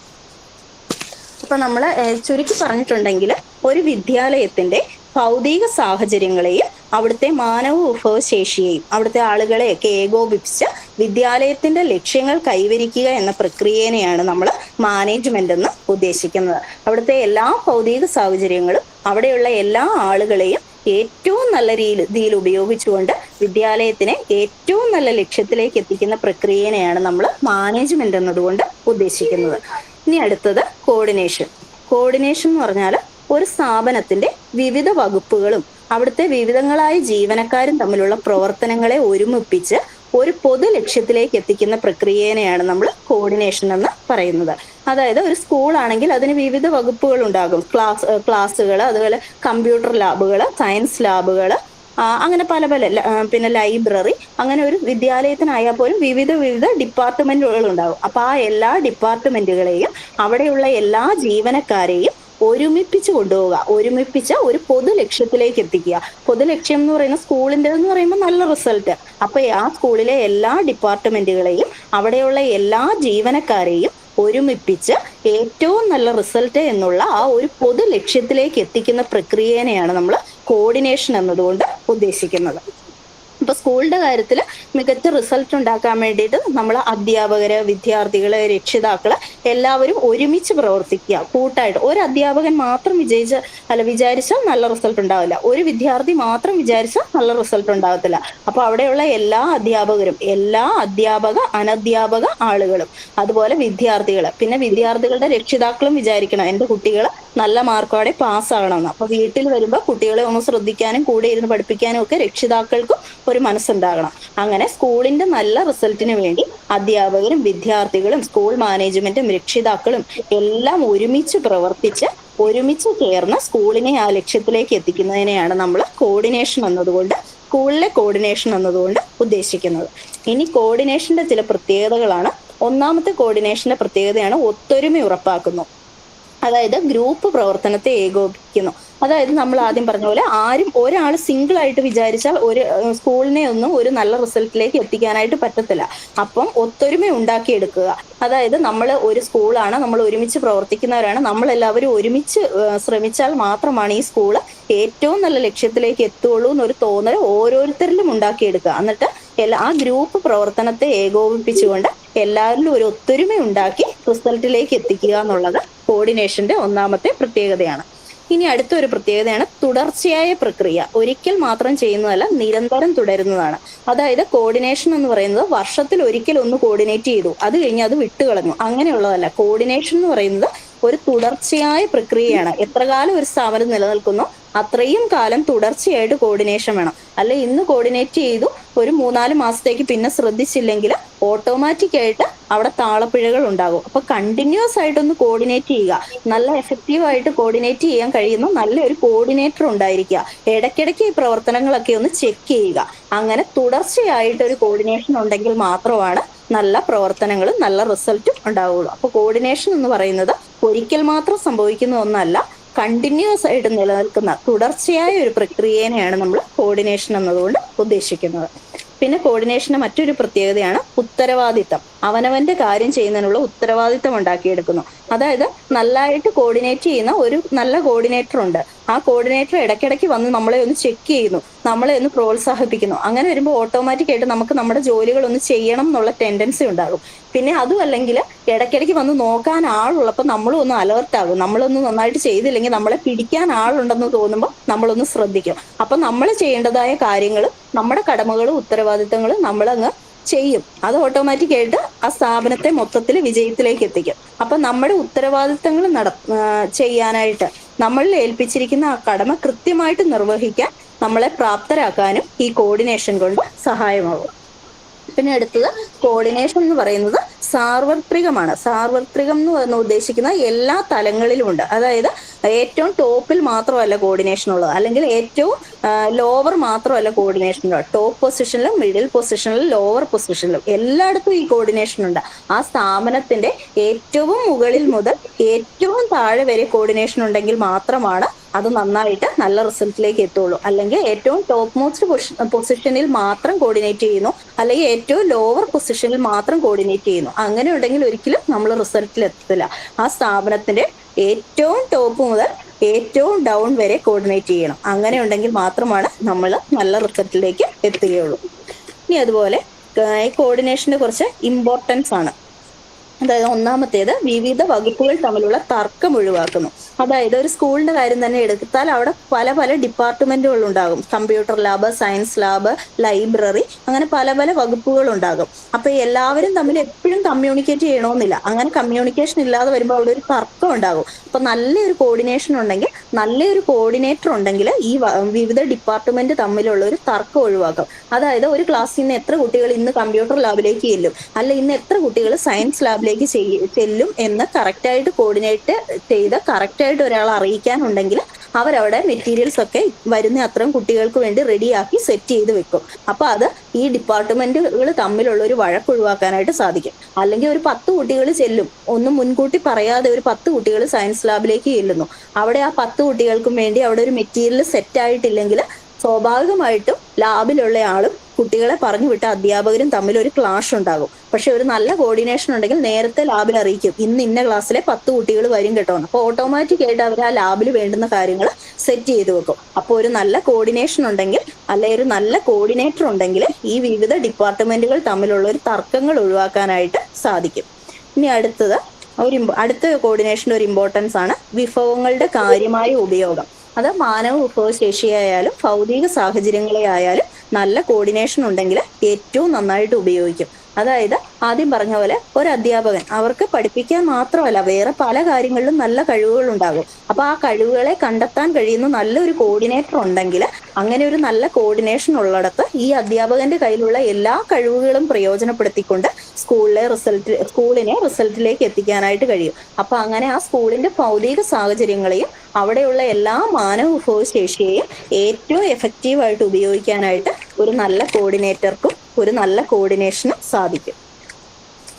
അപ്പൊ നമ്മൾ ചുരുക്കി പറഞ്ഞിട്ടുണ്ടെങ്കിൽ ഒരു വിദ്യാലയത്തിന്റെ ഭൗതിക സാഹചര്യങ്ങളെയും അവിടുത്തെ മാനവ വിഭവശേഷിയെയും അവിടുത്തെ ആളുകളെയൊക്കെ ഏകോപിപ്പിച്ച് വിദ്യാലയത്തിന്റെ ലക്ഷ്യങ്ങൾ കൈവരിക്കുക എന്ന പ്രക്രിയനെയാണ് നമ്മൾ മാനേജ്മെന്റ് എന്ന് ഉദ്ദേശിക്കുന്നത്. അവിടുത്തെ എല്ലാ ഭൗതിക സാഹചര്യങ്ങളും അവിടെയുള്ള എല്ലാ ആളുകളെയും ഏറ്റവും നല്ല രീതിയിൽ ഉപയോഗിച്ചുകൊണ്ട് വിദ്യാലയത്തിനെ ഏറ്റവും നല്ല ലക്ഷ്യത്തിലേക്ക് എത്തിക്കുന്ന പ്രക്രിയനെയാണ് നമ്മൾ മാനേജ്മെന്റ് എന്നതുകൊണ്ട് ഉദ്ദേശിക്കുന്നത്. ഇനി അടുത്തത് കോർഡിനേഷൻ. കോർഡിനേഷൻ എന്ന് പറഞ്ഞാൽ ഒരു സ്ഥാപനത്തിന്റെ വിവിധ വകുപ്പുകളും അവിടുത്തെ വിവിധങ്ങളായ ജീവനക്കാരും തമ്മിലുള്ള പ്രവർത്തനങ്ങളെ ഒരുമിപ്പിച്ച് ഒരു പൊതു ലക്ഷ്യത്തിലേക്ക് എത്തിക്കുന്ന പ്രക്രിയനെയാണ് നമ്മൾ കോർഡിനേഷൻ എന്ന് പറയുന്നത്. അതായത് ഒരു സ്കൂൾ ആണെങ്കിൽ അതിന് വിവിധ വകുപ്പുകൾ ഉണ്ടാകും. ക്ലാസ്സുകൾ, അതുപോലെ കമ്പ്യൂട്ടർ ലാബുകൾ, സയൻസ് ലാബുകൾ, അങ്ങനെ പല പിന്നെ ലൈബ്രറി, അങ്ങനെ ഒരു വിദ്യാലയത്തിനായാൽ പോലും വിവിധ ഡിപ്പാർട്ട്മെന്റുകൾ ഉണ്ടാകും. അപ്പൊ ആ എല്ലാ ഡിപ്പാർട്ട്മെന്റുകളെയും അവിടെയുള്ള എല്ലാ ജീവനക്കാരെയും ഒരുമിപ്പിച്ച് കൊണ്ടുപോവുക, ഒരുമിപ്പിച്ച് ഒരു പൊതു ലക്ഷ്യത്തിലേക്ക് എത്തിക്കുക. പൊതു ലക്ഷ്യം എന്ന് പറയുന്ന സ്കൂളിൻ്റെ എന്ന് പറയുമ്പോൾ നല്ല റിസൾട്ട്. അപ്പൊ ആ സ്കൂളിലെ എല്ലാ ഡിപ്പാർട്ട്മെന്റുകളെയും അവിടെയുള്ള എല്ലാ ജീവനക്കാരെയും ഒരുമിപ്പിച്ച് ഏറ്റവും നല്ല റിസൾട്ട് എന്നുള്ള ആ ഒരു പൊതു ലക്ഷ്യത്തിലേക്ക് എത്തിക്കുന്ന പ്രക്രിയനെയാണ് നമ്മൾ കോർഡിനേഷൻ എന്നതുകൊണ്ട് ഉദ്ദേശിക്കുന്നത്. ഇപ്പൊ സ്കൂളിന്റെ കാര്യത്തിൽ മികച്ച റിസൾട്ട് ഉണ്ടാക്കാൻ വേണ്ടിയിട്ട് നമ്മൾ അധ്യാപകര്, വിദ്യാർത്ഥികള്, രക്ഷിതാക്കള് എല്ലാവരും ഒരുമിച്ച് പ്രവർത്തിക്കുക കൂട്ടായിട്ട്. ഒരു അധ്യാപകൻ മാത്രം വിചാരിച്ചാൽ നല്ല റിസൾട്ട് ഉണ്ടാവില്ല. ഒരു വിദ്യാർത്ഥി മാത്രം വിചാരിച്ചാൽ നല്ല റിസൾട്ട് ഉണ്ടാകത്തില്ല. അപ്പൊ അവിടെയുള്ള എല്ലാ അധ്യാപകരും, എല്ലാ അധ്യാപക അനധ്യാപക ആളുകളും, അതുപോലെ വിദ്യാർത്ഥികള്, പിന്നെ വിദ്യാർത്ഥികളുടെ രക്ഷിതാക്കളും വിചാരിക്കണം എന്റെ കുട്ടികൾ നല്ല മാർക്കോടെ പാസ്സാകണമെന്ന്. അപ്പൊ വീട്ടിൽ വരുമ്പോൾ കുട്ടികളെ ഒന്ന് ശ്രദ്ധിക്കാനും കൂടെ ഇരുന്ന് പഠിപ്പിക്കാനും ഒക്കെ രക്ഷിതാക്കൾക്കും ഒരു മനസ്സുണ്ടാകണം. അങ്ങനെ സ്കൂളിന്റെ നല്ല റിസൾട്ടിന് വേണ്ടി അധ്യാപകരും വിദ്യാർത്ഥികളും സ്കൂൾ മാനേജ്മെന്റും രക്ഷിതാക്കളും എല്ലാം ഒരുമിച്ച് പ്രവർത്തിച്ച് ഒരുമിച്ച് ചേർന്ന് സ്കൂളിനെ ആ ലക്ഷ്യത്തിലേക്ക് എത്തിക്കുന്നതിനെയാണ് നമ്മൾ കോർഡിനേഷൻ എന്നതുകൊണ്ട്, സ്കൂളിലെ കോർഡിനേഷൻ എന്നതുകൊണ്ട് ഉദ്ദേശിക്കുന്നത്. ഇനി കോർഡിനേഷന്റെ ചില പ്രത്യേകതകളാണ്. ഒന്നാമത്തെ കോർഡിനേഷന്റെ പ്രത്യേകതയാണ് ഒത്തൊരുമ ഉറപ്പാക്കുന്നു. അതായത് ഗ്രൂപ്പ് പ്രവർത്തനത്തെ ഏകോപിപ്പിക്കുന്നു. അതായത് നമ്മൾ ആദ്യം പറഞ്ഞ പോലെ ഒരാൾ സിംഗിൾ ആയിട്ട് വിചാരിച്ചാൽ ഒരു സ്കൂളിനെ ഒന്നും ഒരു നല്ല റിസൾട്ടിലേക്ക് എത്തിക്കാനായിട്ട് പറ്റത്തില്ല. അപ്പം ഒത്തൊരുമ ഉണ്ടാക്കിയെടുക്കുക. അതായത് നമ്മൾ ഒരു സ്കൂളാണ്, നമ്മൾ ഒരുമിച്ച് പ്രവർത്തിക്കുന്നവരാണ്, നമ്മളെല്ലാവരും ഒരുമിച്ച് ശ്രമിച്ചാൽ മാത്രമാണ് ഈ സ്കൂള് ഏറ്റവും നല്ല ലക്ഷ്യത്തിലേക്ക് എത്തുള്ളൂ എന്നൊരു തോന്നൽ ഓരോരുത്തരിലും ഉണ്ടാക്കിയെടുക്കുക. എന്നിട്ട് ആ ഗ്രൂപ്പ് പ്രവർത്തനത്തെ ഏകോപിപ്പിച്ചുകൊണ്ട് എല്ലാവരിലും ഒരു ഒത്തൊരുമ ഉണ്ടാക്കി റിസൾട്ടിലേക്ക് എത്തിക്കുക എന്നുള്ളത് കോർഡിനേഷന്റെ ഒന്നാമത്തെ പ്രത്യേകതയാണ്. ഇനി അടുത്തൊരു പ്രത്യേകതയാണ് തുടർച്ചയായ പ്രക്രിയ. ഒരിക്കൽ മാത്രം ചെയ്യുന്നതല്ല, നിരന്തരം തുടരുന്നതാണ്. അതായത് കോർഡിനേഷൻ എന്ന് പറയുന്നത് വർഷത്തിൽ ഒരിക്കൽ ഒന്ന് കോർഡിനേറ്റ് ചെയ്തു, അത് കഴിഞ്ഞ് അത് വിട്ടുകളഞ്ഞു, അങ്ങനെയുള്ളതല്ല. കോർഡിനേഷൻ എന്ന് പറയുന്നത് ഒരു തുടർച്ചയായ പ്രക്രിയയാണ്. എത്ര കാലം ഒരു സ്ഥാപനം നിലനിൽക്കുന്നു അത്രയും കാലം തുടർച്ചയായിട്ട് കോർഡിനേഷൻ വേണം. അല്ലെ ഇന്ന് കോർഡിനേറ്റ് ചെയ്തു ഒരു 3-4 മാസത്തേക്ക് പിന്നെ ശ്രദ്ധിച്ചില്ലെങ്കിൽ ഓട്ടോമാറ്റിക് ആയിട്ട് അവിടെ താളപ്പിഴകൾ ഉണ്ടാകും. അപ്പൊ കണ്ടിന്യൂസ് ആയിട്ടൊന്ന് കോർഡിനേറ്റ് ചെയ്യുക. നല്ല എഫക്റ്റീവ് ആയിട്ട് കോർഡിനേറ്റ് ചെയ്യാൻ കഴിയുന്ന നല്ലൊരു കോർഡിനേറ്റർ ഉണ്ടായിരിക്കുക. ഇടയ്ക്കിടയ്ക്ക് ഈ പ്രവർത്തനങ്ങളൊക്കെ ഒന്ന് ചെക്ക് ചെയ്യുക. അങ്ങനെ തുടർച്ചയായിട്ട് ഒരു കോർഡിനേഷൻ ഉണ്ടെങ്കിൽ മാത്രമാണ് നല്ല പ്രവർത്തനങ്ങളും നല്ല റിസൾട്ടും ഉണ്ടാവുകയുള്ളൂ. അപ്പൊ കോർഡിനേഷൻ എന്ന് പറയുന്നത് ഒരിക്കൽ മാത്രം സംഭവിക്കുന്ന ഒന്നല്ല, കണ്ടിന്യൂസ് ആയിട്ട് നിലനിൽക്കുന്ന തുടർച്ചയായ ഒരു പ്രക്രിയനെയാണ് നമ്മൾ കോർഡിനേഷൻ എന്നതുകൊണ്ട് ഉദ്ദേശിക്കുന്നത്. പിന്നെ കോർഡിനേഷന്റെ മറ്റൊരു പ്രത്യേകതയാണ് ഉത്തരവാദിത്തം. അവനവന്റെ കാര്യം ചെയ്യുന്നതിനുള്ള ഉത്തരവാദിത്തം ഉണ്ടാക്കിയെടുക്കുന്നു. അതായത് നല്ലതായിട്ട് കോർഡിനേറ്റ് ചെയ്യുന്ന ഒരു നല്ല കോർഡിനേറ്റർ ഉണ്ട്. ആ കോർഡിനേറ്റർ ഇടയ്ക്കിടയ്ക്ക് വന്ന് നമ്മളെ ഒന്ന് ചെക്ക് ചെയ്യുന്നു, നമ്മളെ ഒന്ന് പ്രോത്സാഹിപ്പിക്കുന്നു. അങ്ങനെ വരുമ്പോൾ ഓട്ടോമാറ്റിക് ആയിട്ട് നമുക്ക് നമ്മുടെ ജോലികൾ ഒന്ന് ചെയ്യണം എന്നുള്ള ടെൻഡൻസി ഉണ്ടാകും. പിന്നെ അതും അല്ലെങ്കിൽ ഇടയ്ക്കിടയ്ക്ക് വന്ന് നോക്കാൻ ആളുള്ളപ്പോൾ നമ്മളും ഒന്ന് അലേർട്ട് ആകും. നമ്മളൊന്ന് നന്നായിട്ട് ചെയ്തില്ലെങ്കിൽ നമ്മളെ പിടിക്കാൻ ആളുണ്ടെന്ന് തോന്നുമ്പോൾ നമ്മളൊന്ന് ശ്രദ്ധിക്കും. അപ്പൊ നമ്മൾ ചെയ്യേണ്ടതായ കാര്യങ്ങൾ, നമ്മുടെ കടമകളും ഉത്തരവാദിത്തങ്ങളും നമ്മളങ്ങ് ചെയ്യും. അത് ഓട്ടോമാറ്റിക് ആയിട്ട് ആ സ്ഥാപനത്തെ മൊത്തത്തിൽ വിജയത്തിലേക്ക് എത്തിക്കും. അപ്പൊ നമ്മുടെ ഉത്തരവാദിത്തങ്ങൾ ചെയ്യാനായിട്ട് നമ്മളിൽ ഏൽപ്പിച്ചിരിക്കുന്ന ആ കടമ കൃത്യമായിട്ട് നിർവഹിക്കാൻ നമ്മളെ പ്രാപ്തരാക്കാനും ഈ കോർഡിനേഷൻ കൊണ്ട് സഹായമാകും. പിന്നെ അടുത്തത് കോർഡിനേഷൻ എന്ന് പറയുന്നത് സാർവത്രികമാണ്. സാർവത്രികം എന്ന് പറഞ്ഞ ഉദ്ദേശിക്കുന്ന എല്ലാ തലങ്ങളിലും ഉണ്ട്. അതായത് ഏറ്റവും ടോപ്പിൽ മാത്രമല്ല കോർഡിനേഷൻ ഉള്ളത്, അല്ലെങ്കിൽ ഏറ്റവും ലോവർ മാത്രമല്ല കോർഡിനേഷൻ ഉള്ളത്. ടോപ്പ് പൊസിഷനിലും മിഡിൽ പൊസിഷനിലും ലോവർ പൊസിഷനിലും എല്ലായിടത്തും ഈ കോർഡിനേഷൻ ഉണ്ട്. ആ സ്ഥാപനത്തിന്റെ ഏറ്റവും മുകളിൽ മുതൽ ഏറ്റവും താഴെ വരെ കോർഡിനേഷൻ ഉണ്ടെങ്കിൽ മാത്രമാണ് അത് നന്നായിട്ട് നല്ല റിസൾട്ടിലേക്ക് എത്തുള്ളൂ. അല്ലെങ്കിൽ ഏറ്റവും ടോപ്പ് മോസ്റ്റ് പൊസിഷനിൽ മാത്രം കോർഡിനേറ്റ് ചെയ്യുന്നു, അല്ലെങ്കിൽ ഏറ്റവും ലോവർ പൊസിഷനിൽ മാത്രം കോർഡിനേറ്റ് ചെയ്യുന്നു, അങ്ങനെ ഉണ്ടെങ്കിൽ ഒരിക്കലും നമ്മൾ റിസൾട്ടിൽ എത്തത്തില്ല. ആ സ്ഥാപനത്തിന്റെ ഏറ്റവും ടോപ്പ് മുതൽ ഏറ്റവും ഡൗൺ വരെ കോർഡിനേറ്റ് ചെയ്യണം. അങ്ങനെ ഉണ്ടെങ്കിൽ മാത്രമാണ് നമ്മൾ നല്ല റിസൾട്ടിലേക്ക് എത്തുകയുള്ളൂ. ഇനി അതുപോലെ ഈ കോർഡിനേഷന്റെ കുറച്ച് ഇമ്പോർട്ടൻസ് ആണ്. അതായത് ഒന്നാമത്തേത് വിവിധ വകുപ്പുകൾ തമ്മിലുള്ള തർക്കം ഒഴിവാക്കുന്നു. അതായത് ഒരു സ്കൂളിന്റെ കാര്യം തന്നെ എടുത്താൽ അവിടെ പല പല ഡിപ്പാർട്ട്മെന്റുകൾ ഉണ്ടാകും. Computer lab, science lab, library, അങ്ങനെ പല പല വകുപ്പുകൾ ഉണ്ടാകും. അപ്പൊ എല്ലാവരും തമ്മിൽ എപ്പോഴും കമ്മ്യൂണിക്കേറ്റ് ചെയ്യണമെന്നില്ല. അങ്ങനെ കമ്മ്യൂണിക്കേഷൻ ഇല്ലാതെ വരുമ്പോൾ അവിടെ ഒരു തർക്കം ഉണ്ടാകും. അപ്പൊ നല്ലൊരു കോർഡിനേഷൻ ഉണ്ടെങ്കിൽ, നല്ലൊരു കോർഡിനേറ്റർ ഉണ്ടെങ്കിൽ ഈ വിവിധ ഡിപ്പാർട്ട്മെന്റ് തമ്മിലുള്ള ഒരു തർക്കം ഒഴിവാക്കും. അതായത് ഒരു ക്ലാസ്സിൽ നിന്ന് എത്ര കുട്ടികൾ ഇന്ന് കമ്പ്യൂട്ടർ ലാബിലേക്ക് ചെല്ലും, അല്ല ഇന്ന് എത്ര കുട്ടികൾ സയൻസ് ലാബിലേക്ക് ചെല്ലും എന്ന് കറക്റ്റായിട്ട് കോർഡിനേറ്റ് ചെയ്ത് കറക്റ്റായിട്ട് ഒരാളെ അറിയിക്കാനുണ്ടെങ്കിൽ അവരവിടെ മെറ്റീരിയൽസ് ഒക്കെ വരുന്ന അത്രയും കുട്ടികൾക്ക് വേണ്ടി റെഡിയാക്കി സെറ്റ് ചെയ്ത് വെക്കും. അപ്പൊ അത് ഈ ഡിപ്പാർട്ട്മെന്റുകൾ തമ്മിലുള്ള ഒരു വഴക്ക് ഒഴിവാക്കാനായിട്ട് സാധിക്കും. അല്ലെങ്കിൽ ഒരു 10 കുട്ടികൾ ചെല്ലും, ഒന്നും മുൻകൂട്ടി പറയാതെ ഒരു 10 കുട്ടികൾ സയൻസ് ലാബിലേക്ക് ചെല്ലുന്നു. അവിടെ ആ 10 കുട്ടികൾക്കും വേണ്ടി അവിടെ ഒരു മെറ്റീരിയൽ സെറ്റ് ആയിട്ടില്ലെങ്കിൽ സ്വാഭാവികമായിട്ടും ലാബിലുള്ള ആളും കുട്ടികളെ പറഞ്ഞു വിട്ട അധ്യാപകരും തമ്മിൽ ഒരു ക്ലാഷ് ഉണ്ടാകും. പക്ഷെ ഒരു നല്ല കോർഡിനേഷൻ ഉണ്ടെങ്കിൽ നേരത്തെ ലാബിൽ അറിയിക്കും, ഇന്ന് ഇന്ന ക്ലാസ്സിലെ 10 കുട്ടികൾ വരും കേട്ടോ. അപ്പോൾ ഓട്ടോമാറ്റിക് ആയിട്ട് അവർ ആ ലാബിൽ വേണ്ടുന്ന കാര്യങ്ങൾ സെറ്റ് ചെയ്ത് വെക്കും. അപ്പോൾ ഒരു നല്ല കോർഡിനേഷൻ ഉണ്ടെങ്കിൽ, അല്ലെങ്കിൽ ഒരു നല്ല കോർഡിനേറ്റർ ഉണ്ടെങ്കിൽ ഈ വിവിധ ഡിപ്പാർട്ട്മെന്റുകൾ തമ്മിലുള്ള ഒരു തർക്കങ്ങൾ ഒഴിവാക്കാനായിട്ട് സാധിക്കും. ഇനി അടുത്ത കോർഡിനേഷന്റെ ഒരു ഇമ്പോർട്ടൻസ് ആണ് വിഭവങ്ങളുടെ കാര്യമായ ഉപയോഗം. അത് മാനവ വിഭവശേഷിയായാലും ഭൗതിക സാഹചര്യങ്ങളെ ആയാലും നല്ല കോർഡിനേഷൻ ഉണ്ടെങ്കിൽ ഏറ്റവും നന്നായിട്ട് ഉപയോഗിക്കും. അതായത് ആദ്യം പറഞ്ഞ പോലെ ഒരു അധ്യാപകൻ അവർക്ക് പഠിപ്പിക്കാൻ മാത്രമല്ല വേറെ പല കാര്യങ്ങളിലും നല്ല കഴിവുകൾ ഉണ്ടാകും. അപ്പൊ ആ കഴിവുകളെ കണ്ടെത്താൻ കഴിയുന്ന നല്ലൊരു കോർഡിനേറ്റർ ഉണ്ടെങ്കിൽ, അങ്ങനെ ഒരു നല്ല കോർഡിനേഷൻ ഉള്ളിടത്ത് ഈ അധ്യാപകന്റെ കയ്യിലുള്ള എല്ലാ കഴിവുകളും പ്രയോജനപ്പെടുത്തിക്കൊണ്ട് സ്കൂളിനെ റിസൾട്ടിലേക്ക് എത്തിക്കാനായിട്ട് കഴിയും. അപ്പൊ അങ്ങനെ ആ സ്കൂളിന്റെ ഭൗതിക സാഹചര്യങ്ങളെയും അവിടെയുള്ള എല്ലാ മാനവ വിഭവശേഷിയെയും ഏറ്റവും എഫക്റ്റീവായിട്ട് ഉപയോഗിക്കാനായിട്ട് ഒരു നല്ല കോർഡിനേറ്റർക്കും ഒരു നല്ല കോർഡിനേഷനും സാധിക്കും.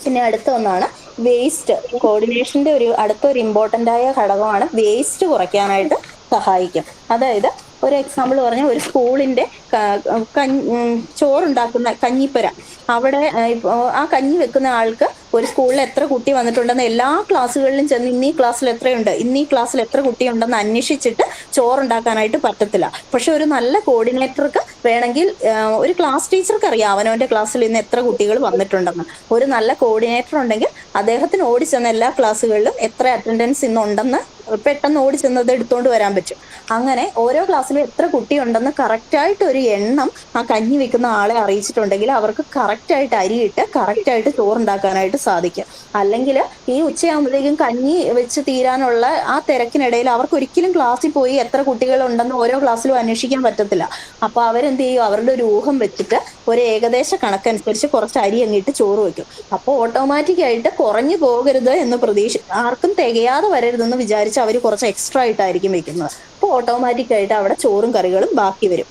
പിന്നെ അടുത്ത ഒന്നാണ് വേസ്റ്റ്. കോർഡിനേഷന്റെ അടുത്തൊരു ഇമ്പോർട്ടന്റ് ആയ ഘടകമാണ് വേസ്റ്റ് കുറയ്ക്കാനായിട്ട് സഹായിക്കും. അതായത് ഒരു എക്സാമ്പിൾ പറഞ്ഞാൽ ഒരു സ്കൂളിന്റെ ചോറുണ്ടാക്കുന്ന കഞ്ഞിപ്പര, അവിടെ ആ കഞ്ഞി വെക്കുന്ന ആൾക്ക് ഒരു സ്കൂളിൽ എത്ര കുട്ടി വന്നിട്ടുണ്ടെന്ന് എല്ലാ ക്ലാസ്സുകളിലും ചെന്ന് ഇന്നീ ക്ലാസ്സിൽ എത്രയുണ്ട്, ഇന്നീ ക്ലാസ്സിൽ എത്ര കുട്ടിയുണ്ടെന്ന് അന്വേഷിച്ചിട്ട് ചോറുണ്ടാക്കാനായിട്ട് പറ്റത്തില്ല. പക്ഷെ ഒരു നല്ല കോർഡിനേറ്റർക്ക് വേണമെങ്കിൽ ഒരു ക്ലാസ് ടീച്ചർക്ക് അറിയാം അവനവന്റെ ക്ലാസ്സിൽ ഇന്ന് എത്ര കുട്ടികൾ വന്നിട്ടുണ്ടെന്ന്. ഒരു നല്ല കോർഡിനേറ്റർ ഉണ്ടെങ്കിൽ അദ്ദേഹത്തിന് ഓടിച്ചെന്ന എല്ലാ ക്ലാസ്സുകളിലും എത്ര അറ്റൻഡൻസ് ഇന്നുണ്ടെന്ന് പെട്ടെന്ന് ഓടിച്ചെന്നത് എടുത്തുകൊണ്ട് വരാൻ പറ്റും. അങ്ങനെ ഓരോ ക്ലാസ്സിലും എത്ര കുട്ടിയുണ്ടെന്ന് കറക്റ്റായിട്ട് ഒരു എണ്ണം ആ കഞ്ഞി വെക്കുന്ന ആളെ അറിയിച്ചിട്ടുണ്ടെങ്കിൽ അവർക്ക് കറക്റ്റായിട്ട് അരിയിട്ട് കറക്റ്റായിട്ട് ചോറുണ്ടാക്കാനായിട്ട് സാധിക്കും. അല്ലെങ്കിൽ ഈ ഉച്ചയാകുമ്പോഴത്തേക്കും കഞ്ഞി വെച്ച് തീരാനുള്ള ആ തിരക്കിനിടയിൽ അവർക്ക് ഒരിക്കലും ക്ലാസ്സിൽ പോയി എത്ര കുട്ടികളുണ്ടെന്ന് ഓരോ ക്ലാസ്സിലും അന്വേഷിക്കാൻ പറ്റത്തില്ല. അപ്പൊ അവരെന്ത് ചെയ്യും, അവരുടെ ഒരു ഊഹം വെച്ചിട്ട് ഒരു ഏകദേശ കണക്കനുസരിച്ച് കുറച്ച് അരി അങ്ങിട്ട് ചോറ് വെക്കും. അപ്പോൾ ഓട്ടോമാറ്റിക്കായിട്ട് കുറഞ്ഞു പോകരുത് എന്ന് ആർക്കും തികയാതെ വരരുതെന്ന് വിചാരിച്ച് അവർ കുറച്ച് എക്സ്ട്രാ ആയിട്ടായിരിക്കും വെക്കുന്നത്. അപ്പോൾ ഓട്ടോമാറ്റിക്കായിട്ട് അവിടെ ചോറും കറികളും ബാക്കി വരും.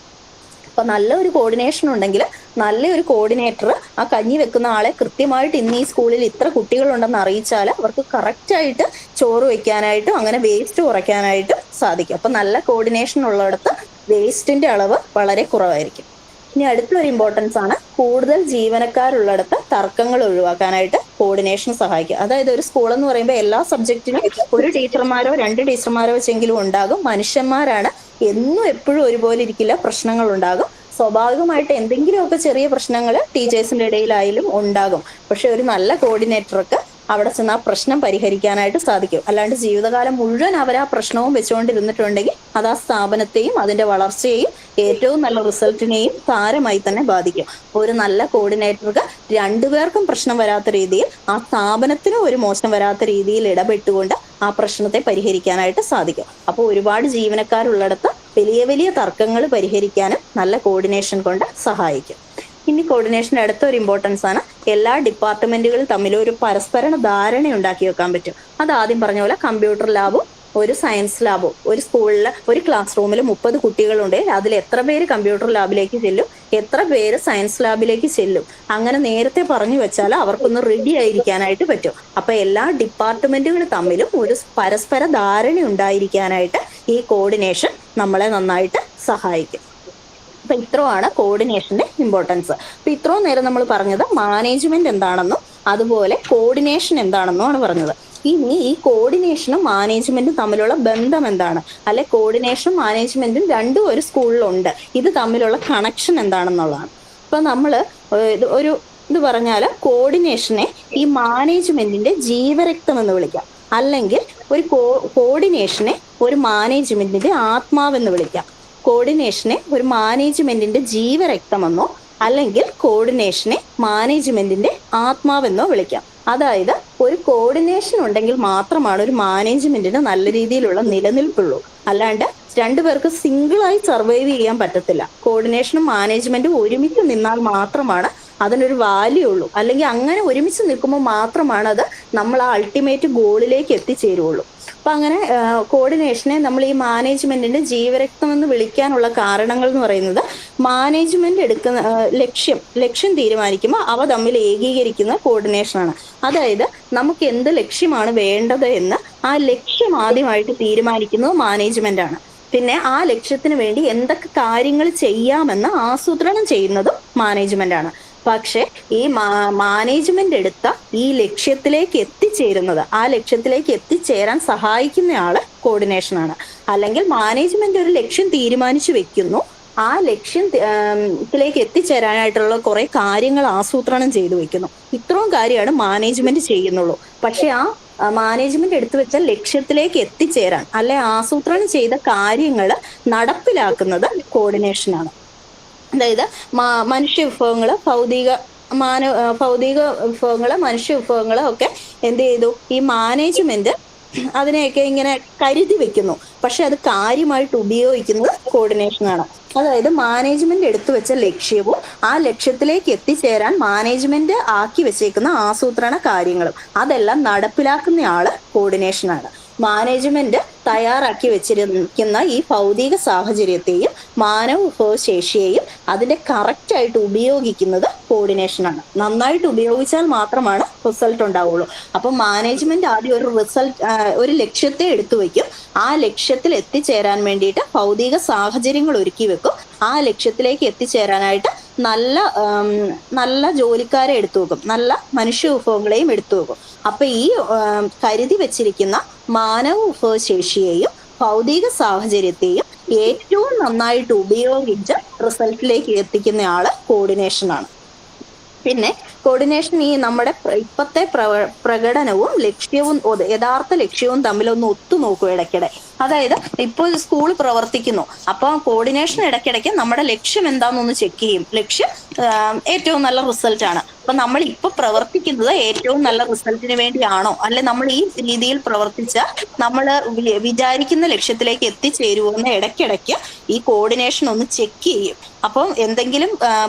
അപ്പൊ നല്ലൊരു കോർഡിനേഷൻ ഉണ്ടെങ്കിൽ നല്ലൊരു കോർഡിനേറ്റർ ആ കഞ്ഞി വെക്കുന്ന ആളെ കൃത്യമായിട്ട് ഇന്ന് ഈ സ്കൂളിൽ ഇത്ര കുട്ടികളുണ്ടെന്ന് അറിയിച്ചാൽ അവർക്ക് കറക്റ്റായിട്ട് ചോറ് വെക്കാനായിട്ടും അങ്ങനെ വേസ്റ്റ് കുറയ്ക്കാനായിട്ട് സാധിക്കും. അപ്പൊ നല്ല കോർഡിനേഷൻ ഉള്ളിടത്ത് വേസ്റ്റിന്റെ അളവ് വളരെ കുറവായിരിക്കും. ഇനി അടുത്തൊരു ഇമ്പോർട്ടൻസ് ആണ് കൂടുതൽ ജീവനക്കാരുള്ളിടത്ത് തർക്കങ്ങൾ ഒഴിവാക്കാനായിട്ട് കോർഡിനേഷൻ സഹായിക്കും. അതായത് ഒരു സ്കൂൾ എന്ന് പറയുമ്പോൾ എല്ലാ സബ്ജക്റ്റിനും ഒരു ടീച്ചർമാരോ 2 ടീച്ചർമാരോ വെച്ചെങ്കിലും ഉണ്ടാകും. മനുഷ്യന്മാരാണ്, എന്നും എപ്പോഴും ഒരുപോലെ ഇരിക്കില്ല, പ്രശ്നങ്ങൾ ഉണ്ടാകും. സ്വാഭാവികമായിട്ട് എന്തെങ്കിലുമൊക്കെ ചെറിയ പ്രശ്നങ്ങൾ ടീച്ചേഴ്സിന്റെ ഇടയിലായാലും ഉണ്ടാകും. പക്ഷെ ഒരു നല്ല കോർഡിനേറ്റർക്ക് അവിടെ ചെന്ന് ആ പ്രശ്നം പരിഹരിക്കാനായിട്ട് സാധിക്കും. അല്ലാണ്ട് ജീവിതകാലം മുഴുവൻ അവർ ആ പ്രശ്നവും വെച്ചുകൊണ്ടിരുന്നിട്ടുണ്ടെങ്കിൽ അത് ആ സ്ഥാപനത്തെയും അതിന്റെ വളർച്ചയെയും ഏറ്റവും നല്ല റിസൾട്ടിനെയും സാരമായി തന്നെ ബാധിക്കും. ഒരു നല്ല കോർഡിനേറ്റർക്ക് 2 പേർക്കും പ്രശ്നം വരാത്ത രീതിയിൽ ആ സ്ഥാപനത്തിനും ഒരു മോശം വരാത്ത രീതിയിൽ ഇടപെട്ടുകൊണ്ട് ആ പ്രശ്നത്തെ പരിഹരിക്കാനായിട്ട് സാധിക്കും. അപ്പോൾ ഒരുപാട് ജീവനക്കാരുള്ളിടത്ത് വലിയ വലിയ തർക്കങ്ങൾ പരിഹരിക്കാനും നല്ല കോർഡിനേഷൻ കൊണ്ട് സഹായിക്കും. ഇനി കോർഡിനേഷന്റെ അടുത്തൊരു ഇമ്പോർട്ടൻസ് ആണ് എല്ലാ ഡിപ്പാർട്ട്മെന്റുകളും തമ്മിൽ ഒരു പരസ്പര ധാരണ ഉണ്ടാക്കി വെക്കാൻ പറ്റും. അത് ആദ്യം പറഞ്ഞ പോലെ കമ്പ്യൂട്ടർ ലാബും ഒരു സയൻസ് ലാബും ഒരു സ്കൂളിൽ ഒരു ക്ലാസ് റൂമിൽ 30 കുട്ടികളുണ്ടെങ്കിൽ അതിൽ എത്ര പേര് കമ്പ്യൂട്ടർ ലാബിലേക്ക് ചെല്ലും, എത്ര പേര് സയൻസ് ലാബിലേക്ക് ചെല്ലും, അങ്ങനെ നേരത്തെ പറഞ്ഞു വെച്ചാൽ അവർക്കൊന്ന് റെഡി ആയിരിക്കാനായിട്ട് പറ്റും. അപ്പൊ എല്ലാ ഡിപ്പാർട്ട്മെന്റുകൾ തമ്മിലും ഒരു പരസ്പര ധാരണ ഉണ്ടായിരിക്കാനായിട്ട് ഈ കോർഡിനേഷൻ നമ്മളെ നന്നായിട്ട് സഹായിക്കും. അപ്പൊ ഇത്രയാണ് കോർഡിനേഷന്റെ ഇമ്പോർട്ടൻസ്. അപ്പൊ ഇത്രയും നേരം നമ്മൾ പറഞ്ഞത് മാനേജ്മെന്റ് എന്താണെന്നും അതുപോലെ കോർഡിനേഷൻ എന്താണെന്നുമാണ് പറഞ്ഞത്. ഇനി ഈ കോർഡിനേഷനും മാനേജ്മെന്റും തമ്മിലുള്ള ബന്ധം എന്താണ്, അല്ലെ കോർഡിനേഷനും മാനേജ്മെന്റും രണ്ടും ഒരു സ്കൂളിലുണ്ട്, ഇത് തമ്മിലുള്ള കണക്ഷൻ എന്താണെന്നുള്ളതാണ്. അപ്പൊ നമ്മള് ഇത് പറഞ്ഞാൽ കോർഡിനേഷനെ ഈ മാനേജ്മെന്റിന്റെ ജീവരക്തം എന്ന് വിളിക്കാം, അല്ലെങ്കിൽ ഒരു കോർഡിനേഷനെ ഒരു മാനേജ്മെന്റിന്റെ ആത്മാവെന്ന് വിളിക്കാം. കോർഡിനേഷനെ ഒരു മാനേജ്മെന്റിന്റെ ജീവരക്തമെന്നോ അല്ലെങ്കിൽ കോർഡിനേഷനെ മാനേജ്മെന്റിന്റെ ആത്മാവെന്നോ വിളിക്കാം. അതായത് ഒരു കോർഡിനേഷൻ ഉണ്ടെങ്കിൽ മാത്രമാണ് ഒരു മാനേജ്മെന്റിന് നല്ല രീതിയിലുള്ള നിലനിൽപ്പുള്ളൂ. അല്ലാണ്ട് 2 പേർക്ക് സിംഗിളായി സർവൈവ് ചെയ്യാൻ പറ്റത്തില്ല. കോർഡിനേഷനും മാനേജ്മെന്റും ഒരുമിച്ച് നിന്നാൽ മാത്രമാണ് അതിനൊരു വാല്യൂ ഉള്ളൂ. അല്ലെങ്കിൽ അങ്ങനെ ഒരുമിച്ച് നിൽക്കുമ്പോൾ മാത്രമാണ് അത് നമ്മൾ ആ അൾട്ടിമേറ്റ് ഗോളിലേക്ക് എത്തിച്ചേരുള്ളൂ. അപ്പൊ അങ്ങനെ കോർഡിനേഷനെ നമ്മൾ ഈ മാനേജ്മെന്റിന്റെ ജീവരക്തം എന്ന് വിളിക്കാനുള്ള കാരണങ്ങൾ എന്ന് പറയുന്നത് മാനേജ്മെന്റ് എടുക്കുന്ന ലക്ഷ്യം തീരുമാനിക്കുമ്പോൾ അവ തമ്മിൽ ഏകീകരിക്കുന്ന കോർഡിനേഷനാണ്. അതായത് നമുക്ക് എന്ത് ലക്ഷ്യമാണ് വേണ്ടത് എന്ന് ആ ലക്ഷ്യം ആദ്യമായിട്ട് തീരുമാനിക്കുന്നത് മാനേജ്മെന്റ് ആണ്. പിന്നെ ആ ലക്ഷ്യത്തിന് വേണ്ടി എന്തൊക്കെ കാര്യങ്ങൾ ചെയ്യാമെന്ന് ആസൂത്രണം ചെയ്യുന്നതും മാനേജ്മെന്റ് ആണ്. പക്ഷെ ഈ മാനേജ്മെന്റ് എടുത്ത ഈ ലക്ഷ്യത്തിലേക്ക് എത്തിച്ചേരുന്നത്, ആ ലക്ഷ്യത്തിലേക്ക് എത്തിച്ചേരാൻ സഹായിക്കുന്ന ആള് കോർഡിനേഷൻ ആണ്. അല്ലെങ്കിൽ മാനേജ്മെന്റ് ഒരു ലക്ഷ്യം തീരുമാനിച്ചു വെക്കുന്നു, ആ ലക്ഷ്യത്തിലേക്ക് എത്തിച്ചേരാനായിട്ടുള്ള കുറെ കാര്യങ്ങൾ ആസൂത്രണം ചെയ്തു വെക്കുന്നു. ഇത്രയും കാര്യമാണ് മാനേജ്മെന്റ് ചെയ്യുന്നുള്ളൂ. പക്ഷെ ആ മാനേജ്മെന്റ് എടുത്തു വെച്ച ലക്ഷ്യത്തിലേക്ക് എത്തിച്ചേരാൻ അല്ലെ ആസൂത്രണം ചെയ്ത കാര്യങ്ങൾ നടപ്പിലാക്കുന്നത് കോർഡിനേഷനാണ്. അതായത് മനുഷ്യ വിഭവങ്ങള്, ഭൗതിക വിഭവങ്ങള്, മനുഷ്യ വിഭവങ്ങള് ഒക്കെ എന്ത് ചെയ്തു, ഈ മാനേജ്മെന്റ് അതിനെയൊക്കെ ഇങ്ങനെ കരുതി വെക്കുന്നു. പക്ഷെ അത് കാര്യമായിട്ട് ഉപയോഗിക്കുന്നത് കോർഡിനേഷനാണ്. അതായത് മാനേജ്മെന്റ് എടുത്തു വെച്ച ലക്ഷ്യവും ആ ലക്ഷ്യത്തിലേക്ക് എത്തിച്ചേരാൻ മാനേജ്മെന്റ് ആക്കി വെച്ചേക്കുന്ന ആസൂത്രണ കാര്യങ്ങളും അതെല്ലാം നടപ്പിലാക്കുന്ന ആള് കോർഡിനേഷനാണ്. മാനേജ്മെന്റ് തയ്യാറാക്കി വെച്ചിരിക്കുന്ന ഈ ഭൗതിക സാഹചര്യത്തെയും മാനവ വിഭവശേഷിയെയും അതിന്റെ കറക്റ്റ് ആയിട്ട് ഉപയോഗിക്കുന്നത് കോർഡിനേഷനാണ്. നന്നായിട്ട് ഉപയോഗിച്ചാൽ മാത്രമാണ് റിസൾട്ട് ഉണ്ടാവുള്ളൂ. അപ്പൊ മാനേജ്മെന്റ് ആദ്യം ഒരു ലക്ഷ്യത്തെ എടുത്തു വെക്കും. ആ ലക്ഷ്യത്തിൽ എത്തിച്ചേരാൻ വേണ്ടിയിട്ട് ഭൗതിക സാഹചര്യങ്ങൾ ഒരുക്കി വെക്കും. ആ ലക്ഷ്യത്തിലേക്ക് എത്തിച്ചേരാനായിട്ട് നല്ല ജോലിക്കാരെ എടുത്തു വെക്കും, നല്ല മനുഷ്യ വിഭവങ്ങളെയും എടുത്തു വെക്കും. അപ്പൊ ഈ കരുതി വെച്ചിരിക്കുന്ന മാനവ വിഭവശേഷിയെയും ഭൗതിക സാഹചര്യത്തെയും ഏറ്റവും നന്നായിട്ട് ഉപയോഗിച്ച് റിസൾട്ടിലേക്ക് എത്തിക്കുന്ന ആള് കോർഡിനേഷനാണ്. പിന്നെ കോർഡിനേഷൻ ഈ നമ്മുടെ ഇപ്പത്തെ പ്രകടനവും ലക്ഷ്യവും യഥാർത്ഥ ലക്ഷ്യവും തമ്മിലൊന്ന് ഒത്തുനോക്കും ഇടയ്ക്കിടെ. അതായത് ഇപ്പോൾ സ്കൂൾ പ്രവർത്തിക്കുന്നു, അപ്പൊ കോർഡിനേഷൻ ഇടയ്ക്കിടയ്ക്ക് നമ്മുടെ ലക്ഷ്യം എന്താണെന്നൊന്ന് ചെക്ക് ചെയ്യും. ലക്ഷ്യം ഏറ്റവും നല്ല റിസൾട്ട് ആണ്. അപ്പൊ നമ്മൾ ഇപ്പൊ പ്രവർത്തിക്കുന്നത് ഏറ്റവും നല്ല റിസൾട്ടിന് വേണ്ടിയാണോ, അല്ലെ നമ്മൾ ഈ രീതിയിൽ പ്രവർത്തിച്ചാൽ നമ്മൾ വിചാരിക്കുന്ന ലക്ഷ്യത്തിലേക്ക് എത്തിച്ചേരുമോ എന്ന് ഇടയ്ക്കിടയ്ക്ക് ഈ കോർഡിനേഷൻ ഒന്ന് ചെക്ക് ചെയ്യും. അപ്പം എന്തെങ്കിലും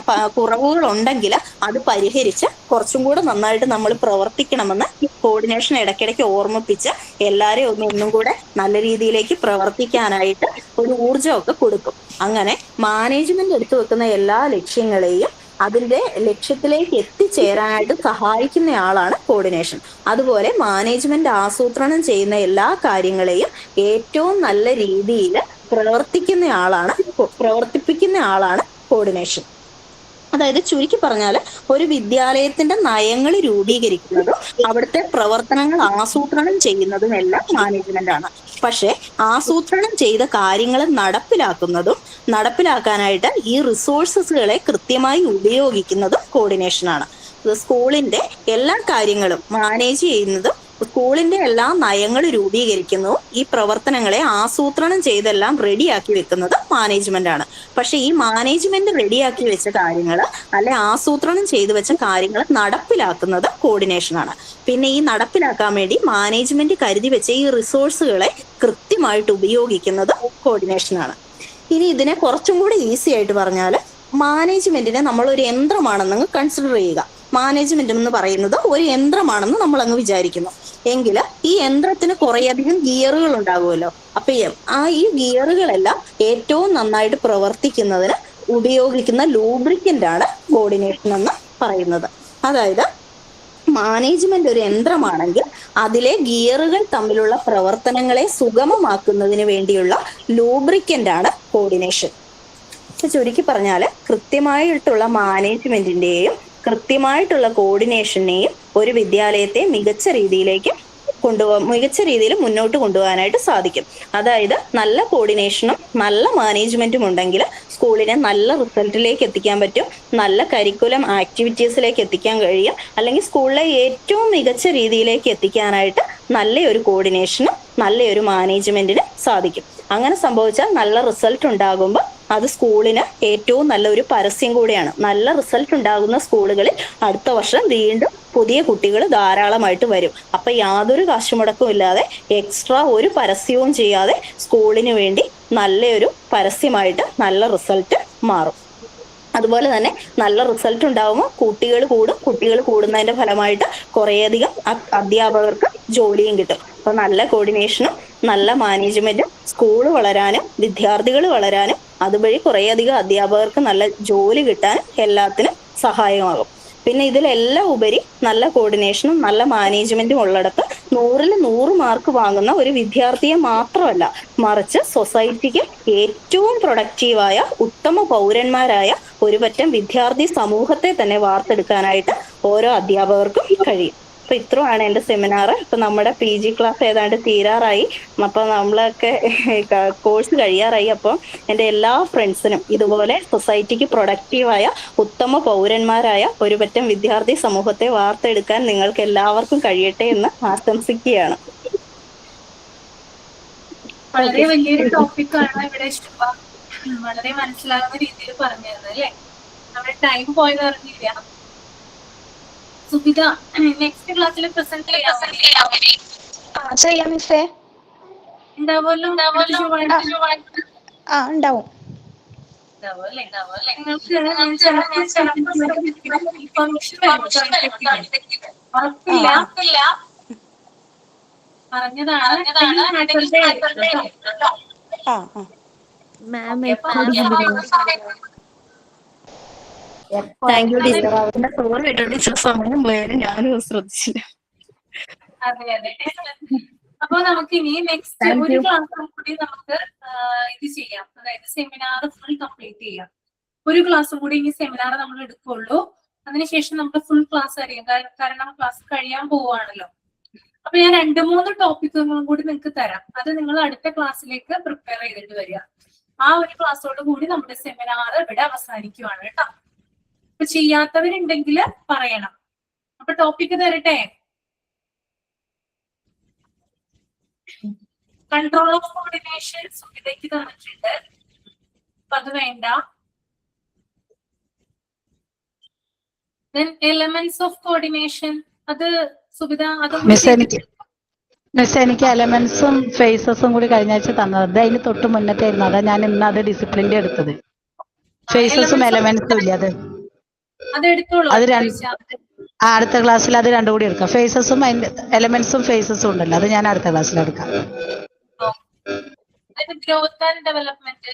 കുറവുകൾ ഉണ്ടെങ്കിൽ അത് പരിഹരിച്ച് കുറച്ചും കൂടെ നന്നായിട്ട് നമ്മൾ പ്രവർത്തിക്കണമെന്ന് കോർഡിനേഷൻ ഇടയ്ക്കിടയ്ക്ക് ഓർമ്മിപ്പിച്ച് എല്ലാരെയും ഒന്നും കൂടെ നല്ല രീതിയിലേക്ക് പ്രവർത്തിക്കാനായിട്ട് ഒരു ഊർജ്ജമൊക്കെ കൊടുക്കും. അങ്ങനെ മാനേജ്മെന്റ് എടുത്തു വെക്കുന്ന എല്ലാ ലക്ഷ്യങ്ങളെയും അതിന്റെ ലക്ഷ്യത്തിലേക്ക് എത്തിച്ചേരാനായിട്ട് സഹായിക്കുന്ന ആളാണ് കോർഡിനേഷൻ. അതുപോലെ മാനേജ്മെന്റ് ആസൂത്രണം ചെയ്യുന്ന എല്ലാ കാര്യങ്ങളെയും ഏറ്റവും നല്ല രീതിയിൽ പ്രവർത്തിപ്പിക്കുന്ന ആളാണ് കോർഡിനേഷൻ. അതായത് ചുരുക്കി പറഞ്ഞാൽ ഒരു വിദ്യാലയത്തിന്റെ നയങ്ങൾ രൂപീകരിക്കുന്നതും അവിടുത്തെ പ്രവർത്തനങ്ങൾ ആസൂത്രണം ചെയ്യുന്നതും എല്ലാം മാനേജ്മെന്റ് ആണ്. പക്ഷെ ആസൂത്രണം ചെയ്ത കാര്യങ്ങൾ നടപ്പിലാക്കാനായിട്ട് ഈ റിസോഴ്സസുകളെ കൃത്യമായി ഉപയോഗിക്കുന്നതും കോർഡിനേഷനാണ്. സ്കൂളിന്റെ എല്ലാ കാര്യങ്ങളും മാനേജ് ചെയ്യുന്നതും സ്കൂളിന്റെ എല്ലാ നയങ്ങൾ രൂപീകരിക്കുന്നതും ഈ പ്രവർത്തനങ്ങളെ ആസൂത്രണം ചെയ്തെല്ലാം റെഡിയാക്കി വെക്കുന്നത് മാനേജ്മെന്റ് ആണ്. പക്ഷെ ഈ മാനേജ്മെന്റ് റെഡിയാക്കി വെച്ച കാര്യങ്ങൾ അല്ലെ ആസൂത്രണം ചെയ്തു വെച്ച കാര്യങ്ങൾ നടപ്പിലാക്കുന്നത് കോർഡിനേഷൻ ആണ്. പിന്നെ ഈ നടപ്പിലാക്കാൻ വേണ്ടി മാനേജ്മെന്റ് കരുതി വെച്ച ഈ റിസോഴ്സുകളെ കൃത്യമായിട്ട് ഉപയോഗിക്കുന്നത് കോർഡിനേഷൻ ആണ്. ഇനി ഇതിനെ കുറച്ചും കൂടി ഈസി ആയിട്ട് പറഞ്ഞാൽ മാനേജ്മെന്റിനെ നമ്മൾ ഒരു യന്ത്രമാണെന്ന് കൺസിഡർ ചെയ്യുക. മാനേജ്മെന്റ് എന്ന് പറയുന്നത് ഒരു യന്ത്രമാണെന്ന് നമ്മൾ അങ്ങ് വിചാരിക്കുന്നു. എങ്കിൽ ഈ യന്ത്രത്തിന് കുറേയധികം ഗിയറുകൾ ഉണ്ടാകുമല്ലോ. അപ്പൊ ഈ ഗിയറുകളെല്ലാം ഏറ്റവും നന്നായിട്ട് പ്രവർത്തിക്കുന്നതിന് ഉപയോഗിക്കുന്ന ലൂബ്രിക്കന്റ് ആണ് കോർഡിനേഷൻ എന്ന് പറയുന്നത്. അതായത് മാനേജ്മെന്റ് ഒരു യന്ത്രമാണെങ്കിൽ അതിലെ ഗിയറുകൾ തമ്മിലുള്ള പ്രവർത്തനങ്ങളെ സുഗമമാക്കുന്നതിന് വേണ്ടിയുള്ള ലൂബ്രിക്കന്റ് ആണ് കോർഡിനേഷൻ. ചുരുക്കി പറഞ്ഞാൽ കൃത്യമായിട്ടുള്ള മാനേജ്മെന്റിന്റെയും കൃത്യമായിട്ടുള്ള കോർഡിനേഷനെയും ഒരു വിദ്യാലയത്തെ മികച്ച രീതിയിൽ മുന്നോട്ട് കൊണ്ടുപോകാനായിട്ട് സാധിക്കും. അതായത് നല്ല കോർഡിനേഷനും നല്ല മാനേജ്മെന്റും ഉണ്ടെങ്കിൽ സ്കൂളിനെ നല്ല റിസൾട്ടിലേക്ക് എത്തിക്കാൻ പറ്റും, നല്ല കരിക്കുലം ആക്ടിവിറ്റീസിലേക്ക് എത്തിക്കാൻ കഴിയും, അല്ലെങ്കിൽ സ്കൂളിലെ ഏറ്റവും മികച്ച രീതിയിലേക്ക് എത്തിക്കാനായിട്ട് നല്ലൊരു കോർഡിനേഷനും നല്ലൊരു മാനേജ്മെന്റിന് സാധിക്കും. അങ്ങനെ സംഭവിച്ചാൽ നല്ല റിസൾട്ട് ഉണ്ടാകുമ്പോൾ അത് സ്കൂളിന് ഏറ്റവും നല്ലൊരു പരസ്യം കൂടിയാണ്. നല്ല റിസൾട്ട് ഉണ്ടാകുന്ന സ്കൂളുകളിൽ അടുത്ത വർഷം വീണ്ടും പുതിയ കുട്ടികൾ ധാരാളമായിട്ട് വരും. അപ്പൊ യാതൊരു കാശുമുടക്കും ഇല്ലാതെ എക്സ്ട്രാ ഒരു പരസ്യവും ചെയ്യാതെ സ്കൂളിന് വേണ്ടി നല്ലൊരു പരസ്യമായിട്ട് നല്ല റിസൾട്ട് മാറും. അതുപോലെ തന്നെ നല്ല റിസൾട്ട് ഉണ്ടാകുമ്പോൾ കുട്ടികൾ കൂടുന്നതിന്റെ ഫലമായിട്ട് കുറേയധികം അധ്യാപകർക്ക് ജോലിയും കിട്ടും. അപ്പൊ നല്ല കോർഡിനേഷനും നല്ല മാനേജ്മെന്റും സ്കൂൾ വളരാനും വിദ്യാർത്ഥികൾ വളരാനും അതുവഴി കുറേയധികം അധ്യാപകർക്ക് നല്ല ജോലി കിട്ടാനും എല്ലാത്തിനും സഹായമാകും. പിന്നെ ഇതിലെല്ലാം ഉപരി നല്ല കോർഡിനേഷനും നല്ല മാനേജ്മെന്റും ഉള്ളിടത്ത് 100-ൽ 100 മാർക്ക് വാങ്ങുന്ന ഒരു വിദ്യാർത്ഥിയെ മാത്രമല്ല, മറിച്ച് സൊസൈറ്റിക്ക് ഏറ്റവും പ്രൊഡക്റ്റീവായ ഉത്തമ പൗരന്മാരായ ഒരുപറ്റം വിദ്യാർത്ഥി സമൂഹത്തെ തന്നെ വാർത്തെടുക്കാനായിട്ട് ഓരോ അധ്യാപകർക്കും കഴിയും. അപ്പൊ ഇത്രയാണ് എന്റെ സെമിനാർ. ഇപ്പൊ നമ്മുടെ PG ക്ലാസ് ഏതാണ്ട് തീരാറായി. അപ്പൊ നമ്മളൊക്കെ കോഴ്സ് കഴിയാറായി. അപ്പം എന്റെ എല്ലാ ഫ്രണ്ട്സിനും ഇതുപോലെ സൊസൈറ്റിക്ക് പ്രൊഡക്റ്റീവായ ഉത്തമ പൗരന്മാരായ ഒരുപറ്റം വിദ്യാർത്ഥി സമൂഹത്തെ വാർത്തെടുക്കാൻ നിങ്ങൾക്ക് എല്ലാവർക്കും കഴിയട്ടെ എന്ന് ആശംസിക്കുകയാണ്. വളരെ വലിയൊരു ടോപ്പിക്കാണ് ഇവിടെ ശുഭ വളരെ മനസ്സിലാകുന്ന രീതിയിൽ പറഞ്ഞത് അല്ലേ? നമ്മുടെ ടൈം പോയത് അറിഞ്ഞില്ല. സുബിത, നെക്സ്റ്റ് ക്ലാസ്സിൽ പ്രസന്റ് ചെയ്യാം മിസ്സേ. ഉണ്ടാവുമല്ലോ? ഉണ്ടാവും. നിങ്ങൾക്ക് ഉറപ്പില്ല, പറഞ്ഞതാണ്. Thank you teacher. അവരുടെ സോറി കേട്ടോ ടീച്ചർ, സമയം പോയാലും ഞാനും ശ്രദ്ധിച്ചില്ല. അതെ അതെ. അപ്പൊ നമുക്ക് ഇനി നെക്സ്റ്റ് ഒരു ക്ലാസ് കൂടി നമുക്ക് ഇത് ചെയ്യാം, അതായത് സെമിനാർ ഫുൾ കംപ്ലീറ്റ് ചെയ്യാം. ഒരു ക്ലാസ് കൂടി ഇനി സെമിനാർ നമ്മൾ എടുക്കുള്ളൂ. അതിനുശേഷം നമുക്ക് ഫുൾ ക്ലാസ് അറിയാം, കാരണം ക്ലാസ് കഴിയാൻ പോവുകയാണല്ലോ. അപ്പൊ ഞാൻ 2-3 ടോപ്പിക്കുകളും കൂടി നിങ്ങൾക്ക് തരാം. അത് നിങ്ങൾ അടുത്ത ക്ലാസ്സിലേക്ക് പ്രിപ്പയർ ചെയ്തിട്ട് വരിക. ആ ഒരു ക്ലാസ്സോട് കൂടി നമ്മുടെ സെമിനാർ ഇവിടെ അവസാനിക്കുവാണ് കേട്ടോ. അപ്പൊ ചെയ്യാത്തവരുണ്ടെങ്കിൽ പറയണം. അപ്പൊ ടോപ്പിക്ക് തരട്ടെ. കൺട്രോൾ ഓഫ് കോർഡിനേഷൻ സുബിതയ്ക്ക് തന്നിട്ടുണ്ട്, അപ്പൊ അത് വേണ്ട. എലമെന്റ്സ് ഓഫ് കോർഡിനേഷൻ, അത് സുബിത അത് മിസ് എനിക്ക് എലമെന്റ്സും ഫേസസും കൂടി കഴിഞ്ഞ ആഴ്ച തന്നത്, അതിന് തൊട്ട് മുന്നത്തെ ആയിരുന്നു. അതാ ഞാൻ ഇന്ന് അത് ഡിസിപ്ലിന്റെ എടുത്തത്. ഫേസസും എലമെന്റ്സും ഇല്ല, അത് അടുത്ത ക്ലാസ്സിൽ അത് രണ്ടും കൂടി എടുക്കാം. ഫേസസും എലമെന്റ്സും ഫേസസും ഉണ്ടല്ലോ, അത് ഞാൻ അടുത്ത ക്ലാസ്സിൽ എടുക്കാം. ഗ്രോത്ത് ആൻഡ് ഡെവലപ്മെന്റ്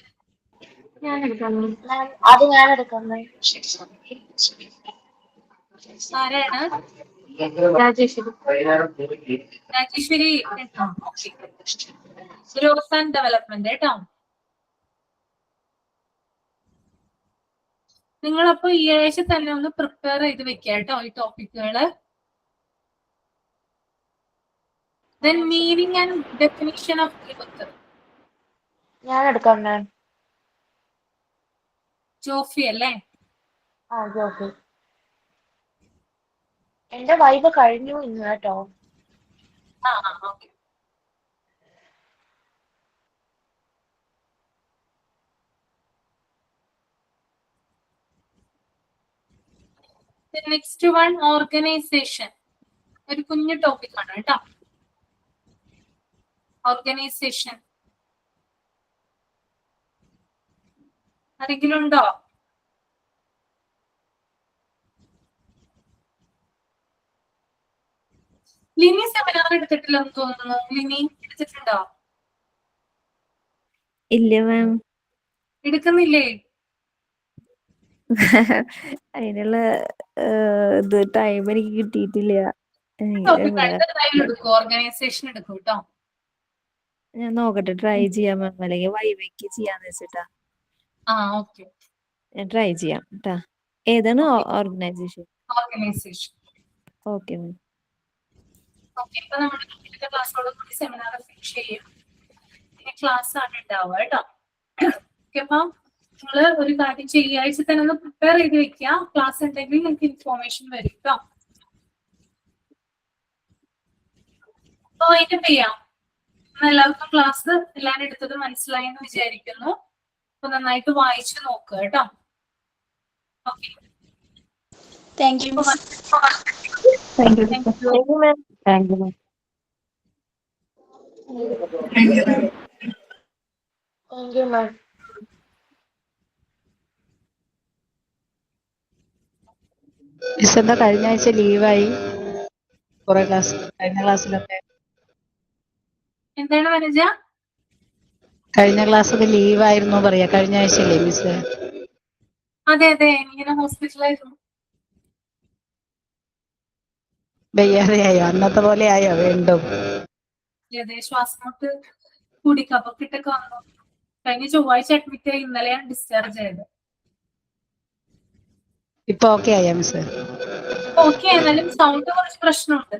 ആരാണ്? രാജേശ്വരി. ഗ്രോത്ത് ആൻഡ് ഡെവലപ്മെന്റ് കേട്ടോ. നിങ്ങളപ്പോ ഈ ആഴ്ച തന്നെ ഒന്ന് പ്രിപ്പയർ ചെയ്ത് വെക്കുക കേട്ടോ ഈ ടോപ്പിക്കുകള്. Then meaning and definition of growth. ഞാൻ എടുക്കാം മാം. ജോഫി അല്ലേ? ജോഫി. എന്റെ വൈബ് കഴിഞ്ഞു ഇന്ന് കേട്ടോ. ഓക്കെ. Next one organisation. ഒരു കുഞ്ഞു ടോപ്പിക് ആണ് കേട്ടോ. ഓർഗനൈസേഷൻ ആരെങ്കിലും ഉണ്ടോ? ലിനി സെമിനാർ എടുത്തിട്ടില്ലെന്ന് തോന്നുന്നു. ലിനി എടുത്തിട്ടുണ്ടോ? ഇല്ല മാം. എടുക്കുന്നില്ലേ? അതിനുള്ള ഇത് ടൈം എനിക്ക് കിട്ടിയിട്ടില്ല. ഓർഗനൈസേഷൻ എടുക്കും കേട്ടോ. ഞാൻ നോക്കട്ടെ, ട്രൈ ചെയ്യാം മാം. അല്ലെങ്കിൽ വൈവയ്ക്ക് ചെയ്യാന്ന് വെച്ചിട്ടാ. ഓക്കെ, ഞാൻ ട്രൈ ചെയ്യാം കേട്ടാ. ഏതാണ് organisation? Organisation. Okay ma'am. Okay, ഇപ്പൊ നമ്മുടെ ഇന്നത്തെ ക്ലാസ്സോട് കൂടി സെമിനാർ ഫിനിഷ് ചെയ്യും. ഇനി ക്ലാസ് ആണ് ഉണ്ടാവുക കേട്ടോ. ഓക്കെ, അപ്പൊ നിങ്ങള് ഒരു കാര്യം ചെയ്യാഴ്ച തന്നെ ഒന്ന് പ്രിപ്പയർ ചെയ്ത് വെക്കുക. ക്ലാസ് ഉണ്ടെങ്കിൽ നിങ്ങൾക്ക് ഇൻഫോർമേഷൻ വരും കേട്ടോ. അപ്പൊ അതിന്റെ ചെയ്യാം. എല്ലാവർക്കും ക്ലാസ് എല്ലാവരും എടുത്തത് മനസ്സിലായി എന്ന് വിചാരിക്കുന്നു. അപ്പൊ നന്നായിട്ട് വായിച്ചു നോക്കുക കേട്ടോ. Okay, thank you. മിസ് എന്താ കഴിഞ്ഞ ആഴ്ച ലീവായി? കുറെ ക്ലാസ് കഴിഞ്ഞ ക്ലാസ്സിലൊക്കെ എന്താണ് വനജ? കഴിഞ്ഞ ക്ലാസ്സൊക്കെ ലീവായിരുന്നു പറയാ. കഴിഞ്ഞ ആഴ്ചയല്ലേ മിസ്? അതെ അതെ, ഇങ്ങനെ ഹോസ്പിറ്റലായിരുന്നു. വയ്യാതെയായോ? അന്നത്തെ പോലെ ആയോ വീണ്ടും? അതെ, ശ്വാസം മുട്ട് കൂടി കഫക്കെട്ടൊക്കെ വന്നു. കഴിഞ്ഞ ചൊവ്വാഴ്ച അഡ്മിറ്റ് ആയി, ഇന്നലെയാണ് ഡിസ്ചാർജ് ആയത്. ഇപ്പൊ ഓക്കെ ആയ മിസ്? ഓക്കെ, എന്നാലും സൗണ്ട് കുറച്ച് പ്രശ്നമുണ്ട്.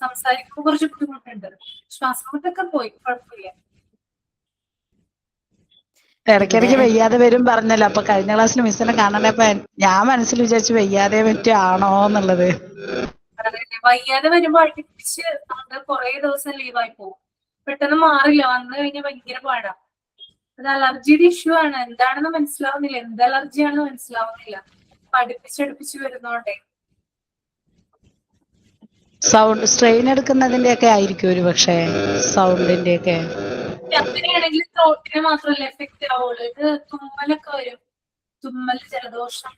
സംസാരിക്കുമ്പോൾ കുറച്ച് ബുദ്ധിമുട്ടുണ്ട്. ശ്വാസമുട്ടൊക്കെ പോയി, കുഴപ്പമില്ല. ഇടയ്ക്കിടയ്ക്ക് വയ്യാതെ വരും പറഞ്ഞല്ലോ. അപ്പൊ കഴിഞ്ഞ ക്ലാസ്സിൽ മിസ്സിനെ കാണണപ്പോ ഞാൻ മനസ്സിൽ വിചാരിച്ചു വയ്യാതെ പറ്റാണോ എന്നുള്ളത്. വയ്യാതെ വരുമ്പോ അടുപ്പിച്ച് അത് കുറെ ദിവസം ലീവായി പോകും. പെട്ടെന്ന് മാറില്ല, വന്നു കഴിഞ്ഞാൽ ഭയങ്കര പാടാ. അത് അലർജിയുടെ ഇഷ്യൂ ആണ്. എന്താണെന്ന് മനസ്സിലാവുന്നില്ല, എന്ത് അലർജിയാണെന്ന് മനസ്സിലാവുന്നില്ല. അടുപ്പിച്ചടുപ്പിച്ച് വരുന്നോണ്ടേ. സൗണ്ട് സ്ട്രെയിൻ എടുക്കുന്നതിന്റെ ഒക്കെ ആയിരിക്കും ഒരു പക്ഷേ, സൗണ്ടിന്റെ ഒക്കെ. അങ്ങനെയാണെങ്കിൽ ത്രോട്ടിന് മാത്രമല്ല എഫക്റ്റ് ആവുള്ളൂ. ഇത് തുമ്മലൊക്കെ വരും, തുമ്മൽ, ജലദോഷം,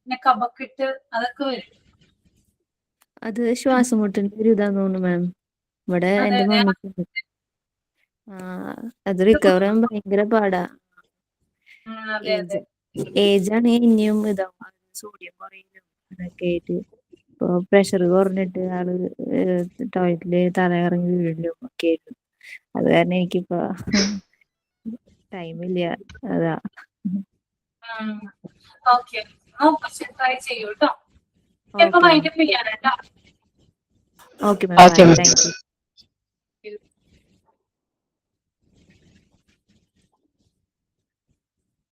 പിന്നെ കഫക്കെട്ട്, അതൊക്കെ വരും. അത് ശ്വാസം മുട്ടിന്റെ ഒരു ഇതാന്ന് തോന്നുന്നു മാം. ഇവിടെ അതെ എന്റെ അതെ മമ്മിക്ക് അത് റിക്കവർ ചെയ്യാൻ ഭയങ്കര പാടാ. അതെ അതെ. ഏജ് ആണ് ഇനിയും ഇതാവും, സോഡിയം കുറയും അതൊക്കെ ആയിട്ട്. ഇപ്പൊ പ്രഷർ കുറഞ്ഞിട്ട് ആള് ടോയ്ലറ്റില് തലയിറങ്ങി വീഴിലും ഒക്കെ ആയിരുന്നു. അത് കാരണം എനിക്കിപ്പോ ടൈമില്ല. അതാ. ഓക്കെ, ട്രൈ ചെയ്യൂ കേട്ടോ. എപ്പൊ വൈൻഡപ്പ് ചെയ്യാനാട്ടോ? Okay ma'am, thank U.